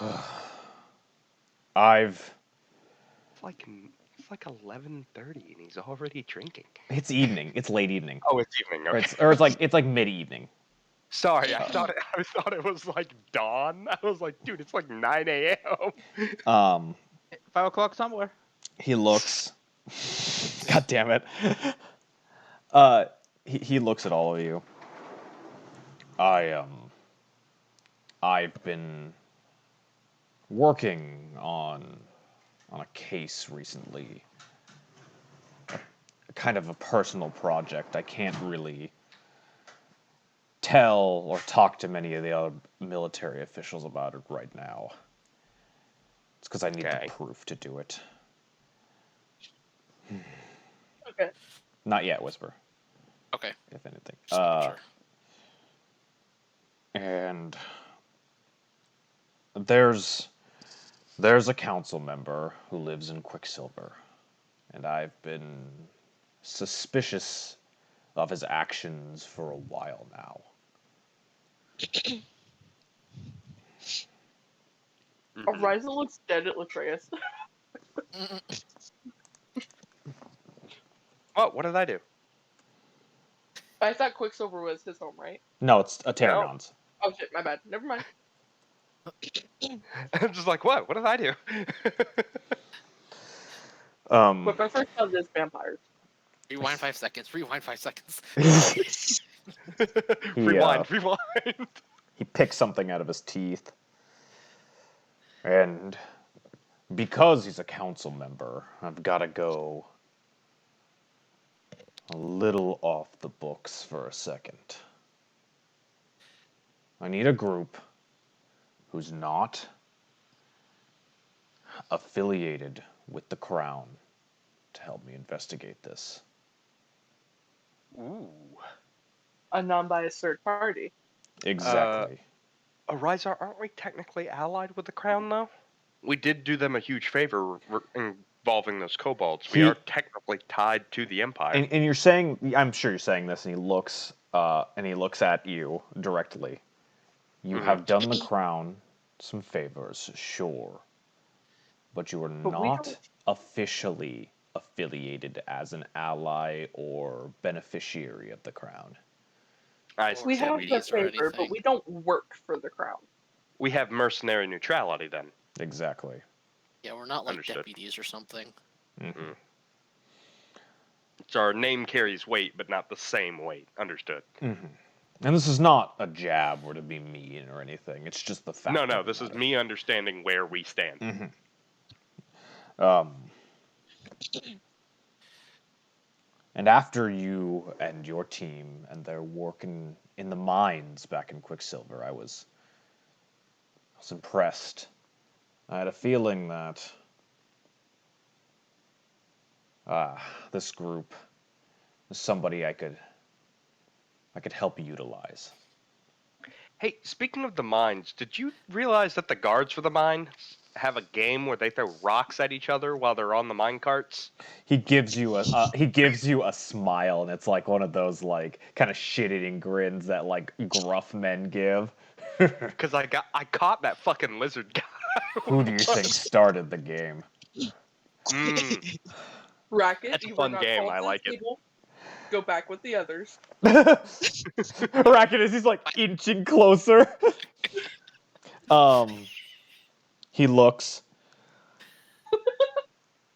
It's like 11:30 and he's already drinking. It's evening. It's late evening. Oh, it's evening. Okay. Or it's like mid evening. Sorry, I thought it was like dawn. I was like, dude, it's like 9 a.m. 5 o'clock somewhere. He looks. God damn it. He looks at all of you. I've been working on a case recently. Kind of a personal project. I can't really tell or talk to many of the other military officials about it right now. It's because I need Okay. the proof to do it. Okay. Not yet, Whisper, Okay. if anything. Just making sure. And there's a council member who lives in Quicksilver, and I've been suspicious of his actions for a while now. Ariza looks dead at Latreus. What did I do? I thought Quicksilver was his home, right? No, it's a Tarragon's. Oh shit, my bad. Never mind. I'm just like, what? What did I do? But my first thought is vampires. Rewind 5 seconds. Rewind 5 seconds. Rewind. He picks something out of his teeth. And because he's a council member, I've got to go a little off the books for a second. I need a group who's not affiliated with the Crown to help me investigate this. Ooh. A non-biased third party. Exactly. Ariza, aren't we technically allied with the Crown, though? We did do them a huge favor involving those kobolds. We are technically tied to the Empire. And you're saying, I'm sure you're saying this, and he looks at you directly. You have done the Crown some favors, sure, but you are not officially affiliated as an ally or beneficiary of the Crown. We have the favor, but we don't work for the Crown. We have mercenary neutrality, then. Exactly. Yeah, we're not like Understood. deputies or something. Mm-hmm. So our name carries weight, but not the same weight. Understood. Mm-hmm. And this is not a jab or to be mean or anything. It's just the fact. No, this is me understanding where we stand. Mm-hmm. And after you and your team and their work in the mines back in Quicksilver, I was impressed. I had a feeling that this group is somebody I could help utilize. Hey, speaking of the mines, did you realize that the guards for the mine have a game where they throw rocks at each other while they're on the mine carts? He gives you a smile, and it's like one of those like kind of shit-eating grins that like gruff men give. Because I caught that fucking lizard guy. Who do you think started the game? Racket, That's a you fun were not game. called I to like the it. table. Go back with the others. Racket is he's like inching closer. He looks.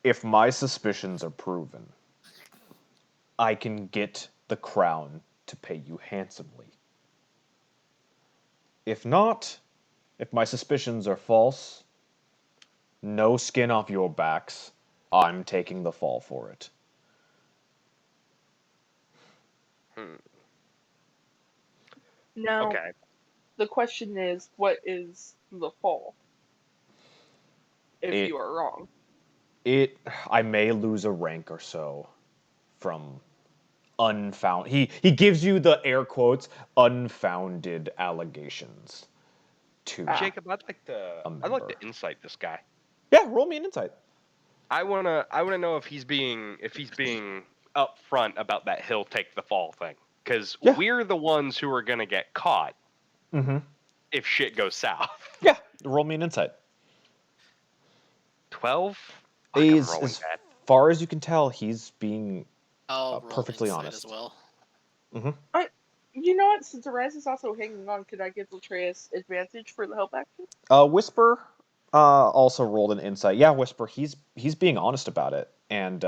If my suspicions are proven, I can get the Crown to pay you handsomely. If not, if my suspicions are false, no skin off your backs. I'm taking the fall for it. Now, Okay. the question is, what is the fall? If you are wrong. I may lose a rank or so from unfound. He gives you the air quotes unfounded allegations. To Jacob, I'd like to insight this guy. Yeah, roll me an insight. I wanna know if he's being upfront about that he'll take the fall thing, because we're the ones who are gonna get caught if shit goes south. Yeah, roll me an insight. 12. As far as you can tell, he's being I'll perfectly roll honest as well. You know what? Since Ariza is also hanging on, could I give Latreus advantage for the help action? Whisper. Also rolled an insight. Yeah, Whisper. He's being honest about it, and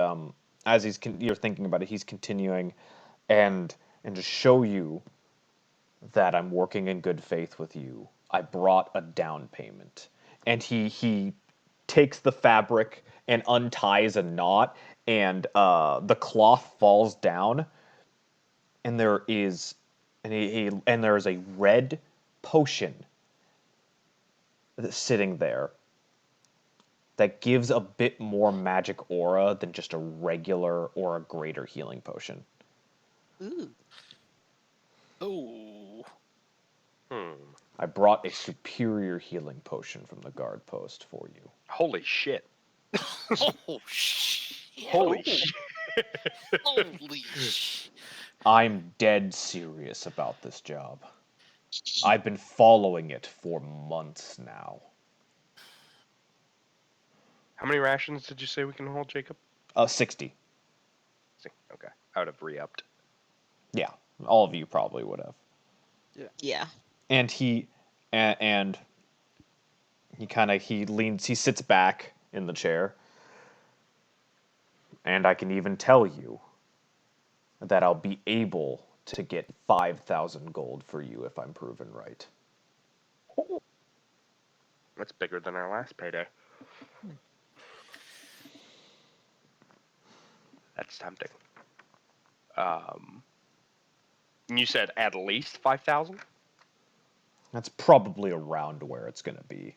as you're thinking about it, he's continuing, and to show you that I'm working in good faith with you, I brought a down payment, and he takes the fabric and unties a knot, and the cloth falls down, and there is, and there is a red potion that's sitting there that gives a bit more magic aura than just a regular or a greater healing potion. Ooh. Oh. I brought a superior healing potion from the guard post for you. Holy shit. Oh shit. Holy shit. Holy shit. I'm dead serious about this job. I've been following it for months now. How many rations did you say we can hold, Jacob? 60. Okay. I would have re-upped. Yeah, all of you probably would have. Yeah. And he he sits back in the chair, and I can even tell you that I'll be able to get 5,000 gold for you if I'm proven right. That's bigger than our last payday. That's tempting. You said at least 5,000? That's probably around where it's going to be.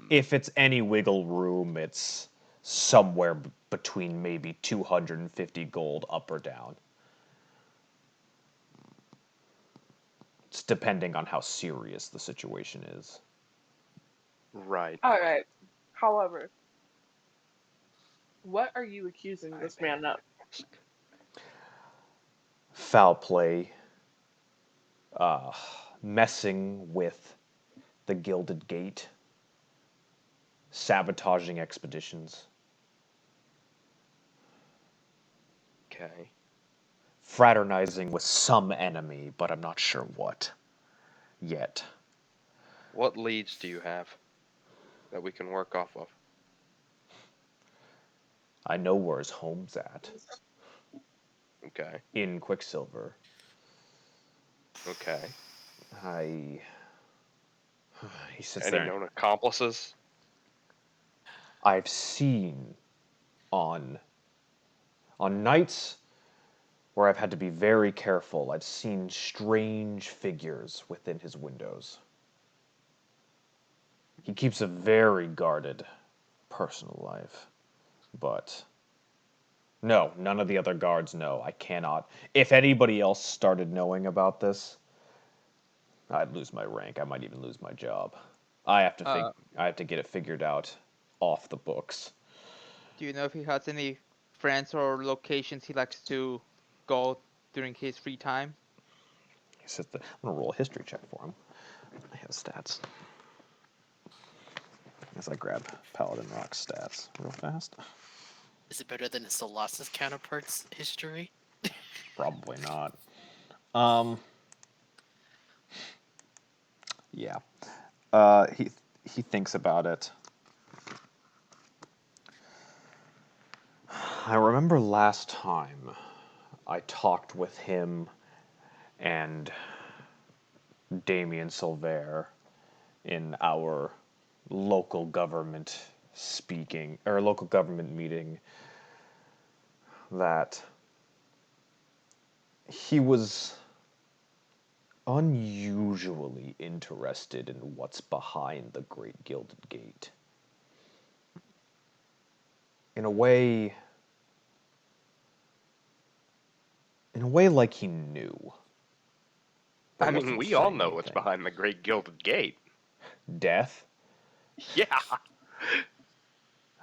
If it's any wiggle room, it's somewhere between maybe 250 gold up or down. It's depending on how serious the situation is. Right. Alright. However, what are you accusing this man of? Foul play, messing with the Gilded Gate, sabotaging expeditions, Okay. fraternizing with some enemy, but I'm not sure what yet. What leads do you have that we can work off of? I know where his home's at, Okay. in Quicksilver. Okay. He sits Any there. known accomplices? I've seen on nights where I've had to be very careful, I've seen strange figures within his windows. He keeps a very guarded personal life. But no, none of the other guards know. I cannot. If anybody else started knowing about this, I'd lose my rank. I might even lose my job. I have to get it figured out off the books. Do you know if he has any friends or locations he likes to go during his free time? I'm gonna roll a history check for him. I have stats. As I grab Paladin Rock's stats real fast. Is it better than his Colossus counterpart's history? Probably not. Yeah. He thinks about it. I remember last time I talked with him and Damien Silver in our local government meeting that he was unusually interested in what's behind the Great Gilded Gate. In a way like he knew. I mean, we all know what's behind the Great Gilded Gate. Death? Yeah.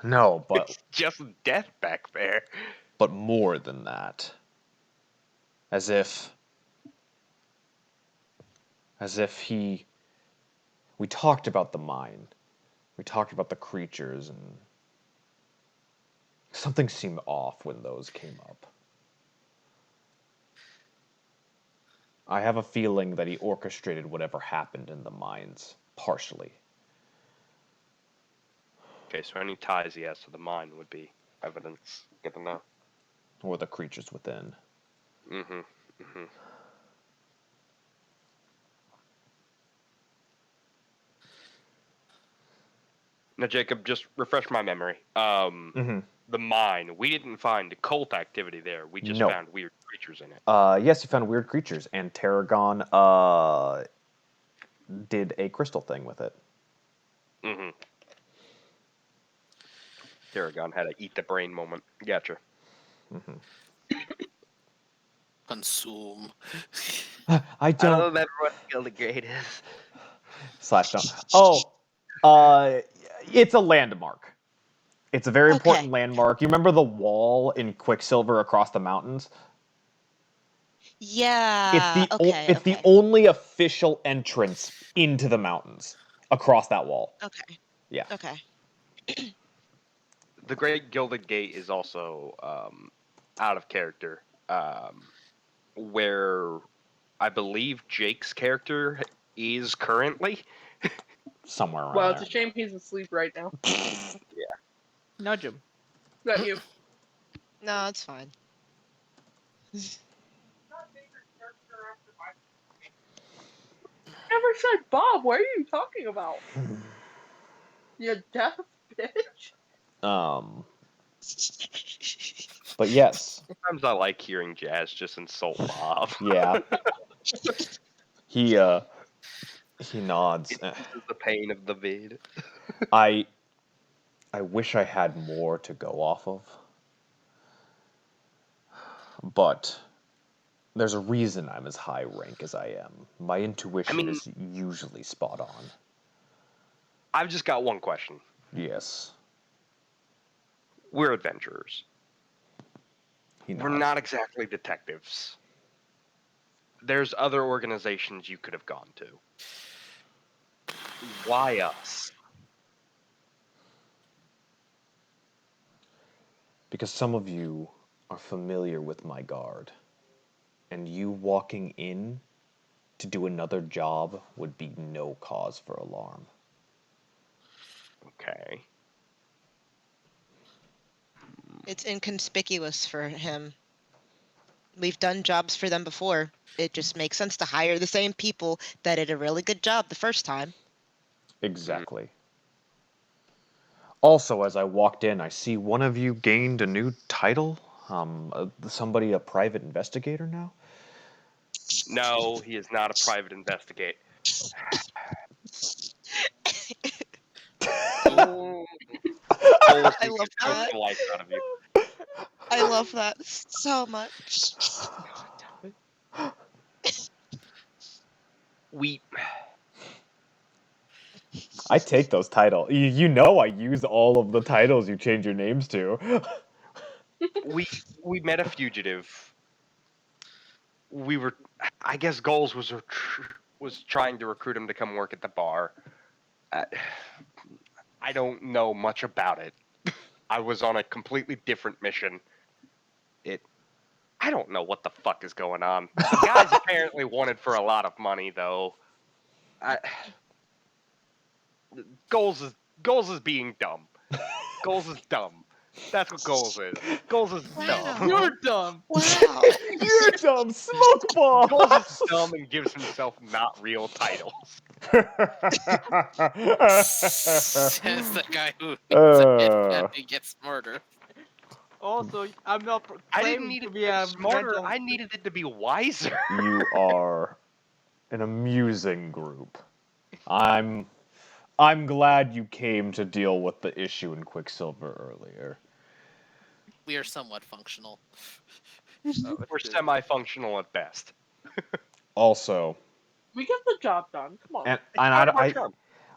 No, but It's just death back there. but more than that. As if we talked about the mine. We talked about the creatures, and something seemed off when those came up. I have a feeling that he orchestrated whatever happened in the mines, partially. Okay, so any ties he has to the mine would be evidence. Good to know. Or the creatures within. Mm-hmm. Mm-hmm. Now, Jacob, just refresh my memory. Mm-hmm. The mine, we didn't find cult activity there. We just No. found weird creatures in it. Yes, you found weird creatures, and Tarragon did a crystal thing with it. Mm-hmm. Tarragon had a eat the brain moment. Gotcha. Consume. I I don't. don't remember what Gilded Great is. Slash don't. Oh, it's a landmark. It's a very important Okay. landmark. You remember the wall in Quicksilver across the mountains? Yeah. Okay. It's the Okay. only official entrance into the mountains across that wall. Okay. Yeah. Okay. The Great Gilded Gate is also out of character, where I believe Jake's character is currently. Somewhere around Well, it's there. a shame he's asleep right now. Nudge him. Not you. No, it's fine. Never said Bob. What are you talking about? You deaf bitch. But yes. Sometimes I like hearing Jazz just insult Bob. Yeah. He nods. This is the pain of the vid. I wish I had more to go off of. But there's a reason I'm as high rank as I am. My intuition is usually spot on. I've just got one question. Yes. We're adventurers. He We're nods. not exactly detectives. There's other organizations you could have gone to. Why us? Because some of you are familiar with my guard. And you walking in to do another job would be no cause for alarm. Okay. It's inconspicuous for him. We've done jobs for them before. It just makes sense to hire the same people that did a really good job the first time. Exactly. Also, as I walked in, I see one of you gained a new title. Somebody a private investigator now? No, he is not a private investigator. Ooh. Golz I needs love to choke that. the life out of you. I love that so much. We I take those titles. You know I use all of the titles you change your names to. we we met a fugitive. We were, I guess, Golz was trying to recruit him to come work at the bar. I don't know much about it. I was on a completely different mission. I don't know what the fuck is going on. The guy's apparently wanted for a lot of money, though. Golz is being dumb. Golz is dumb. That's what Golz is. Golz is dumb. Wow. You're dumb. Wow. You're dumb, smoke bomb. Golz is dumb and gives himself not real titles. Says the guy who needs a hit and he gets murdered. Also, I'm not I didn't claiming need to it be to be a smarter. mental. I needed it to be wiser. You are an amusing group. I'm glad you came to deal with the issue in Quicksilver earlier. We are somewhat functional. Oh, We're shit. semi-functional at best. Also, We get the job done. Come on. and It's part of our I job.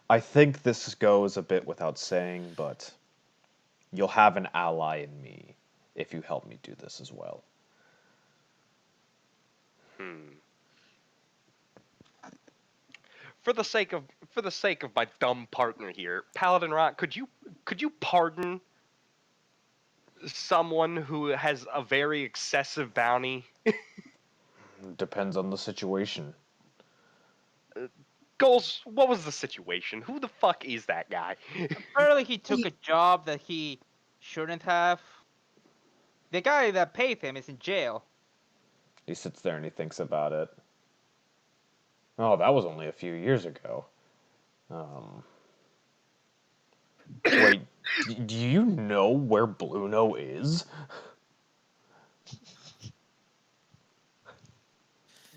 I think this goes a bit without saying, but you'll have an ally in me if you help me do this as well. For the sake of my dumb partner here, Paladin Rock, could you pardon someone who has a very excessive bounty? Depends on the situation. Golz, what was the situation? Who the fuck is that guy? Apparently, he took a job that he shouldn't have. The guy that paid him is in jail. He sits there and he thinks about it. Oh, that was only a few years ago. Wait, do you know where Bluno is?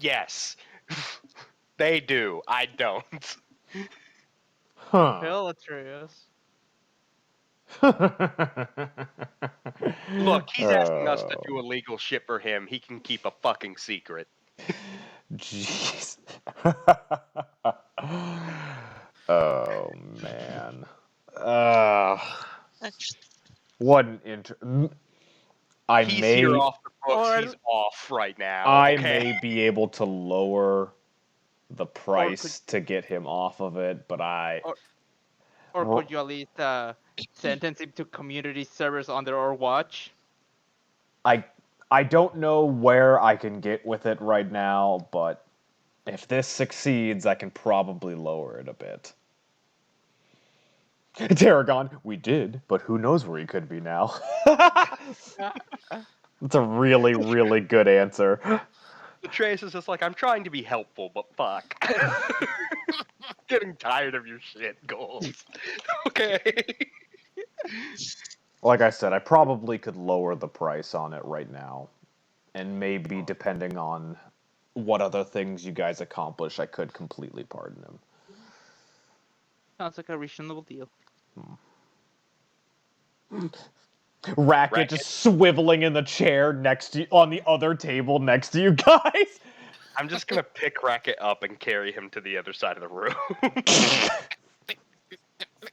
Yes. They do. I don't. Huh. Latreus. Look, he's asking us to Oh. do a legal shit for him. He can keep a fucking secret. Jeez. Oh, man. What an He's here off the books. Or- He's off right now. I Okay. may be able to lower the price to get him off of it, but Or could you at least sentence him to community service under our watch? I don't know where I can get with it right now, but if this succeeds, I can probably lower it a bit. Tarragon, we did, but who knows where he could be now? That's a really, really good answer. Latreus is just like, I'm trying to be helpful, but fuck. Getting tired of your shit, Golz. Okay. Like I said, I probably could lower the price on it right now. And maybe depending on what other things you guys accomplish, I could completely pardon him. Sounds like a reasonable deal. Racket just swiveling in the chair next to you, on the other table next to you guys. I'm just gonna pick Racket up and carry him to the other side of the room. We're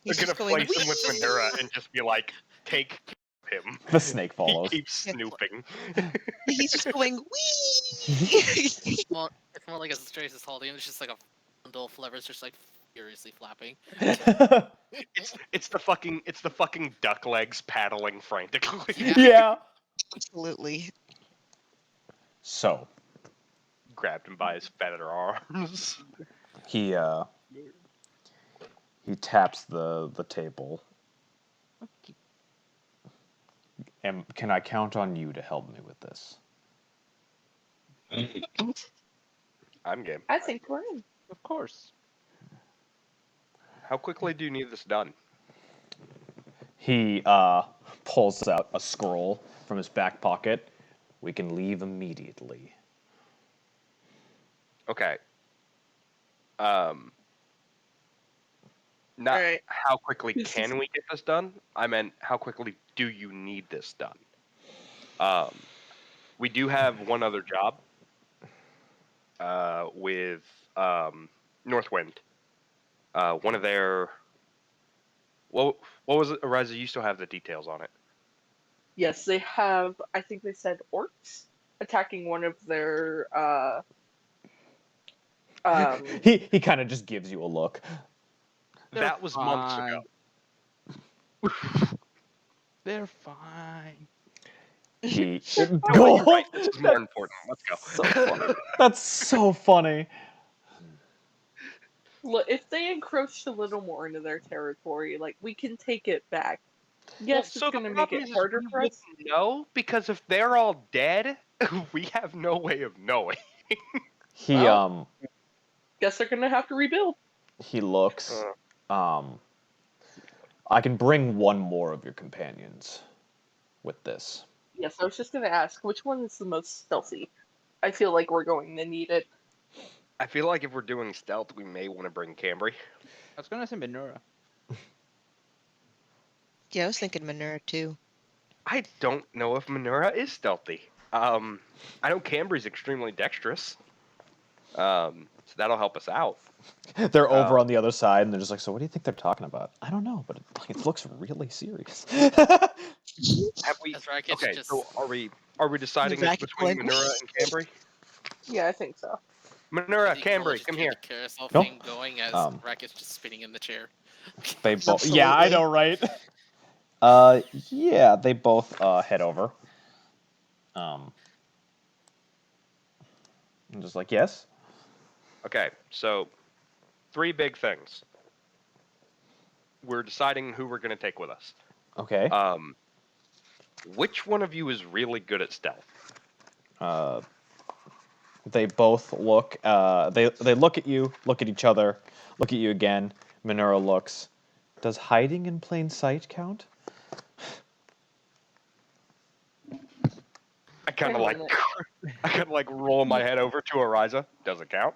He's gonna just going, place him with Manura and just be like, take him. The snake follows. He keeps snooping. He's just going, wee! Well, it's more like a Latreus is holding him. It's just like a bundle of levers just like furiously flapping. It's the fucking duck legs paddling frantically. Yeah. Absolutely. So Grabbed him by his feather arms. he taps the table. And can I count on you to help me with this? I'm game. I think we're in. Of course. How quickly do you need this done? He pulls out a scroll from his back pocket. We can leave immediately. Okay. Not Alright. how quickly can we get this done? I meant how quickly do you need this done? We do have one other job with Northwind. One of their what was it, Ariza? You still have the details on it. Yes, they have, I think they said orcs attacking one of their, He kind of just gives you a look. That was months ago. They're fine. He No, you're right. This is more important. Let's go. So funny. That's so funny. Look, if they encroached a little more into their territory, like, we can take it back. Yes, so it's going the to make problem it is harder we for us. wouldn't know, because if they're all dead, we have no way of knowing. He Well. Guess they're going to have to rebuild. he looks. I can bring one more of your companions with this. Yes, I was just going to ask, which one is the most stealthy? I feel like we're going to need it. I feel like if we're doing stealth, we may want to bring Cambry. I was gonna say Manura. Yeah, I was thinking Manura too. I don't know if Manura is stealthy. I know Cambry's extremely dexterous. So that'll help us out. They're over on the other side, and they're just like, "So what do you think they're talking about?" I don't know, but it looks really serious. Have we? That's right, it's Okay, just- so are we deciding this Racket between going, Manura and Cambry? Yeah, I think so. Manura, The Cambry, just come keep here. the carousel No. thing going as Racket's just spinning in the chair. They both. Yeah, I know, right? Yeah, they both head over. I'm just like, yes. Okay, so 3 big things. We're deciding who we're going to take with us. Okay. Which one of you is really good at stealth? They both look. They look at you, look at each other, look at you again. Minoru looks. Does hiding in plain sight count? I kind of Wait a like, minute. I kind of like roll my head over to Ariza. Does it count?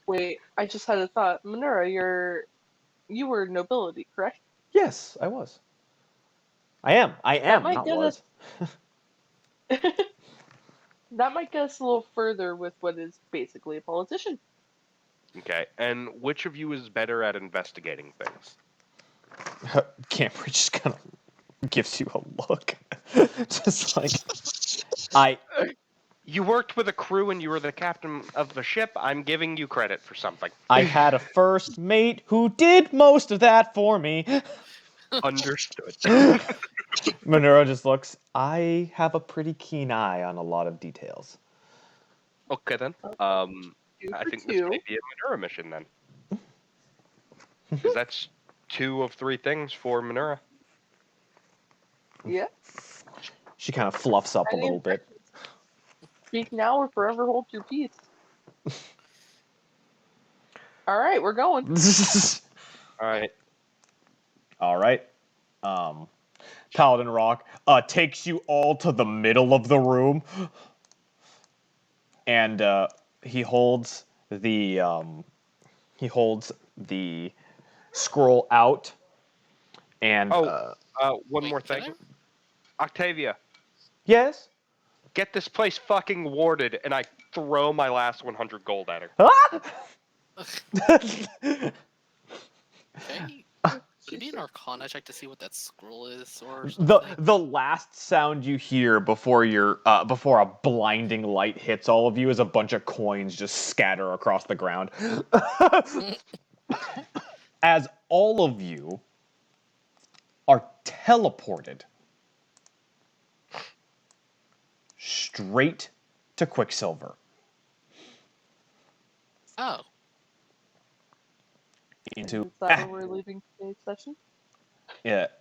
Wait, I just had a thought. Minoru, you were nobility, correct? Yes, I was. I am. I am. might Not get was. That might get us a little further with what is basically a politician. Okay. And which of you is better at investigating things? Camera just kind of gives you a look, just like I. You worked with a crew and you were the captain of the ship. I'm giving you credit for something. I had a first mate who did most of that for me. Understood. Minoru just looks. I have a pretty keen eye on a lot of details. Okay then. Two I for think this two. may be a Minoru mission then. Because that's 2 of 3 things for Minoru. Yeah. She kind of fluffs up a Any little bit. Speak now or forever hold your peace. All right, we're going. All right. All right. Paladin Rock takes you all to the middle of the room, and he holds the scroll out, and Oh, one Wait, more can thing. Octavia, yes. get this place fucking warded, and I throw my last 100 gold at her. Ah! Okay. Would it be an Arcana check to see what that scroll is or something? The last sound you hear before before a blinding light hits all of you is a bunch of coins just scatter across the ground. As all of you are teleported straight to Quicksilver. Oh. Into Is that where we're leaving today's session?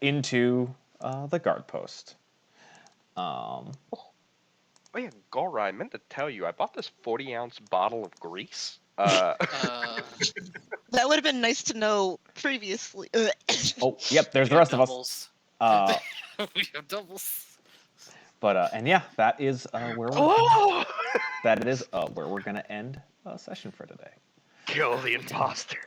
into the guard post. Oh yeah, Galrah, I meant to tell you, I bought this 40-ounce bottle of grease. That would have been nice to know previously. Oh, yep. There's We the have rest of us. doubles. We have doubles. But and yeah, that is where we're Oh! that is where we're gonna end session for today. Kill the imposter.